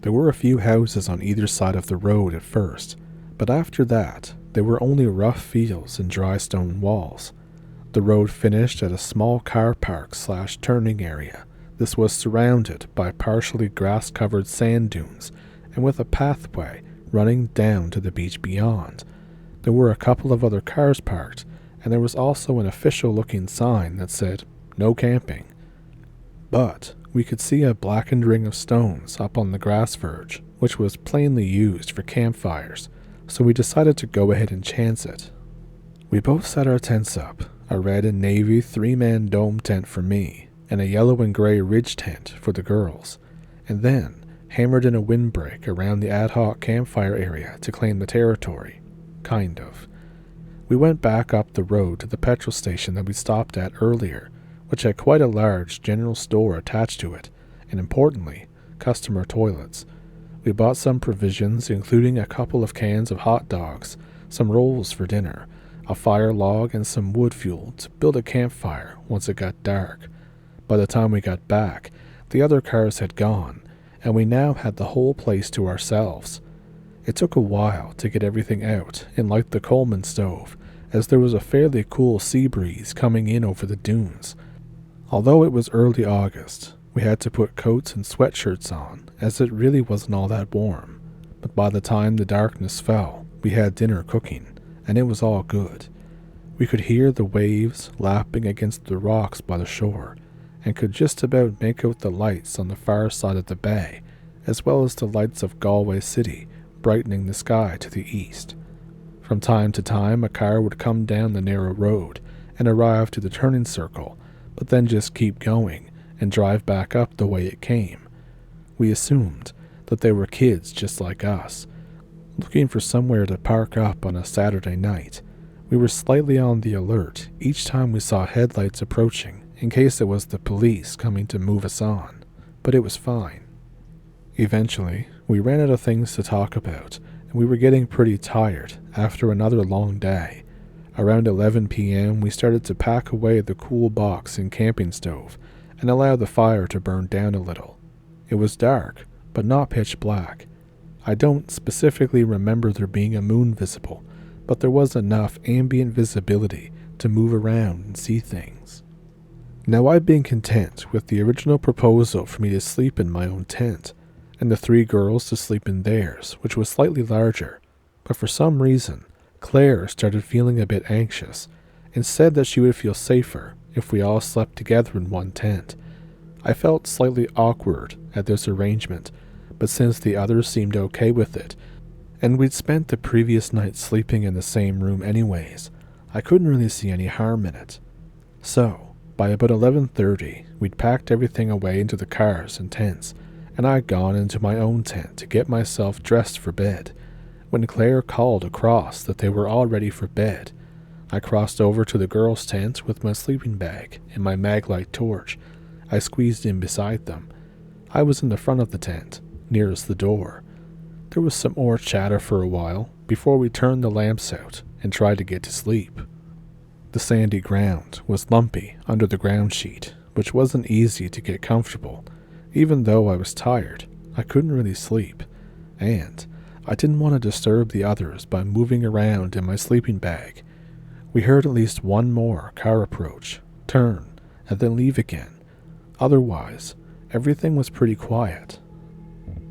There were a few houses on either side of the road at first, but after that, there were only rough fields and dry stone walls. The road finished at a small car park/turning area. This was surrounded by partially grass-covered sand dunes, and with a pathway running down to the beach beyond. There were a couple of other cars parked, and there was also an official-looking sign that said, "No camping." But we could see a blackened ring of stones up on the grass verge, which was plainly used for campfires, so we decided to go ahead and chance it. We both set our tents up, a red and navy 3-man dome tent for me, and a yellow and gray ridge tent for the girls, and then hammered in a windbreak around the ad hoc campfire area to claim the territory. Kind of. We went back up the road to the petrol station that we stopped at earlier, which had quite a large general store attached to it, and importantly, customer toilets. We bought some provisions, including a couple of cans of hot dogs, some rolls for dinner, a fire log, and some wood fuel to build a campfire once it got dark. By the time we got back, the other cars had gone, and we now had the whole place to ourselves. It took a while to get everything out and light the Coleman stove, as there was a fairly cool sea breeze coming in over the dunes. Although it was early August, we had to put coats and sweatshirts on, as it really wasn't all that warm. But by the time the darkness fell, we had dinner cooking, and it was all good. We could hear the waves lapping against the rocks by the shore, and could just about make out the lights on the far side of the bay, as well as the lights of Galway City brightening the sky to the east. From time to time, a car would come down the narrow road and arrive to the turning circle, but then just keep going and drive back up the way it came. We assumed that they were kids just like us, looking for somewhere to park up on a Saturday night. We were slightly on the alert each time we saw headlights approaching, in case it was the police coming to move us on, but it was fine. Eventually, we ran out of things to talk about, and we were getting pretty tired after another long day. Around 11 p.m., we started to pack away the cool box and camping stove and allow the fire to burn down a little. It was dark, but not pitch black. I don't specifically remember there being a moon visible, but there was enough ambient visibility to move around and see things. Now, I'd been content with the original proposal for me to sleep in my own tent, and the 3 girls to sleep in theirs, which was slightly larger, but for some reason, Claire started feeling a bit anxious, and said that she would feel safer if we all slept together in one tent. I felt slightly awkward at this arrangement, but since the others seemed okay with it, and we'd spent the previous night sleeping in the same room anyways, I couldn't really see any harm in it. So, by about 11:30, we'd packed everything away into the cars and tents, and I'd gone into my own tent to get myself dressed for bed. When Claire called across that they were all ready for bed, I crossed over to the girls' tent with my sleeping bag and my maglite torch. I squeezed in beside them. I was in the front of the tent, nearest the door. There was some more chatter for a while before we turned the lamps out and tried to get to sleep. The sandy ground was lumpy under the ground sheet, which wasn't easy to get comfortable. Even though I was tired, I couldn't really sleep, and I didn't want to disturb the others by moving around in my sleeping bag. We heard at least one more car approach, turn, and then leave again. Otherwise, everything was pretty quiet.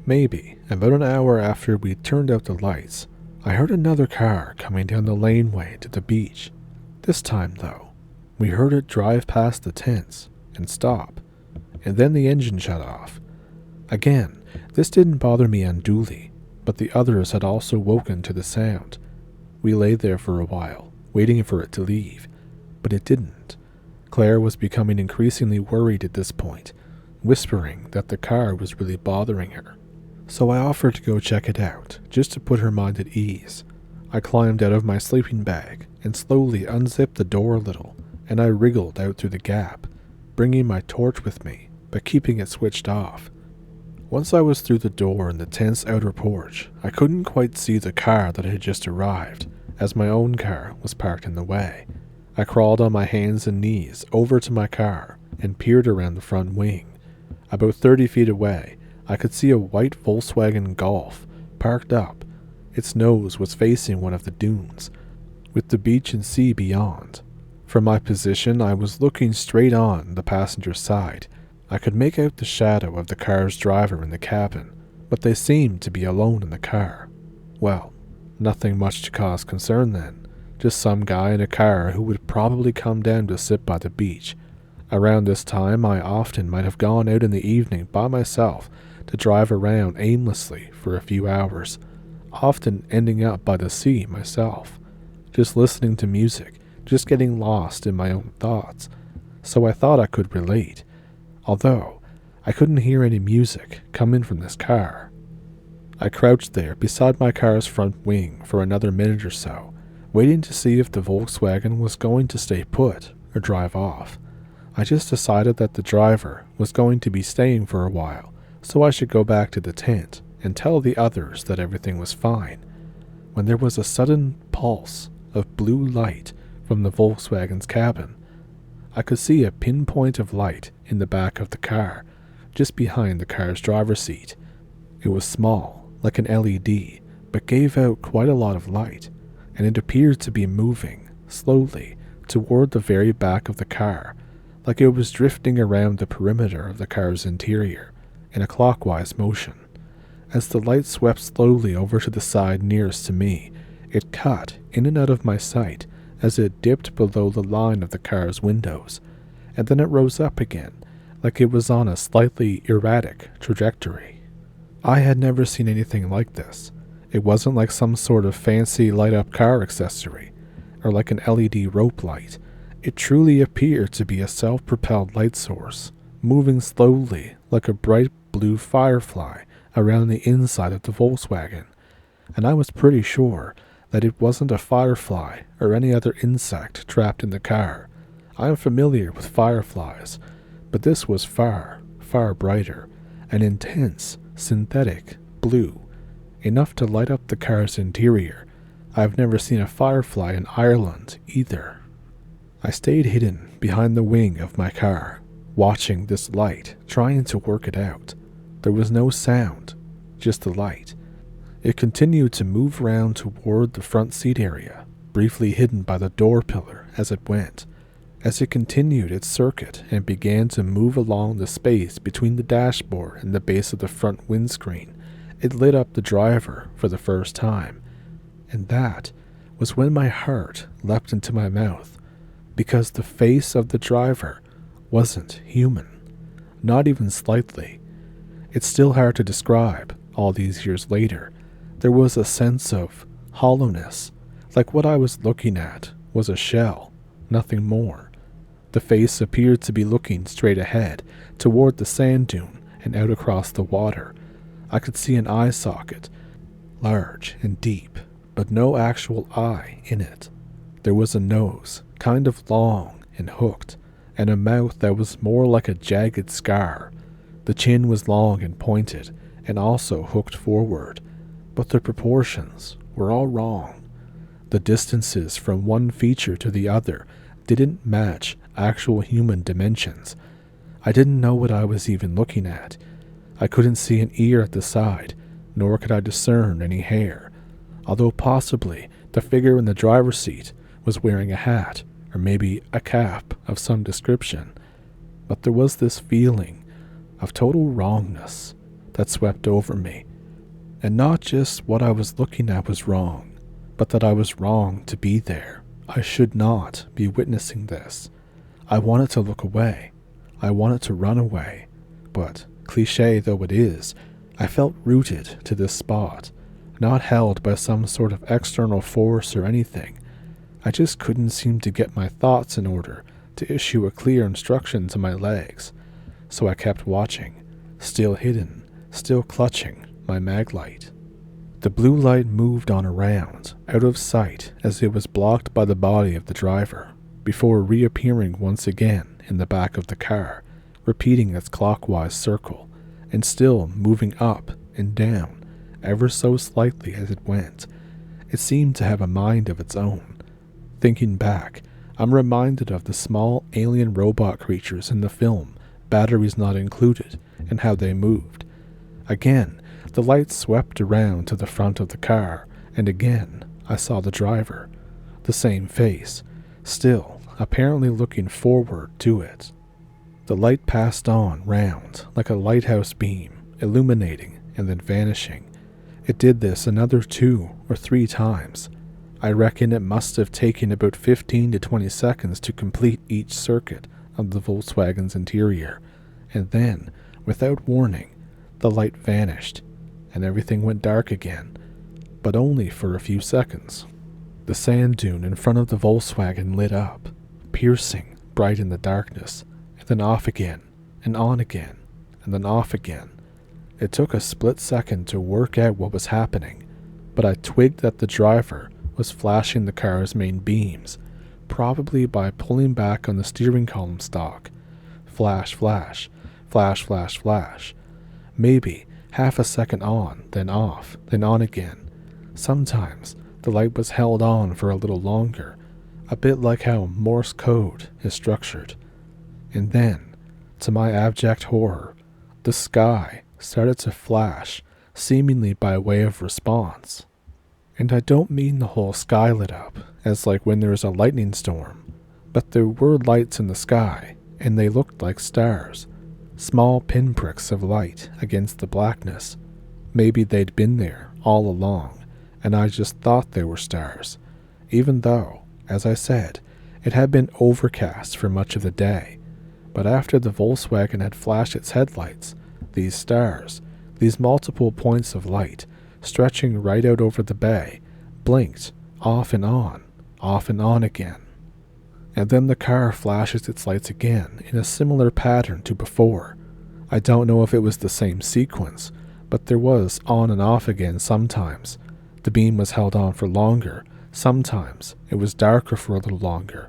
Maybe about an hour after we'd turned out the lights, I heard another car coming down the laneway to the beach. This time, though, we heard it drive past the tents and stop, and then the engine shut off. Again, this didn't bother me unduly, but the others had also woken to the sound. We lay there for a while, waiting for it to leave, but it didn't. Claire was becoming increasingly worried at this point, whispering that the car was really bothering her. So I offered to go check it out, just to put her mind at ease. I climbed out of my sleeping bag and slowly unzipped the door a little, and I wriggled out through the gap, bringing my torch with me, but keeping it switched off. Once I was through the door in the tent's outer porch, I couldn't quite see the car that had just arrived, as my own car was parked in the way. I crawled on my hands and knees over to my car and peered around the front wing. About 30 feet away, I could see a white Volkswagen Golf parked up. Its nose was facing one of the dunes, with the beach and sea beyond. From my position, I was looking straight on the passenger side. I could make out the shadow of the car's driver in the cabin, but they seemed to be alone in the car. Well, nothing much to cause concern then. Just some guy in a car who would probably come down to sit by the beach. Around this time, I often might have gone out in the evening by myself to drive around aimlessly for a few hours. often ending up by the sea myself, just listening to music, just getting lost in my own thoughts. So I thought I could relate, although I couldn't hear any music coming from this car. I crouched there beside my car's front wing for another minute or so, waiting to see if the Volkswagen was going to stay put or drive off. I just decided that the driver was going to be staying for a while, so I should go back to the tent and tell the others that everything was fine, when there was a sudden pulse of blue light from the Volkswagen's cabin. I could see a pinpoint of light in the back of the car, just behind the car's driver's seat. It was small, like an LED, but gave out quite a lot of light, and it appeared to be moving, slowly, toward the very back of the car, like it was drifting around the perimeter of the car's interior, in a clockwise motion. As the light swept slowly over to the side nearest to me, it cut in and out of my sight as it dipped below the line of the car's windows, and then it rose up again, like it was on a slightly erratic trajectory. I had never seen anything like this. It wasn't like some sort of fancy light-up car accessory, or like an LED rope light. It truly appeared to be a self-propelled light source, moving slowly like a bright blue firefly around the inside of the Volkswagen, and I was pretty sure that it wasn't a firefly or any other insect trapped in the car. I am familiar with fireflies, but this was far, far brighter, an intense, synthetic blue, enough to light up the car's interior. I've never seen a firefly in Ireland either. I stayed hidden behind the wing of my car, watching this light, trying to work it out. There was no sound, just the light. It continued to move round toward the front seat area, briefly hidden by the door pillar as it went. As it continued its circuit and began to move along the space between the dashboard and the base of the front windscreen, it lit up the driver for the first time. And that was when my heart leapt into my mouth, because the face of the driver wasn't human, not even slightly. It's still hard to describe, all these years later. There was a sense of hollowness, like what I was looking at was a shell, nothing more. The face appeared to be looking straight ahead, toward the sand dune and out across the water. I could see an eye socket, large and deep, but no actual eye in it. There was a nose, kind of long and hooked, and a mouth that was more like a jagged scar. The chin was long and pointed, and also hooked forward, but the proportions were all wrong. The distances from one feature to the other didn't match actual human dimensions. I didn't know what I was even looking at. I couldn't see an ear at the side, nor could I discern any hair, although possibly the figure in the driver's seat was wearing a hat, or maybe a cap of some description. But there was this feeling of total wrongness that swept over me, and not just what I was looking at was wrong, but that I was wrong to be there. I should not be witnessing this. I wanted to look away. I wanted to run away, but, cliché though it is, I felt rooted to this spot, not held by some sort of external force or anything. I just couldn't seem to get my thoughts in order to issue a clear instruction to my legs. So I kept watching, still hidden, still clutching my mag light. The blue light moved on around, out of sight as it was blocked by the body of the driver, before reappearing once again in the back of the car, repeating its clockwise circle, and still moving up and down, ever so slightly as it went. It seemed to have a mind of its own. Thinking back, I'm reminded of the small alien robot creatures in the film, Batteries Not Included, and how they moved. Again, the light swept around to the front of the car, and again I saw the driver, the same face, still apparently looking forward to it. The light passed on round like a lighthouse beam, illuminating and then vanishing. It did this another 2 or 3 times. I reckon it must have taken about 15 to 20 seconds to complete each circuit of the Volkswagen's interior, and then, without warning, the light vanished, and everything went dark again. but only for a few seconds. The sand dune in front of the Volkswagen lit up, piercing, bright in the darkness, and then off again, and on again, and then off again. It took a split second to work out what was happening, but I twigged that the driver was flashing the car's main beams, probably by pulling back on the steering column stalk. Flash, flash, flash, flash, flash. Maybe half a second on, then off, then on again. Sometimes the light was held on for a little longer, a bit like how Morse code is structured. And then, to my abject horror, the sky started to flash, seemingly by way of response. And I don't mean the whole sky lit up, as like when there's a lightning storm, but there were lights in the sky, and they looked like stars, small pinpricks of light against the blackness. Maybe they'd been there all along, and I just thought they were stars, even though, as I said, it had been overcast for much of the day. But after the Volkswagen had flashed its headlights, these stars, these multiple points of light, stretching right out over the bay, blinked off and on again. And then the car flashes its lights again in a similar pattern to before. I don't know if it was the same sequence, but there was on and off again sometimes. The beam was held on for longer, sometimes it was darker for a little longer,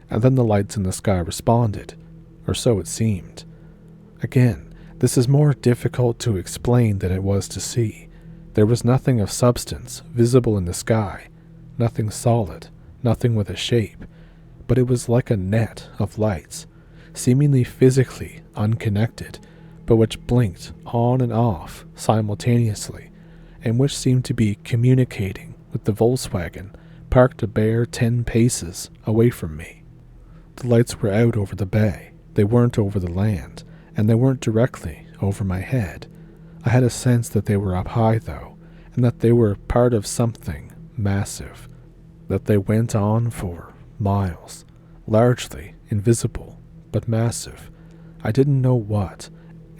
and then the lights in the sky responded, or so it seemed. Again, this is more difficult to explain than it was to see. There was nothing of substance visible in the sky, nothing solid, nothing with a shape, but it was like a net of lights, seemingly physically unconnected, but which blinked on and off simultaneously, and which seemed to be communicating with the Volkswagen parked a bare 10 paces away from me. The lights were out over the bay, they weren't over the land, and they weren't directly over my head. I had a sense that they were up high, though, and that they were part of something massive, that they went on for miles, largely invisible, but massive. I didn't know what,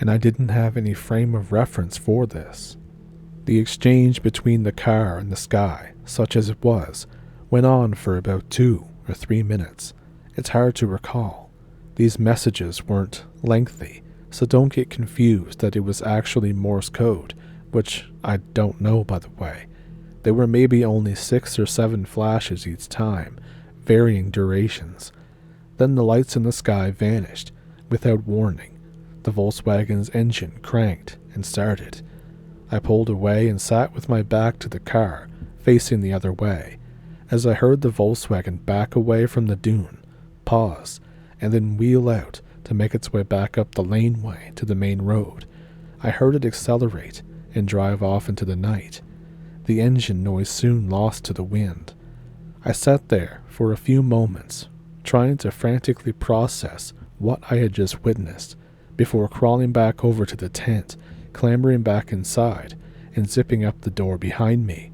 and I didn't have any frame of reference for this. The exchange between the car and the sky, such as it was, went on for about 2 or 3 minutes. It's hard to recall. These messages weren't lengthy, so don't get confused that it was actually Morse code, which I don't know, by the way. They were maybe only 6 or 7 flashes each time, varying durations. Then the lights in the sky vanished, without warning. The Volkswagen's engine cranked and started. I pulled away and sat with my back to the car, facing the other way, as I heard the Volkswagen back away from the dune, pause, and then wheel out to make its way back up the laneway to the main road. I heard it accelerate and drive off into the night. The engine noise soon lost to the wind. I sat there for a few moments, trying to frantically process what I had just witnessed, before crawling back over to the tent, clambering back inside, and zipping up the door behind me.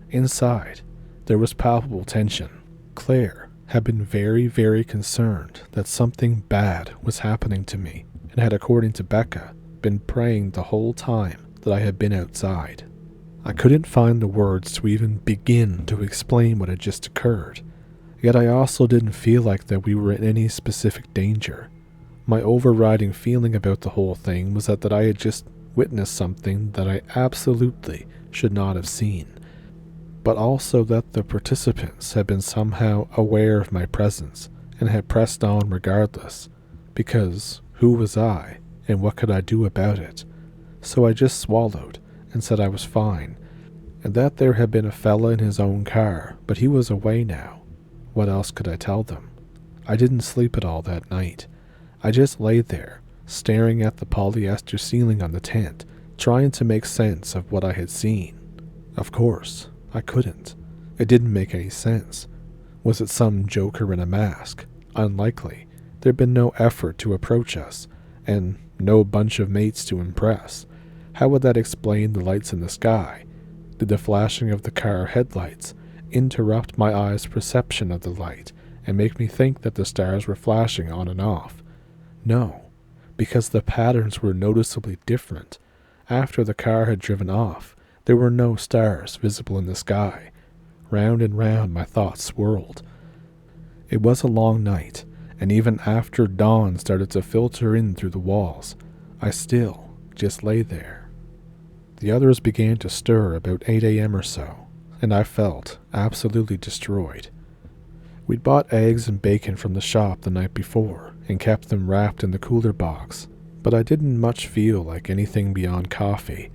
Inside, there was palpable tension. Claire had been very, very concerned that something bad was happening to me, and had, according to Becca, been praying the whole time that I had been outside. I couldn't find the words to even begin to explain what had just occurred, yet I also didn't feel like that we were in any specific danger. My overriding feeling about the whole thing was that I had just witnessed something that I absolutely should not have seen, but also that the participants had been somehow aware of my presence and had pressed on regardless, because who was I and what could I do about it? So I just swallowed and said I was fine, and that there had been a fella in his own car, but he was away now. What else could I tell them? I didn't sleep at all that night. I just lay there, staring at the polyester ceiling on the tent, trying to make sense of what I had seen. Of course, I couldn't. It didn't make any sense. Was it some joker in a mask? Unlikely. There'd been no effort to approach us, and no bunch of mates to impress. How would that explain the lights in the sky? Did the flashing of the car headlights interrupt my eye's perception of the light and make me think that the stars were flashing on and off? No, because the patterns were noticeably different. After the car had driven off, There were no stars visible in the sky. Round and round my thoughts swirled. It was a long night, and even after dawn started to filter in through the walls, I still just lay there. The others began to stir about 8 a.m. or so, and I felt absolutely destroyed. We'd bought eggs and bacon from the shop the night before and kept them wrapped in the cooler box, but I didn't much feel like anything beyond coffee.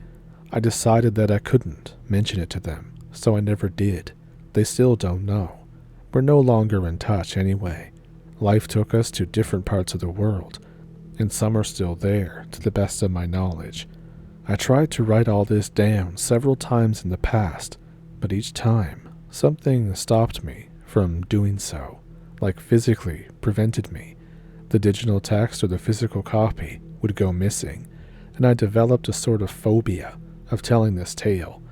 I decided that I couldn't mention it to them, so I never did. They still don't know. We're no longer in touch anyway. Life took us to different parts of the world, and some are still there, to the best of my knowledge. I tried to write all this down several times in the past, but each time, something stopped me from doing so, like physically prevented me. The digital text or the physical copy would go missing, and I developed a sort of phobia of telling this tale,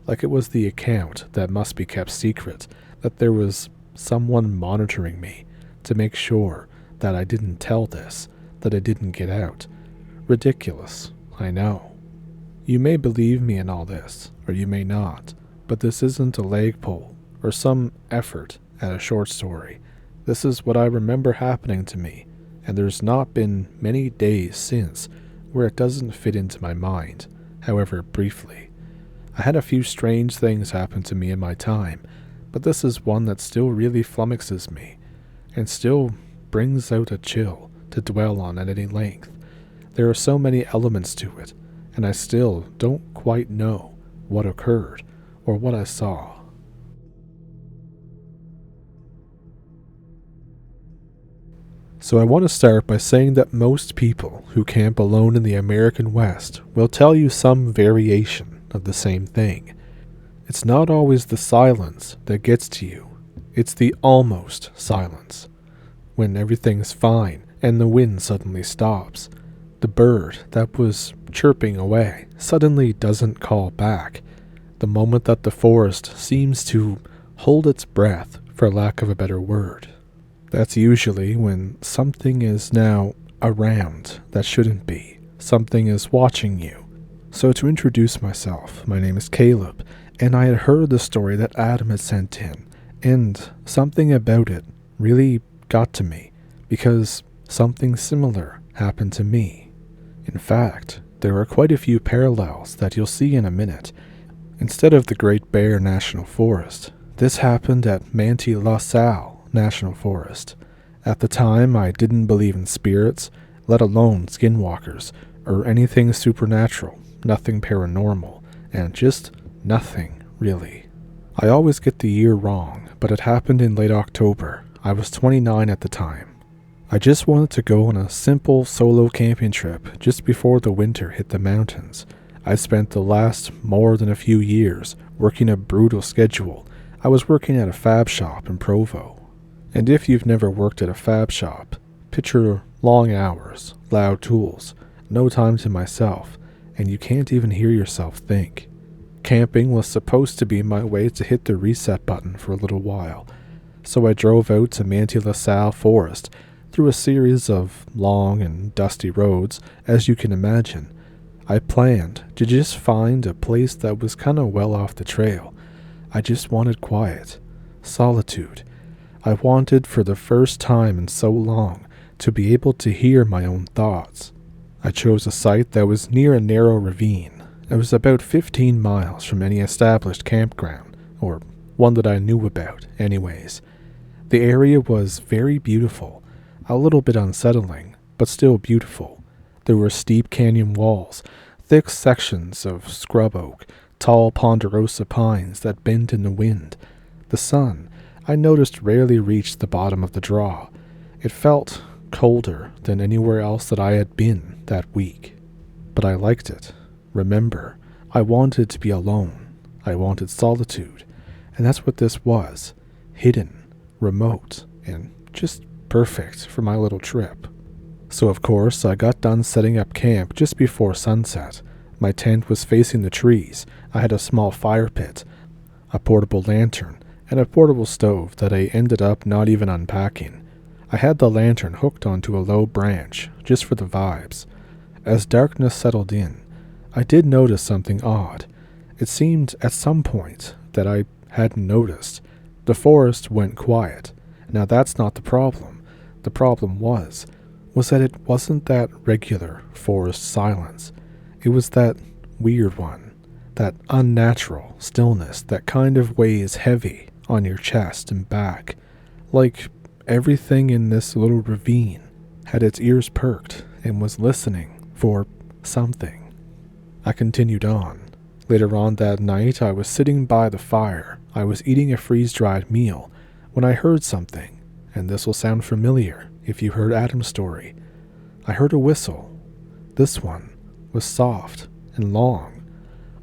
like it was the account that must be kept secret, that there was someone monitoring me to make sure that I didn't tell this, that it didn't get out. Ridiculous, I know. You may believe me in all this, or you may not, but this isn't a leg pull or some effort at a short story. This is what I remember happening to me, and there's not been many days since where it doesn't fit into my mind, however briefly. I had a few strange things happen to me in my time, but this is one that still really flummoxes me, and still brings out a chill to dwell on at any length. There are so many elements to it, and I still don't quite know what occurred or what I saw. So I want to start by saying that most people who camp alone in the American West will tell you some variation of the same thing. It's not always the silence that gets to you. It's the almost silence. When everything's fine and the wind suddenly stops. The bird that was chirping away suddenly doesn't call back. The moment that the forest seems to hold its breath, for lack of a better word. That's usually when something is now around that shouldn't be. Something is watching you. So to introduce myself, my name is Caleb, and I had heard the story that Adam had sent in, and something about it really got to me, because something similar happened to me. In fact, there are quite a few parallels that you'll see in a minute. Instead of the Great Bear National Forest, this happened at Manti La Salle National Forest. At the time, I didn't believe in spirits, let alone skinwalkers, or anything supernatural, nothing paranormal, and just nothing, really. I always get the year wrong, but it happened in late October. I was 29 at the time. I just wanted to go on a simple solo camping trip just before the winter hit the mountains. I spent the last more than a few years working a brutal schedule. I was working at a fab shop in Provo. And if you've never worked at a fab shop, picture long hours, loud tools, no time to myself, and you can't even hear yourself think. Camping was supposed to be my way to hit the reset button for a little while, so I drove out to Manti La Salle Forest through a series of long and dusty roads, as you can imagine. I planned to just find a place that was kind of well off the trail. I just wanted quiet, solitude. I wanted for the first time in so long to be able to hear my own thoughts. I chose a site that was near a narrow ravine. It was about 15 miles from any established campground, or one that I knew about anyways. The area was very beautiful, a little bit unsettling, but still beautiful. There were steep canyon walls, thick sections of scrub oak, tall ponderosa pines that bent in the wind. The sun, I noticed, rarely reached the bottom of the draw. It felt colder than anywhere else that I had been that week. But I liked it. Remember, I wanted to be alone. I wanted solitude. And that's what this was. Hidden, remote, and just perfect for my little trip. So of course, I got done setting up camp just before sunset. My tent was facing the trees. I had a small fire pit, a portable lantern, and a portable stove that I ended up not even unpacking. I had the lantern hooked onto a low branch, just for the vibes. As darkness settled in, I did notice something odd. It seemed at some point that I hadn't noticed. The forest went quiet. Now that's not the problem. The problem was that it wasn't that regular forest silence. It was that weird one, that unnatural stillness that kind of weighs heavy on your chest and back, like everything in this little ravine had its ears perked and was listening for something. I continued on. Later on that night, I was sitting by the fire. I was eating a freeze-dried meal when I heard something, and this will sound familiar if you heard Adam's story. I heard a whistle. This one was soft and long,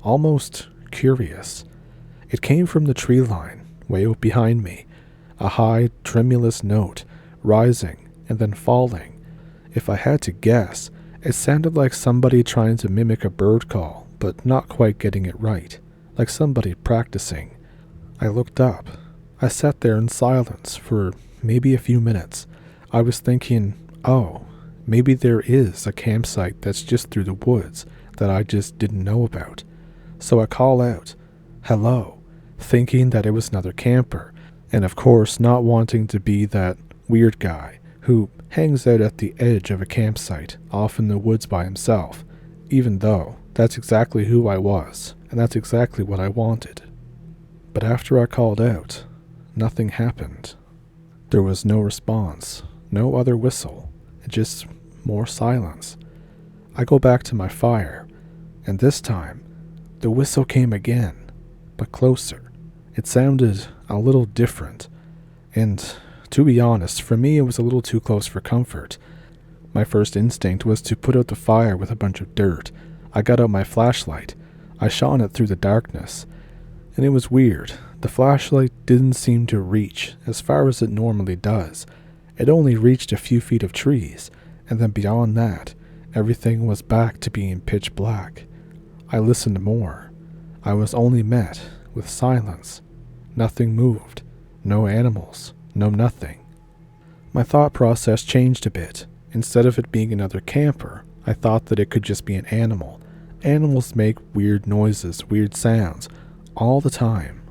almost curious. It came from the tree line, way out behind me, a high, tremulous note, rising and then falling. If I had to guess, it sounded like somebody trying to mimic a bird call, but not quite getting it right, like somebody practicing. I looked up. I sat there in silence for maybe a few minutes. I was thinking, oh, maybe there is a campsite that's just through the woods that I just didn't know about. So I call out, hello, thinking that it was another camper, and of course not wanting to be that weird guy who hangs out at the edge of a campsite off in the woods by himself, even though that's exactly who I was, and that's exactly what I wanted. But after I called out, nothing happened. There was no response, no other whistle, just more silence. I go back to my fire, and this time, the whistle came again, but closer. It sounded a little different, and to be honest, for me it was a little too close for comfort. My first instinct was to put out the fire with a bunch of dirt. I got out my flashlight. I shone it through the darkness, and it was weird. The flashlight didn't seem to reach as far as it normally does. It only reached a few feet of trees, and then beyond that, everything was back to being pitch black. I listened more. I was only met with silence. Nothing moved. No animals. No nothing. My thought process changed a bit. Instead of it being another camper, I thought that it could just be an animal. Animals make weird noises, weird sounds, all the time.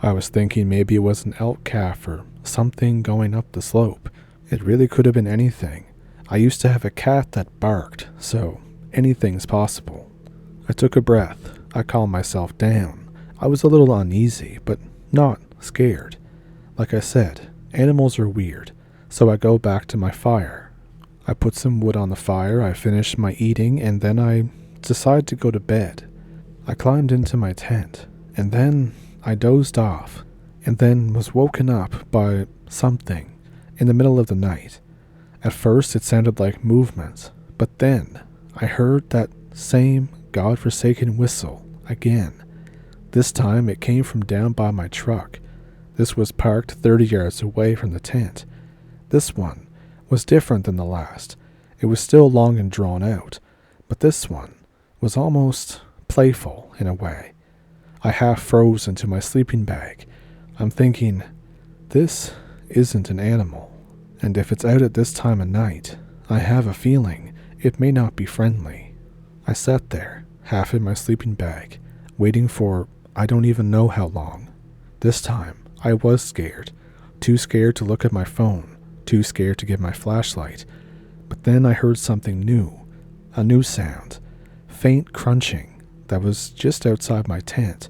I was thinking maybe it was an elk calf or something going up the slope. It really could have been anything. I used to have a cat that barked, so anything's possible. I took a breath. I calmed myself down. I was a little uneasy, but not scared. Like I said, animals are weird, so I go back to my fire. I put some wood on the fire, I finished my eating, and then I decide to go to bed. I climbed into my tent, and then I dozed off, and then was woken up by something in the middle of the night. At first it sounded like movement, but then I heard that same godforsaken whistle again. This time it came from down by my truck. This was parked 30 yards away from the tent. This one was different than the last. It was still long and drawn out, but this one was almost playful in a way. I half froze into my sleeping bag. I'm thinking, this isn't an animal, and if it's out at this time of night, I have a feeling it may not be friendly. I sat there, half in my sleeping bag, waiting for I don't even know how long. This time, I was scared. Too scared to look at my phone, too scared to get my flashlight. But then I heard something new, a new sound, faint crunching that was just outside my tent.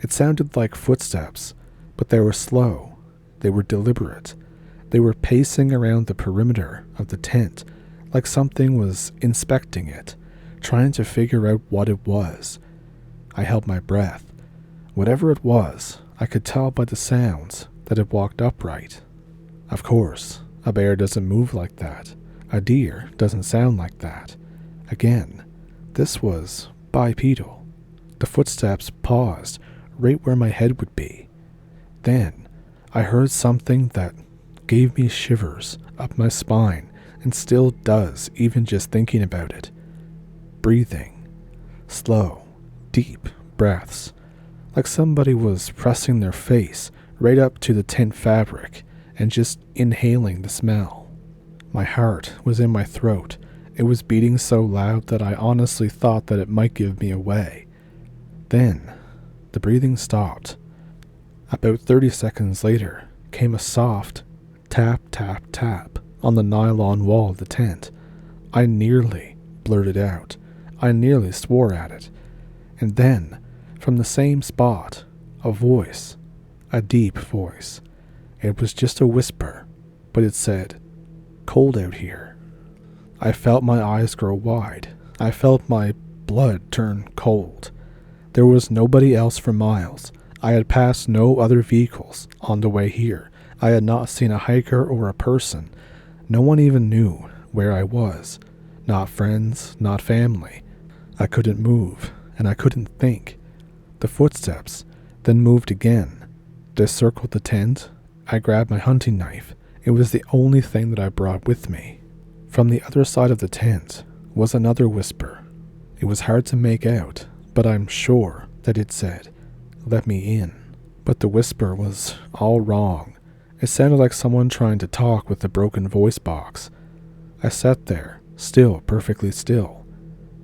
It sounded like footsteps, but they were slow. They were deliberate. They were pacing around the perimeter of the tent, like something was inspecting it, trying to figure out what it was. I held my breath. Whatever it was, I could tell by the sounds that it walked upright. Of course, a bear doesn't move like that. A deer doesn't sound like that. Again, this was bipedal. The footsteps paused right where my head would be. Then, I heard something that gave me shivers up my spine and still does even just thinking about it. Breathing. Slow, deep breaths. Like somebody was pressing their face right up to the tent fabric and just inhaling the smell. My heart was in my throat. It was beating so loud that I honestly thought that it might give me away. Then, the breathing stopped. About 30 seconds later came a soft tap, tap, tap on the nylon wall of the tent. I nearly blurted out. I nearly swore at it. And then, from the same spot, a voice, a deep voice. It was just a whisper, but it said, "Cold out here." I felt my eyes grow wide. I felt my blood turn cold. There was nobody else for miles. I had passed no other vehicles on the way here. I had not seen a hiker or a person. No one even knew where I was. Not friends, not family. I couldn't move, and I couldn't think. The footsteps then moved again. They circled the tent. I grabbed my hunting knife. It was the only thing that I brought with me. From the other side of the tent was another whisper. It was hard to make out, but I'm sure that it said, "Let me in." But the whisper was all wrong. It sounded like someone trying to talk with a broken voice box. I sat there, still, perfectly still.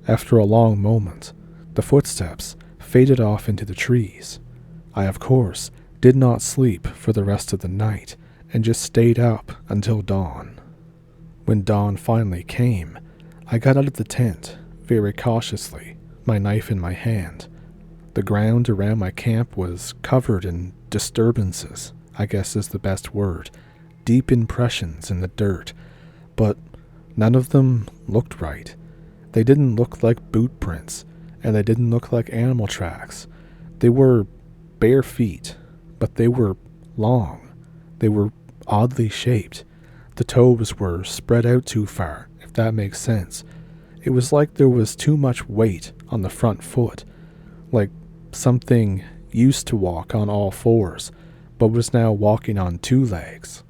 After a long moment, the footsteps faded off into the trees. I, of course, did not sleep for the rest of the night and just stayed up until dawn. When dawn finally came, I got out of the tent very cautiously, my knife in my hand. The ground around my camp was covered in disturbances, I guess is the best word, deep impressions in the dirt, but none of them looked right. They didn't look like boot prints, and they didn't look like animal tracks. They were bare feet, but they were long. They were oddly shaped. The toes were spread out too far, if that makes sense. It was like there was too much weight on the front foot, like something used to walk on all fours, but was now walking on two legs.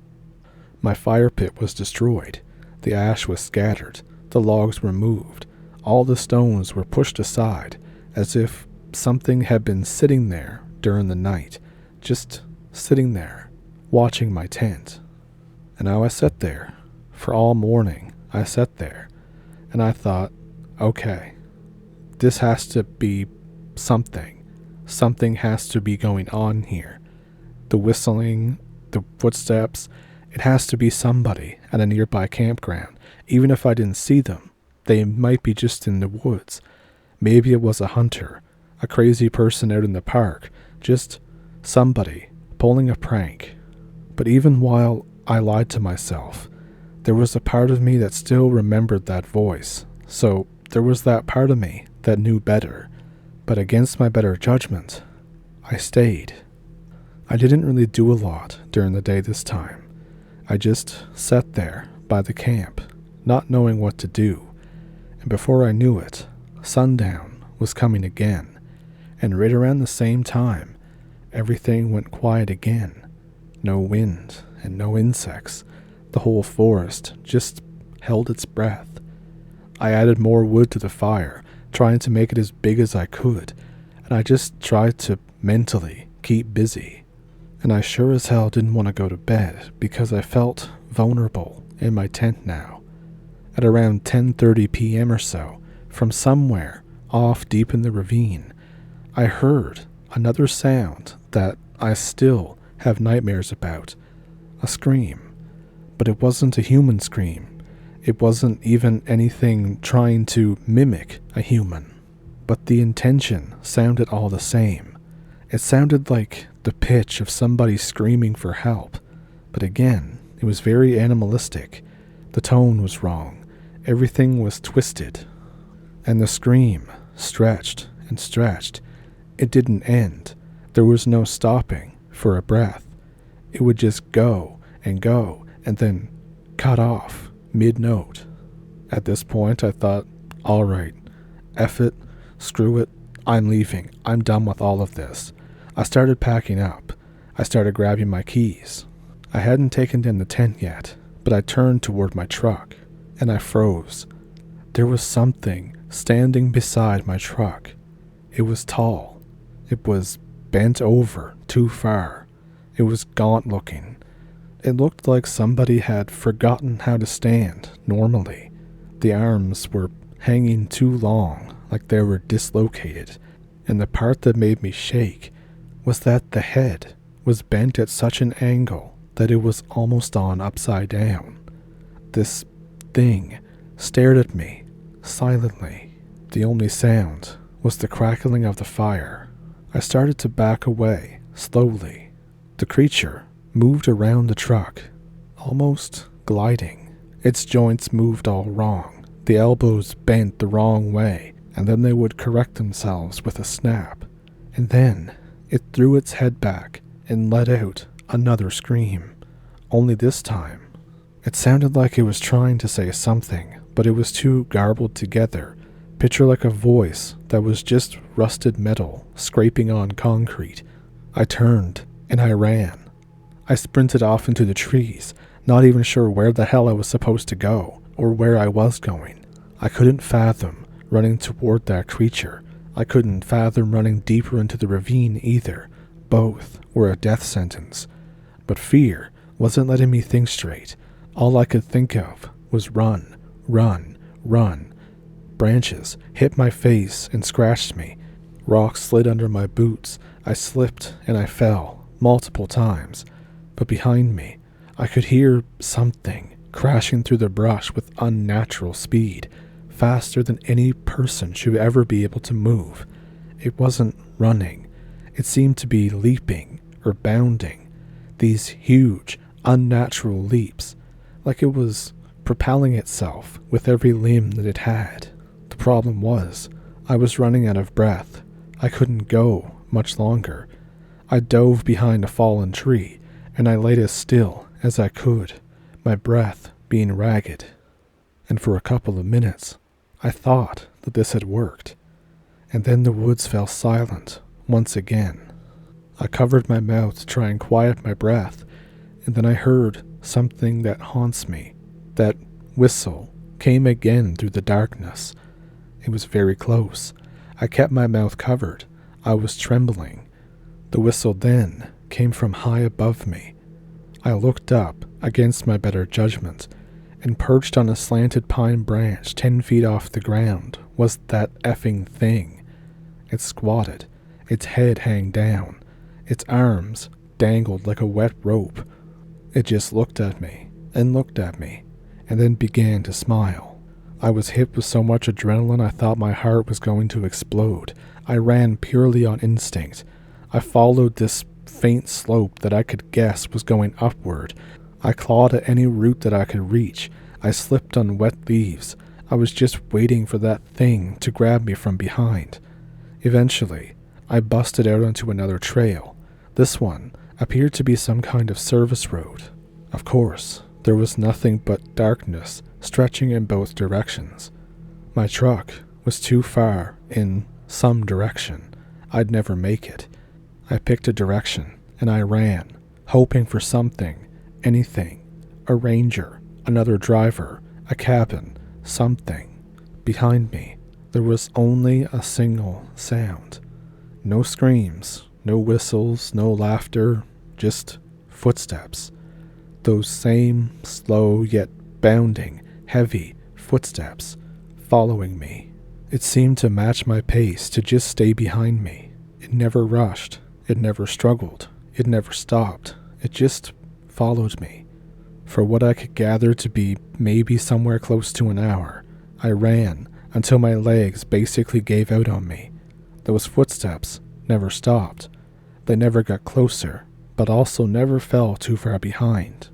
My fire pit was destroyed. The ash was scattered. The logs were moved. All the stones were pushed aside, as if something had been sitting there during the night, just sitting there, watching my tent. And now I sat there. For all morning, I sat there, and I thought, okay, this has to be something. Something has to be going on here. The whistling, the footsteps, it has to be somebody at a nearby campground. Even if I didn't see them, they might be just in the woods. Maybe it was a hunter, a crazy person out in the park, just somebody pulling a prank. But even while I lied to myself, there was a part of me that still remembered that voice. So there was that part of me that knew better. But against my better judgment, I stayed. I didn't really do a lot during the day this time. I just sat there by the camp, not knowing what to do. And before I knew it, sundown was coming again. And right around the same time, everything went quiet again. No wind and no insects. The whole forest just held its breath. I added more wood to the fire, trying to make it as big as I could, and I just tried to mentally keep busy. And I sure as hell didn't want to go to bed because I felt vulnerable in my tent now. At around 10:30 p.m. or so, from somewhere off deep in the ravine, I heard another sound that I still have nightmares about. A scream. But it wasn't a human scream. It wasn't even anything trying to mimic a human. But the intention sounded all the same. It sounded like the pitch of somebody screaming for help. But again, it was very animalistic. The tone was wrong. Everything was twisted. And the scream stretched and stretched. It didn't end. There was no stopping for a breath. It would just go and then cut off mid-note. At this point, I thought, all right, F it, screw it, I'm leaving. I'm done with all of this. I started packing up. I started grabbing my keys. I hadn't taken down the tent yet, but I turned toward my truck, and I froze. There was something standing beside my truck. It was tall. It was bent over too far. It was gaunt-looking. It looked like somebody had forgotten how to stand normally. The arms were hanging too long, like they were dislocated, and the part that made me shake was that the head was bent at such an angle that it was almost on upside down. This thing stared at me silently. The only sound was the crackling of the fire. I started to back away slowly. The creature moved around the truck, almost gliding. Its joints moved all wrong. The elbows bent the wrong way, and then they would correct themselves with a snap. And then it threw its head back and let out another scream. Only this time, it sounded like it was trying to say something, but it was too garbled together. Picture like a voice that was just rusted metal scraping on concrete. I turned and I ran. I sprinted off into the trees, not even sure where the hell I was supposed to go or where I was going. I couldn't fathom running toward that creature. I couldn't fathom running deeper into the ravine either. Both were a death sentence. But fear wasn't letting me think straight. All I could think of was run, run, run. Branches hit my face and scratched me. Rocks slid under my boots. I slipped and I fell multiple times. But behind me, I could hear something crashing through the brush with unnatural speed, faster than any person should ever be able to move. It wasn't running. It seemed to be leaping or bounding. These huge, unnatural leaps, like it was propelling itself with every limb that it had. The problem was, I was running out of breath. I couldn't go much longer. I dove behind a fallen tree, and I laid as still as I could, my breath being ragged. And for a couple of minutes, I thought that this had worked. And then the woods fell silent once again. I covered my mouth to try and quiet my breath, and then I heard something that haunts me. That whistle came again through the darkness. It was very close. I kept my mouth covered. I was trembling. The whistle then came from high above me. I looked up against my better judgment, and perched on a slanted pine branch 10 feet off the ground was that effing thing. It squatted, its head hang down, its arms dangled like a wet rope. It just looked at me, and then began to smile. I was hit with so much adrenaline I thought my heart was going to explode. I ran purely on instinct. I followed this faint slope that I could guess was going upward. I clawed at any root that I could reach. I slipped on wet leaves. I was just waiting for that thing to grab me from behind. Eventually, I busted out onto another trail. This one appeared to be some kind of service road. Of course, there was nothing but darkness stretching in both directions. My truck was too far in some direction. I'd never make it. I picked a direction, and I ran, hoping for something, anything, a ranger, another driver, a cabin, something. Behind me, there was only a single sound. No screams, no whistles, no laughter, just footsteps. Those same slow yet bounding, heavy footsteps following me. It seemed to match my pace, to just stay behind me. It never rushed. It never struggled. It never stopped. It just followed me. For what I could gather to be maybe somewhere close to an hour, I ran until my legs basically gave out on me. Those footsteps never stopped. They never got closer, but also never fell too far behind.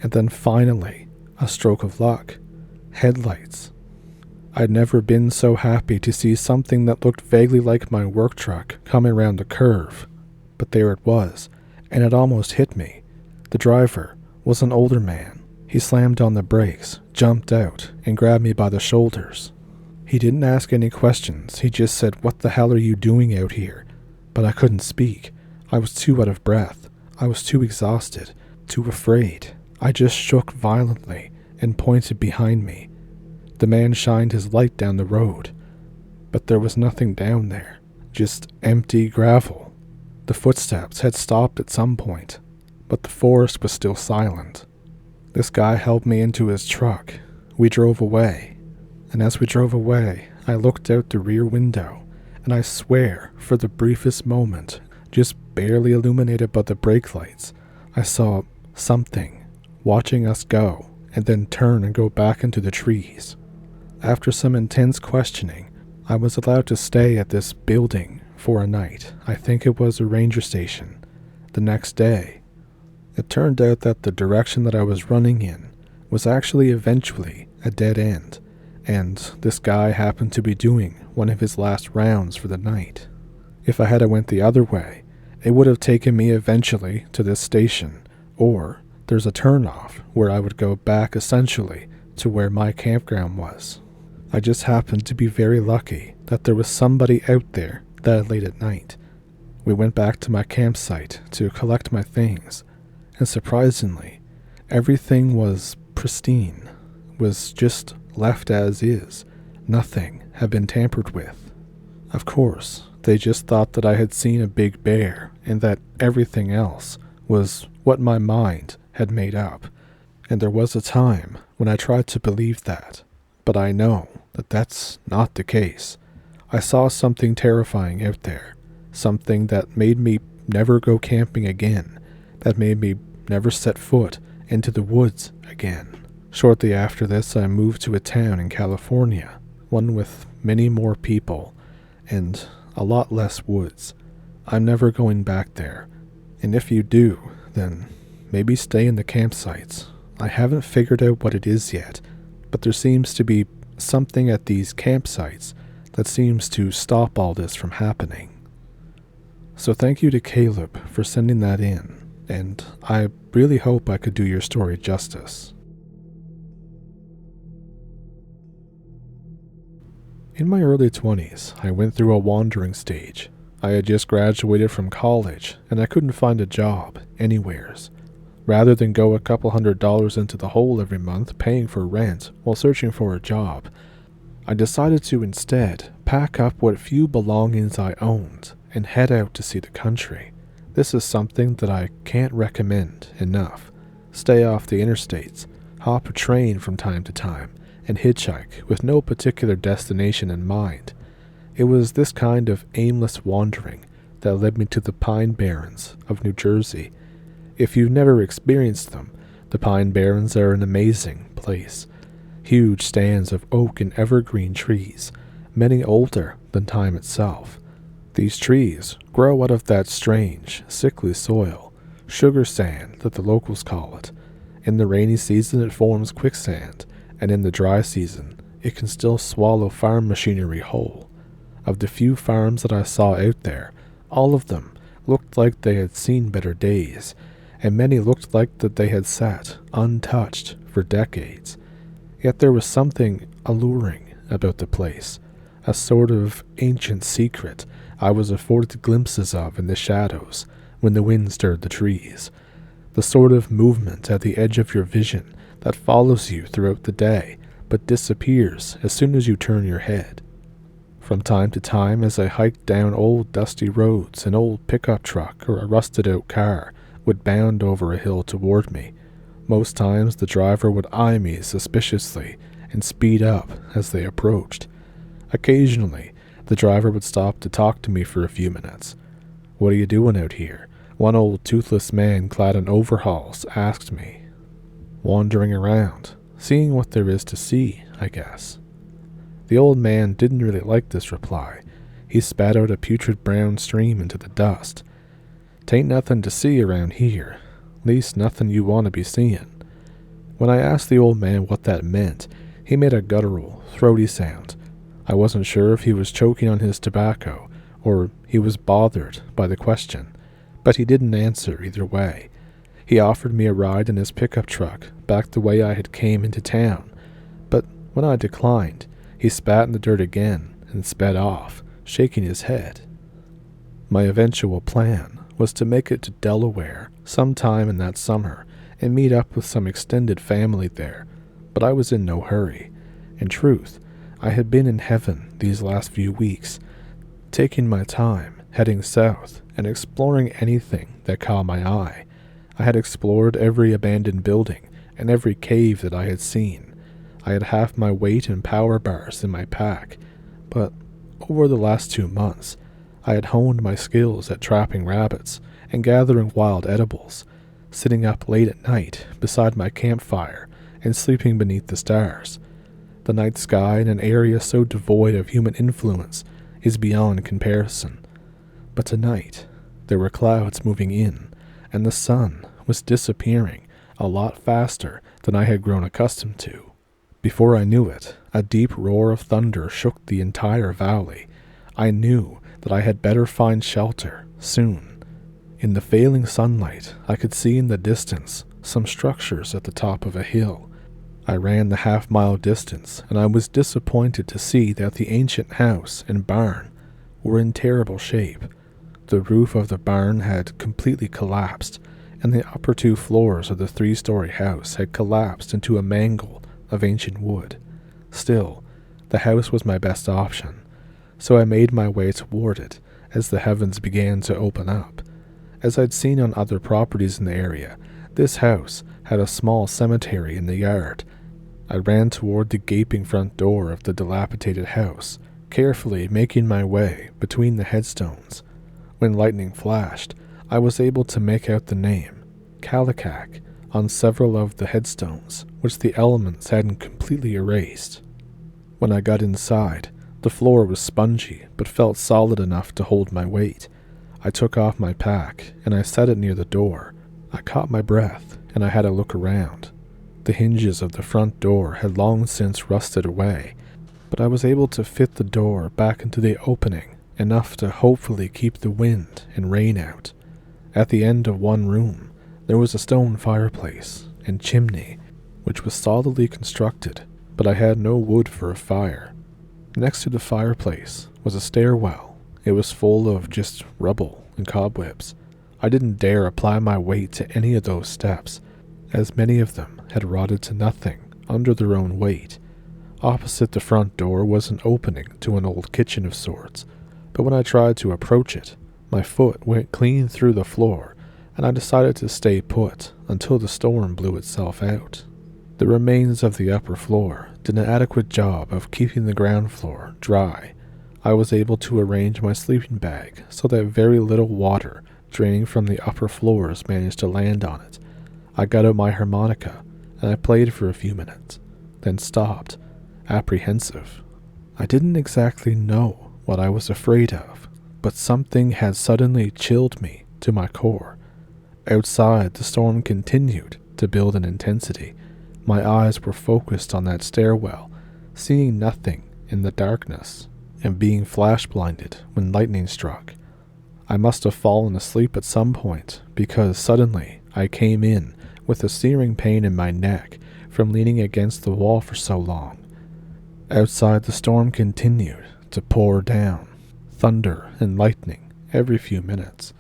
And then finally, a stroke of luck. Headlights. I'd never been so happy to see something that looked vaguely like my work truck coming around the curve. But there it was, and it almost hit me. The driver was an older man. He slammed on the brakes, jumped out, and grabbed me by the shoulders. He didn't ask any questions. He just said, "What the hell are you doing out here?" But I couldn't speak. I was too out of breath. I was too exhausted, too afraid. I just shook violently and pointed behind me. The man shined his light down the road, but there was nothing down there, just empty gravel. The footsteps had stopped at some point, but the forest was still silent. This guy helped me into his truck. We drove away, and as we drove away, I looked out the rear window, and I swear, for the briefest moment, just barely illuminated by the brake lights, I saw something watching us go and then turn and go back into the trees. After some intense questioning, I was allowed to stay at this building for a night. I think it was a ranger station. The next day, it turned out that the direction that I was running in was actually eventually a dead end, and this guy happened to be doing one of his last rounds for the night. If I had went the other way, it would have taken me eventually to this station, or there's a turnoff where I would go back essentially to where my campground was. I just happened to be very lucky that there was somebody out there that late at night. We went back to my campsite to collect my things, and surprisingly, everything was pristine, was just left as is. Nothing had been tampered with. Of course, they just thought that I had seen a big bear and that everything else was what my mind had made up. And there was a time when I tried to believe that, but I know that that's not the case. I saw something terrifying out there, something that made me never go camping again, that made me never set foot into the woods again. Shortly after this, I moved to a town in California, one with many more people and a lot less woods. I'm never going back there, and if you do, then maybe stay in the campsites. I haven't figured out what it is yet, but there seems to be something at these campsites that seems to stop all this from happening. So thank you to Caleb for sending that in, and I really hope I could do your story justice. In my early 20s, I went through a wandering stage. I had just graduated from college, and I couldn't find a job anywheres. Rather than go a couple $100s into the hole every month paying for rent while searching for a job, I decided to instead pack up what few belongings I owned and head out to see the country. This is something that I can't recommend enough. Stay off the interstates, hop a train from time to time, and hitchhike with no particular destination in mind. It was this kind of aimless wandering that led me to the Pine Barrens of New Jersey. If you've never experienced them, the Pine Barrens are an amazing place. Huge stands of oak and evergreen trees, many older than time itself. These trees grow out of that strange, sickly soil, sugar sand that the locals call it. In the rainy season it forms quicksand, and in the dry season it can still swallow farm machinery whole. Of the few farms that I saw out there, all of them looked like they had seen better days, and many looked like that they had sat untouched for decades. Yet there was something alluring about the place, a sort of ancient secret I was afforded glimpses of in the shadows when the wind stirred the trees, the sort of movement at the edge of your vision that follows you throughout the day but disappears as soon as you turn your head. From time to time, as I hiked down old dusty roads, an old pickup truck or a rusted-out car would bound over a hill toward me. Most times the driver would eye me suspiciously and speed up as they approached. Occasionally, the driver would stop to talk to me for a few minutes. "What are you doing out here?" one old toothless man clad in overalls asked me. "Wandering around, seeing what there is to see, I guess." The old man didn't really like this reply. He spat out a putrid brown stream into the dust. "'Tain't nothing to see around here, least nothing you want to be seeing." When I asked the old man what that meant, he made a guttural, throaty sound. I wasn't sure if he was choking on his tobacco, or he was bothered by the question, but he didn't answer either way. He offered me a ride in his pickup truck back the way I had came into town, but when I declined, he spat in the dirt again and sped off, shaking his head. My eventual plan was to make it to Delaware sometime in that summer and meet up with some extended family there, but I was in no hurry. In truth, I had been in heaven these last few weeks, taking my time, heading south, and exploring anything that caught my eye. I had explored every abandoned building and every cave that I had seen. I had half my weight in power bars in my pack, but over the last 2 months, I had honed my skills at trapping rabbits and gathering wild edibles, sitting up late at night beside my campfire and sleeping beneath the stars. The night sky in an area so devoid of human influence is beyond comparison. But tonight, there were clouds moving in, and the sun was disappearing a lot faster than I had grown accustomed to. Before I knew it, a deep roar of thunder shook the entire valley. I knew that I had better find shelter soon. In the failing sunlight, I could see in the distance some structures at the top of a hill. I ran the half-mile distance, and I was disappointed to see that the ancient house and barn were in terrible shape. The roof of the barn had completely collapsed, and the upper 2 floors of the 3-story house had collapsed into a mangle of ancient wood. Still, the house was my best option, so I made my way toward it as the heavens began to open up. As I'd seen on other properties in the area, this house had a small cemetery in the yard. I ran toward the gaping front door of the dilapidated house, carefully making my way between the headstones. When lightning flashed, I was able to make out the name, Kallikak, on several of the headstones, which the elements hadn't completely erased. When I got inside, the floor was spongy but felt solid enough to hold my weight. I took off my pack and I set it near the door. I caught my breath and I had a look around. The hinges of the front door had long since rusted away, but I was able to fit the door back into the opening enough to hopefully keep the wind and rain out. At the end of one room, there was a stone fireplace and chimney, which was solidly constructed, but I had no wood for a fire. Next to the fireplace was a stairwell. It was full of just rubble and cobwebs. I didn't dare apply my weight to any of those steps, as many of them had rotted to nothing under their own weight. Opposite the front door was an opening to an old kitchen of sorts, but when I tried to approach it, my foot went clean through the floor, and I decided to stay put until the storm blew itself out. The remains of the upper floor did an adequate job of keeping the ground floor dry. I was able to arrange my sleeping bag so that very little water draining from the upper floors managed to land on it. I got out my harmonica, and I played for a few minutes, then stopped, apprehensive. I didn't exactly know what I was afraid of, but something had suddenly chilled me to my core. Outside, the storm continued to build in intensity. My eyes were focused on that stairwell, seeing nothing in the darkness, and being flash-blinded when lightning struck. I must have fallen asleep at some point, because suddenly I came in with a searing pain in my neck from leaning against the wall for so long. Outside, the storm continued to pour down, thunder and lightning every few minutes.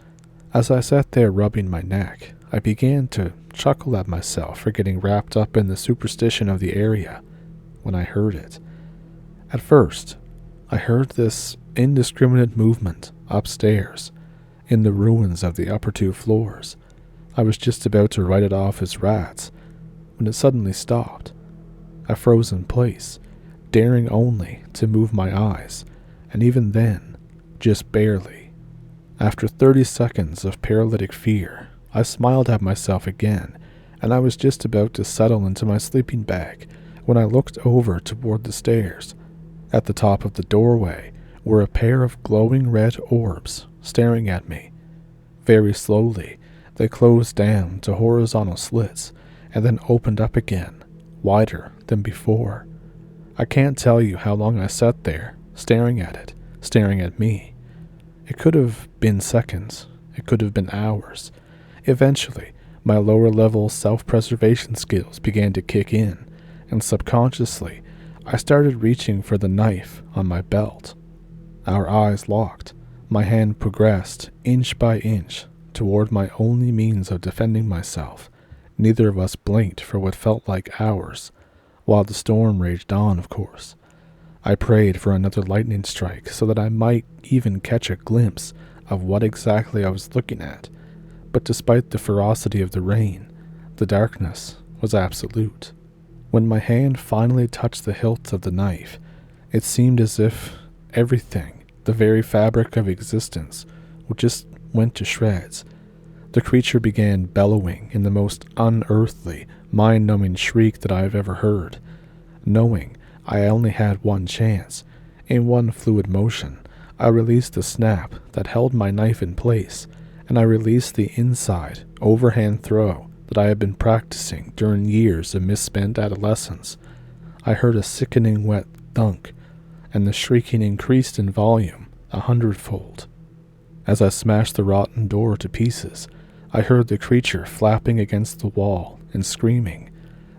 As I sat there rubbing my neck, I began to chuckle at myself for getting wrapped up in the superstition of the area when I heard it. At first, I heard this indiscriminate movement upstairs, in the ruins of the upper 2 floors. I was just about to write it off as rats, when it suddenly stopped. I froze in place, daring only to move my eyes, and even then, just barely. After 30 seconds of paralytic fear, I smiled at myself again, and I was just about to settle into my sleeping bag when I looked over toward the stairs. At the top of the doorway were a pair of glowing red orbs staring at me. Very slowly, they closed down to horizontal slits and then opened up again, wider than before. I can't tell you how long I sat there, staring at it, staring at me. It could have been seconds. It could have been hours. Eventually, my lower-level self-preservation skills began to kick in, and subconsciously, I started reaching for the knife on my belt. Our eyes locked. My hand progressed, inch by inch, toward my only means of defending myself. Neither of us blinked for what felt like hours, while the storm raged on, of course. I prayed for another lightning strike so that I might even catch a glimpse of what exactly I was looking at, but despite the ferocity of the rain, the darkness was absolute. When my hand finally touched the hilt of the knife, it seemed as if everything The very fabric of existence just went to shreds. The creature began bellowing in the most unearthly, mind-numbing shriek that I have ever heard. Knowing I only had one chance, in one fluid motion, I released the snap that held my knife in place, and I released the inside, overhand throw that I had been practicing during years of misspent adolescence. I heard a sickening wet thunk, and the shrieking increased in volume 100-fold. As I smashed the rotten door to pieces, I heard the creature flapping against the wall and screaming.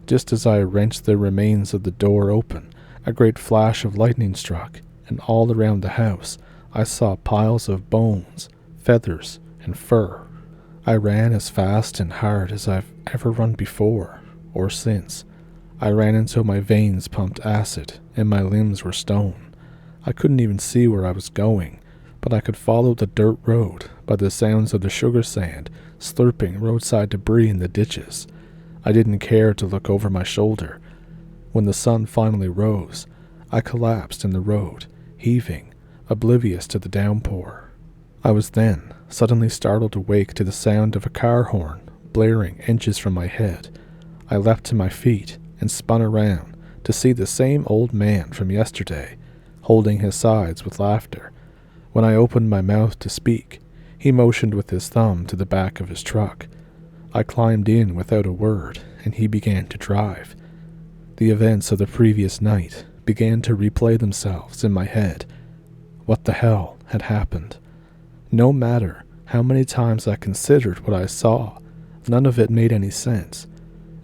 Just as I wrenched the remains of the door open, a great flash of lightning struck, and all around the house I saw piles of bones, feathers, and fur. I ran as fast and hard as I've ever run before or since. I ran until my veins pumped acid and my limbs were stone. I couldn't even see where I was going, but I could follow the dirt road by the sounds of the sugar sand slurping roadside debris in the ditches. I didn't care to look over my shoulder. When the sun finally rose, I collapsed in the road, heaving, oblivious to the downpour. I was then suddenly startled awake to the sound of a car horn blaring inches from my head. I leapt to my feet and spun around to see the same old man from yesterday, holding his sides with laughter. When I opened my mouth to speak, he motioned with his thumb to the back of his truck. I climbed in without a word, and he began to drive. The events of the previous night began to replay themselves in my head. What the hell had happened? No matter how many times I considered what I saw, none of it made any sense.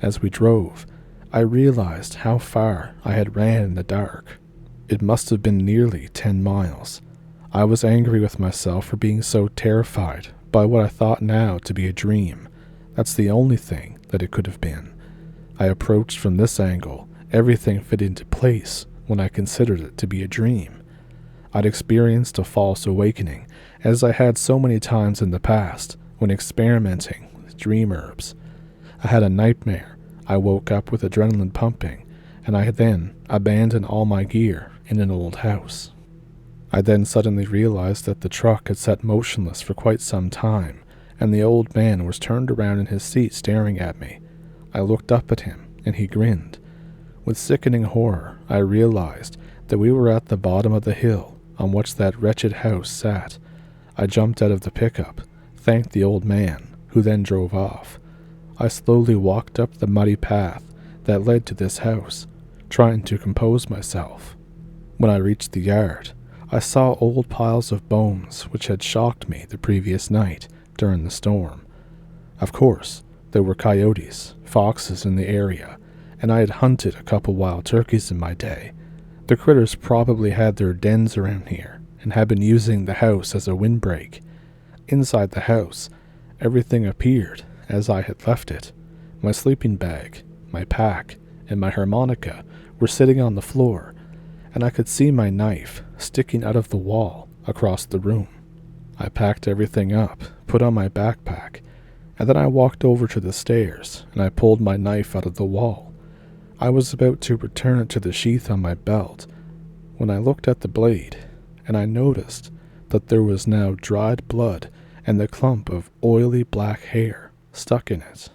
As we drove, I realized how far I had ran in the dark. It must have been nearly 10 miles. I was angry with myself for being so terrified by what I thought now to be a dream. That's the only thing that it could have been. I approached from this angle. Everything fit into place when I considered it to be a dream. I'd experienced a false awakening, as I had so many times in the past when experimenting with dream herbs. I had a nightmare. I woke up with adrenaline pumping, and I then abandoned all my gear in an old house. I then suddenly realized that the truck had sat motionless for quite some time, and the old man was turned around in his seat staring at me. I looked up at him, and he grinned. With sickening horror, I realized that we were at the bottom of the hill on which that wretched house sat. I jumped out of the pickup, thanked the old man, who then drove off. I slowly walked up the muddy path that led to this house, trying to compose myself. When I reached the yard, I saw old piles of bones which had shocked me the previous night during the storm. Of course, there were coyotes, foxes in the area, and I had hunted a couple wild turkeys in my day. The critters probably had their dens around here and had been using the house as a windbreak. Inside the house, everything appeared as I had left it. My sleeping bag, my pack, and my harmonica were sitting on the floor, and I could see my knife sticking out of the wall across the room. I packed everything up, put on my backpack, and then I walked over to the stairs and I pulled my knife out of the wall. I was about to return it to the sheath on my belt when I looked at the blade, and I noticed that there was now dried blood and the clump of oily black hair stuck in it.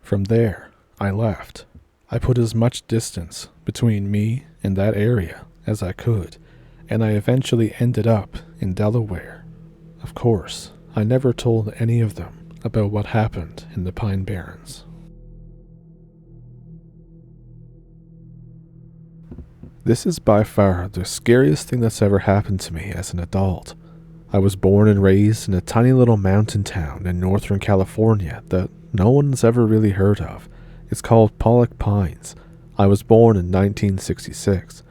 From there, I left. I put as much distance between me and that area as I could, and I eventually ended up in Delaware. Of course, I never told any of them about what happened in the Pine Barrens. This is by far the scariest thing that's ever happened to me as an adult. I was born and raised in a tiny little mountain town in northern California that no one's ever really heard of. It's called Pollock Pines. I was born in 1966.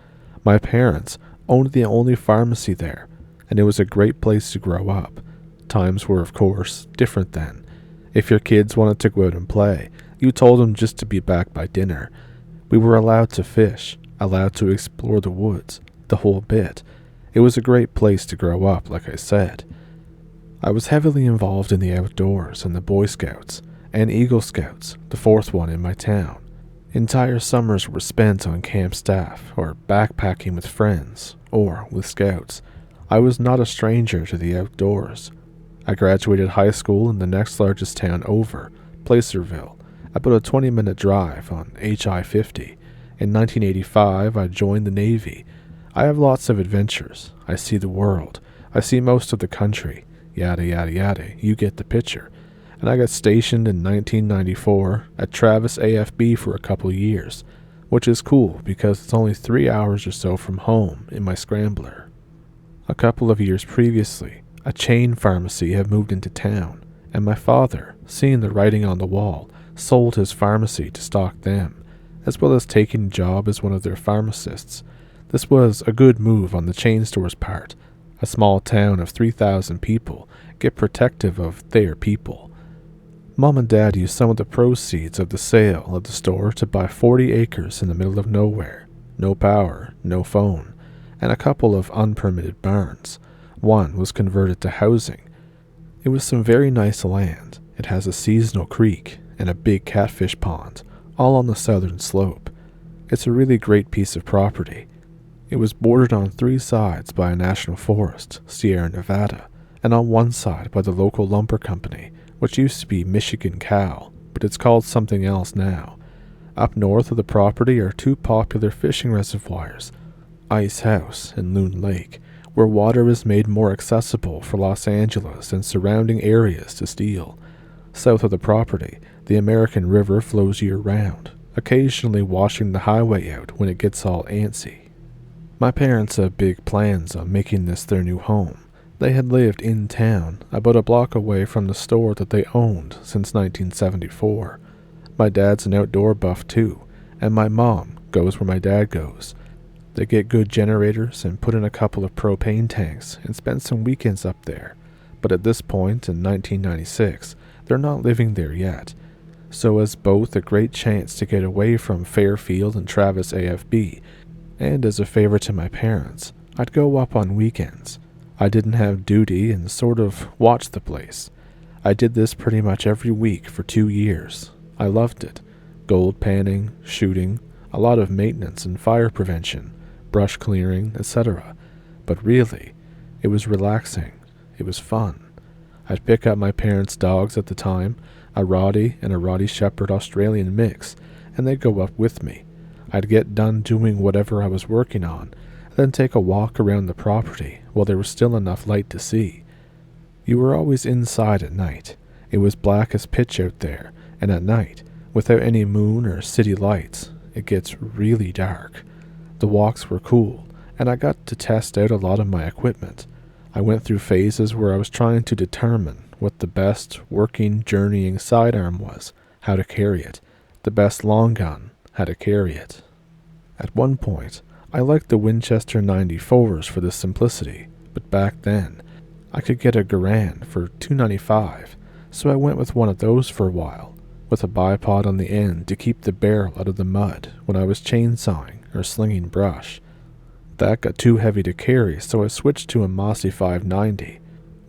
My parents owned the only pharmacy there, and it was a great place to grow up. Times were, of course, different then. If your kids wanted to go out and play, you told them just to be back by dinner. We were allowed to fish, allowed to explore the woods, the whole bit. It was a great place to grow up, like I said. I was heavily involved in the outdoors and the Boy Scouts, and Eagle Scouts, the fourth one in my town. Entire summers were spent on camp staff, or backpacking with friends, or with scouts. I was not a stranger to the outdoors. I graduated high school in the next largest town over, Placerville, about a 20-minute drive on HI-50. In 1985, I joined the Navy. I have lots of adventures. I see the world. I see most of the country. Yada yada yada, you get the picture. And I got stationed in 1994 at Travis AFB for a couple years, which is cool because it's only 3 hours or so from home in my Scrambler. A couple of years previously, a chain pharmacy had moved into town, and my father, seeing the writing on the wall, sold his pharmacy to stock them, as well as taking a job as one of their pharmacists. This was a good move on the chain store's part. A small town of 3,000 people get protective of their people. Mom and Dad used some of the proceeds of the sale of the store to buy 40 acres in the middle of nowhere, no power, no phone, and a couple of unpermitted barns. One was converted to housing. It was some very nice land. It has a seasonal creek and a big catfish pond, all on the southern slope. It's a really great piece of property. It was bordered on 3 sides by a national forest, Sierra Nevada, and on one side by the local lumber company, which used to be Michigan Cow, but it's called something else now. Up north of the property are 2 popular fishing reservoirs, Ice House and Loon Lake, where water is made more accessible for Los Angeles and surrounding areas to steal. South of the property, the American River flows year-round, occasionally washing the highway out when it gets all antsy. My parents had big plans on making this their new home. They had lived in town, about a block away from the store that they owned since 1974. My dad's an outdoor buff too, and my mom goes where my dad goes. They get good generators and put in a couple of propane tanks and spend some weekends up there. But at this point in 1996, they're not living there yet. So as both a great chance to get away from Fairfield and Travis AFB, and as a favor to my parents, I'd go up on weekends. I didn't have duty and sort of watched the place. I did this pretty much every week for 2 years. I loved it. Gold panning, shooting, a lot of maintenance and fire prevention, brush clearing, etc. But really, it was relaxing. It was fun. I'd pick up my parents' dogs at the time, a Rottie and a Rottie Shepherd Australian mix, and they'd go up with me. I'd get done doing whatever I was working on, then take a walk around the property while there was still enough light to see. You were always inside at night. It was black as pitch out there, and at night, without any moon or city lights, it gets really dark. The walks were cool, and I got to test out a lot of my equipment. I went through phases where I was trying to determine what the best working, journeying sidearm was, how to carry it, the best long gun, how to carry it. At one point, I liked the Winchester 94s for the simplicity, but back then, I could get a Garand for $2.95, so I went with one of those for a while, with a bipod on the end to keep the barrel out of the mud when I was chainsawing or slinging brush. That got too heavy to carry, so I switched to a Mossy 590,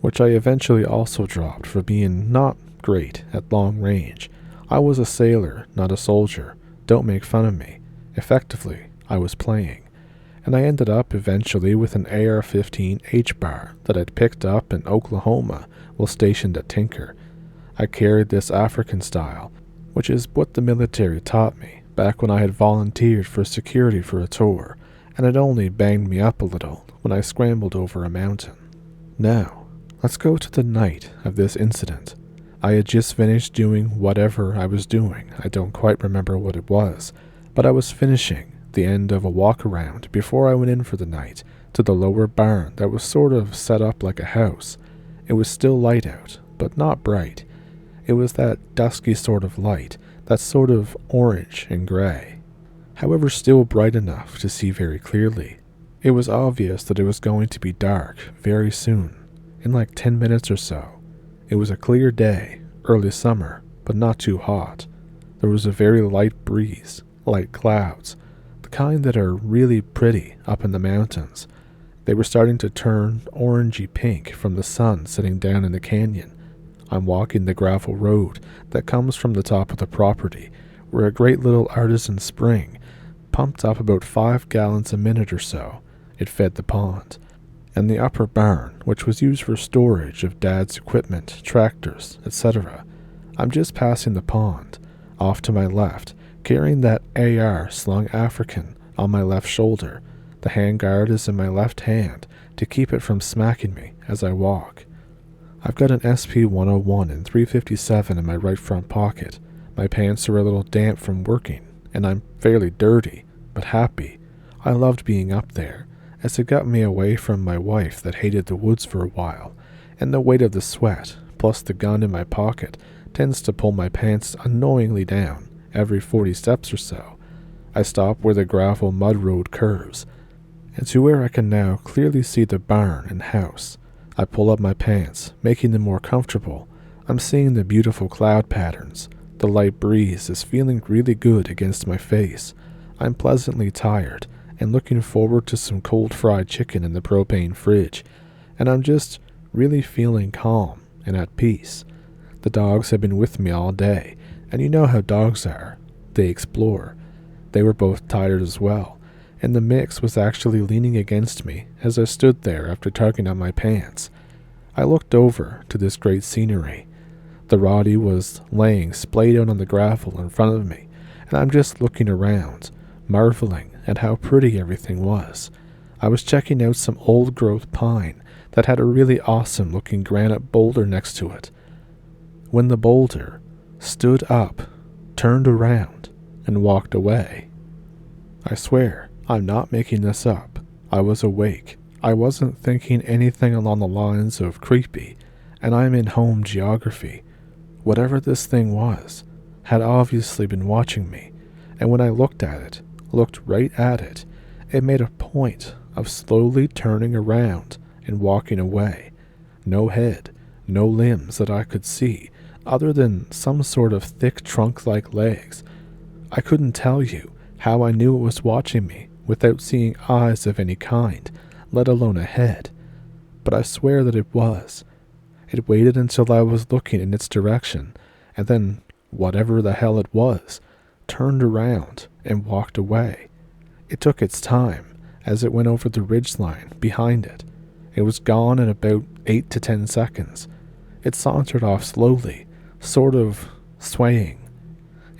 which I eventually also dropped for being not great at long range. I was a sailor, not a soldier. Don't make fun of me. Effectively, I was playing. And I ended up eventually with an AR-15 H-bar that I'd picked up in Oklahoma while stationed at Tinker. I carried this African style, which is what the military taught me back when I had volunteered for security for a tour, and it only banged me up a little when I scrambled over a mountain. Now, let's go to the night of this incident. I had just finished doing whatever I was doing. I don't quite remember what it was, but I was finishing the end of a walk-around before I went in for the night to the lower barn that was sort of set up like a house. It was still light out, but not bright. It was that dusky sort of light, that sort of orange and gray. However, still bright enough to see very clearly. It was obvious that it was going to be dark very soon, in like 10 minutes or so. It was a clear day, early summer, but not too hot. There was a very light breeze, light clouds, the kind that are really pretty up in the mountains. They were starting to turn orangey pink from the sun setting down in the canyon. I'm walking the gravel road that comes from the top of the property, where a great little artisan spring pumped up about 5 gallons a minute or so. It fed the pond. and the upper barn, which was used for storage of Dad's equipment, tractors, etc. I'm just passing the pond, off to my left, carrying that AR slung African on my left shoulder. The handguard is in my left hand to keep it from smacking me as I walk. I've got an SP-101 and 357 in my right front pocket. My pants are a little damp from working, and I'm fairly dirty, but happy. I loved being up there, as it got me away from my wife that hated the woods for a while, and the weight of the sweat, plus the gun in my pocket, tends to pull my pants annoyingly down every 40 steps or so. I stop where the gravel mud road curves, and to where I can now clearly see the barn and house. I pull up my pants, making them more comfortable. I'm seeing the beautiful cloud patterns. The light breeze is feeling really good against my face. I'm pleasantly tired and looking forward to some cold fried chicken in the propane fridge, and I'm just really feeling calm and at peace. The dogs have been with me all day, and you know how dogs are. They explore. They were both tired as well, and the mix was actually leaning against me as I stood there after tugging on my pants. I looked over to this great scenery. The Roddy was laying splayed out on the gravel in front of me, and I'm just looking around, marveling at how pretty everything was. I was checking out some old-growth pine that had a really awesome-looking granite boulder next to it, when the boulder stood up, turned around, and walked away. I swear, I'm not making this up. I was awake. I wasn't thinking anything along the lines of creepy, and I'm in home geography. Whatever this thing was, had obviously been watching me, and when I looked right at it, it made a point of slowly turning around and walking away. No head, no limbs that I could see, other than some sort of thick trunk-like legs. I couldn't tell you how I knew it was watching me without seeing eyes of any kind, let alone a head, but I swear that it was. It waited until I was looking in its direction, and then, whatever the hell it was, turned around and walked away. It took its time as it went over the ridgeline behind it. It was gone in about 8 to 10 seconds. It sauntered off slowly, sort of swaying.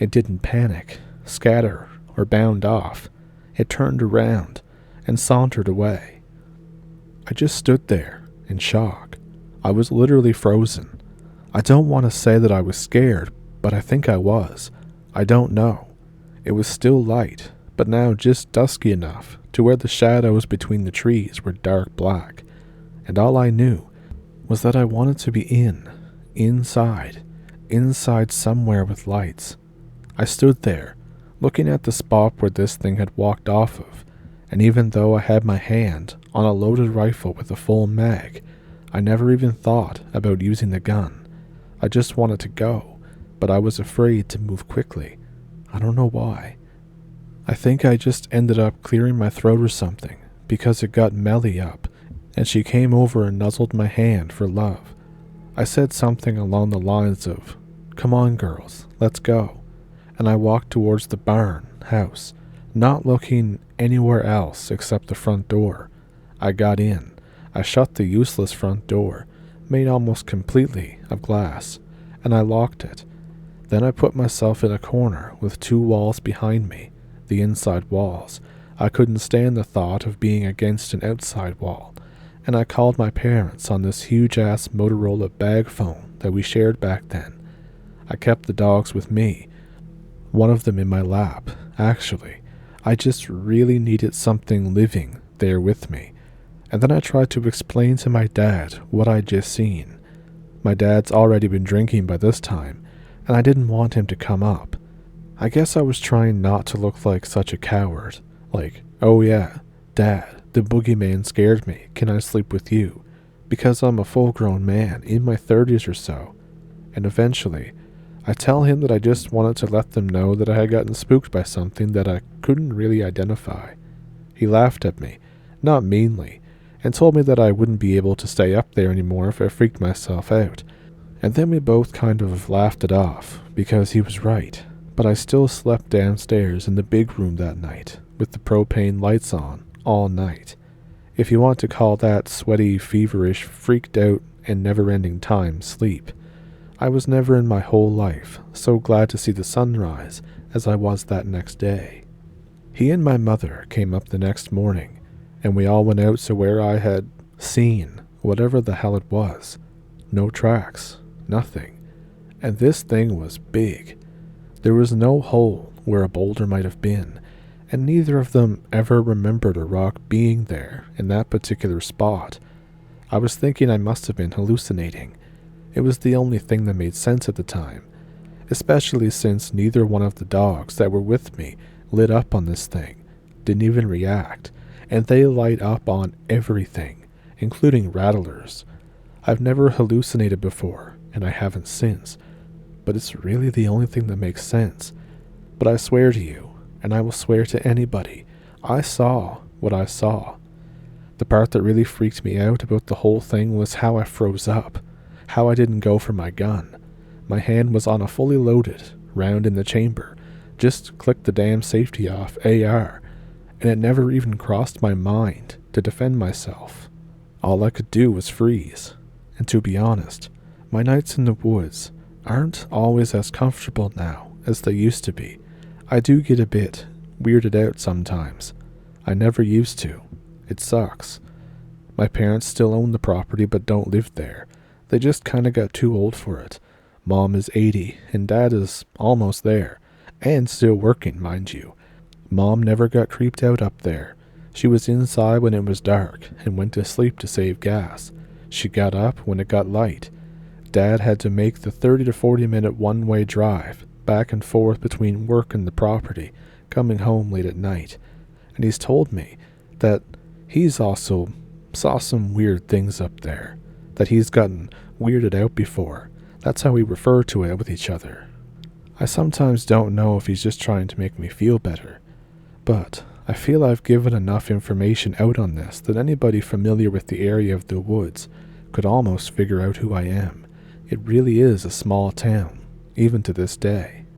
It didn't panic, scatter, or bound off. It turned around and sauntered away. I just stood there in shock. I was literally frozen. I don't want to say that I was scared, but I think I was. I don't know. It was still light, but now just dusky enough to where the shadows between the trees were dark black, and all I knew was that I wanted to be inside somewhere with lights. I stood there, looking at the spot where this thing had walked off of, and even though I had my hand on a loaded rifle with a full mag, I never even thought about using the gun. I just wanted to go, but I was afraid to move quickly. I don't know why. I think I just ended up clearing my throat or something, because it got Melly up, and she came over and nuzzled my hand for love. I said something along the lines of, "Come on, girls, let's go," and I walked towards the barn house, not looking anywhere else except the front door. I got in. I shut the useless front door, made almost completely of glass, and I locked it. Then I put myself in a corner with 2 walls behind me, the inside walls. I couldn't stand the thought of being against an outside wall, and I called my parents on this huge-ass Motorola bag phone that we shared back then. I kept the dogs with me, one of them in my lap, actually. I just really needed something living there with me. And then I tried to explain to my dad what I'd just seen. My dad's already been drinking by this time, and I didn't want him to come up. I guess I was trying not to look like such a coward. Like, "Oh yeah, Dad, the boogeyman scared me. Can I sleep with you?" Because I'm a full-grown man in my 30s or so. And eventually, I tell him that I just wanted to let them know that I had gotten spooked by something that I couldn't really identify. He laughed at me, not meanly, and told me that I wouldn't be able to stay up there anymore if I freaked myself out. And then we both kind of laughed it off, because he was right. But I still slept downstairs in the big room that night, with the propane lights on, all night. If you want to call that sweaty, feverish, freaked out, and never-ending time sleep. I was never in my whole life so glad to see the sunrise as I was that next day. He and my mother came up the next morning, and we all went out to where I had seen whatever the hell it was. No tracks, nothing. And this thing was big. There was no hole where a boulder might have been, and neither of them ever remembered a rock being there in that particular spot. I was thinking I must have been hallucinating. It was the only thing that made sense at the time, especially since neither one of the dogs that were with me lit up on this thing, didn't even react, and they light up on everything, including rattlers. I've never hallucinated before, and I haven't since, but it's really the only thing that makes sense. But I swear to you, and I will swear to anybody, I saw what I saw. The part that really freaked me out about the whole thing was how I froze up, how I didn't go for my gun. My hand was on a fully loaded round in the chamber, just clicked the damn safety off AR, and it never even crossed my mind to defend myself. All I could do was freeze, and to be honest, my nights in the woods aren't always as comfortable now as they used to be. I do get a bit weirded out sometimes. I never used to. It sucks. My parents still own the property but don't live there. They just kinda got too old for it. Mom is 80 and Dad is almost there. And still working, mind you. Mom never got creeped out up there. She was inside when it was dark and went to sleep to save gas. She got up when it got light. Dad had to make the 30 to 40 minute one-way drive back and forth between work and the property, coming home late at night. And he's told me that he's also saw some weird things up there, that he's gotten weirded out before. That's how we refer to it with each other. I sometimes don't know if he's just trying to make me feel better, but I feel I've given enough information out on this that anybody familiar with the area of the woods could almost figure out who I am. It really is a small town, even to this day.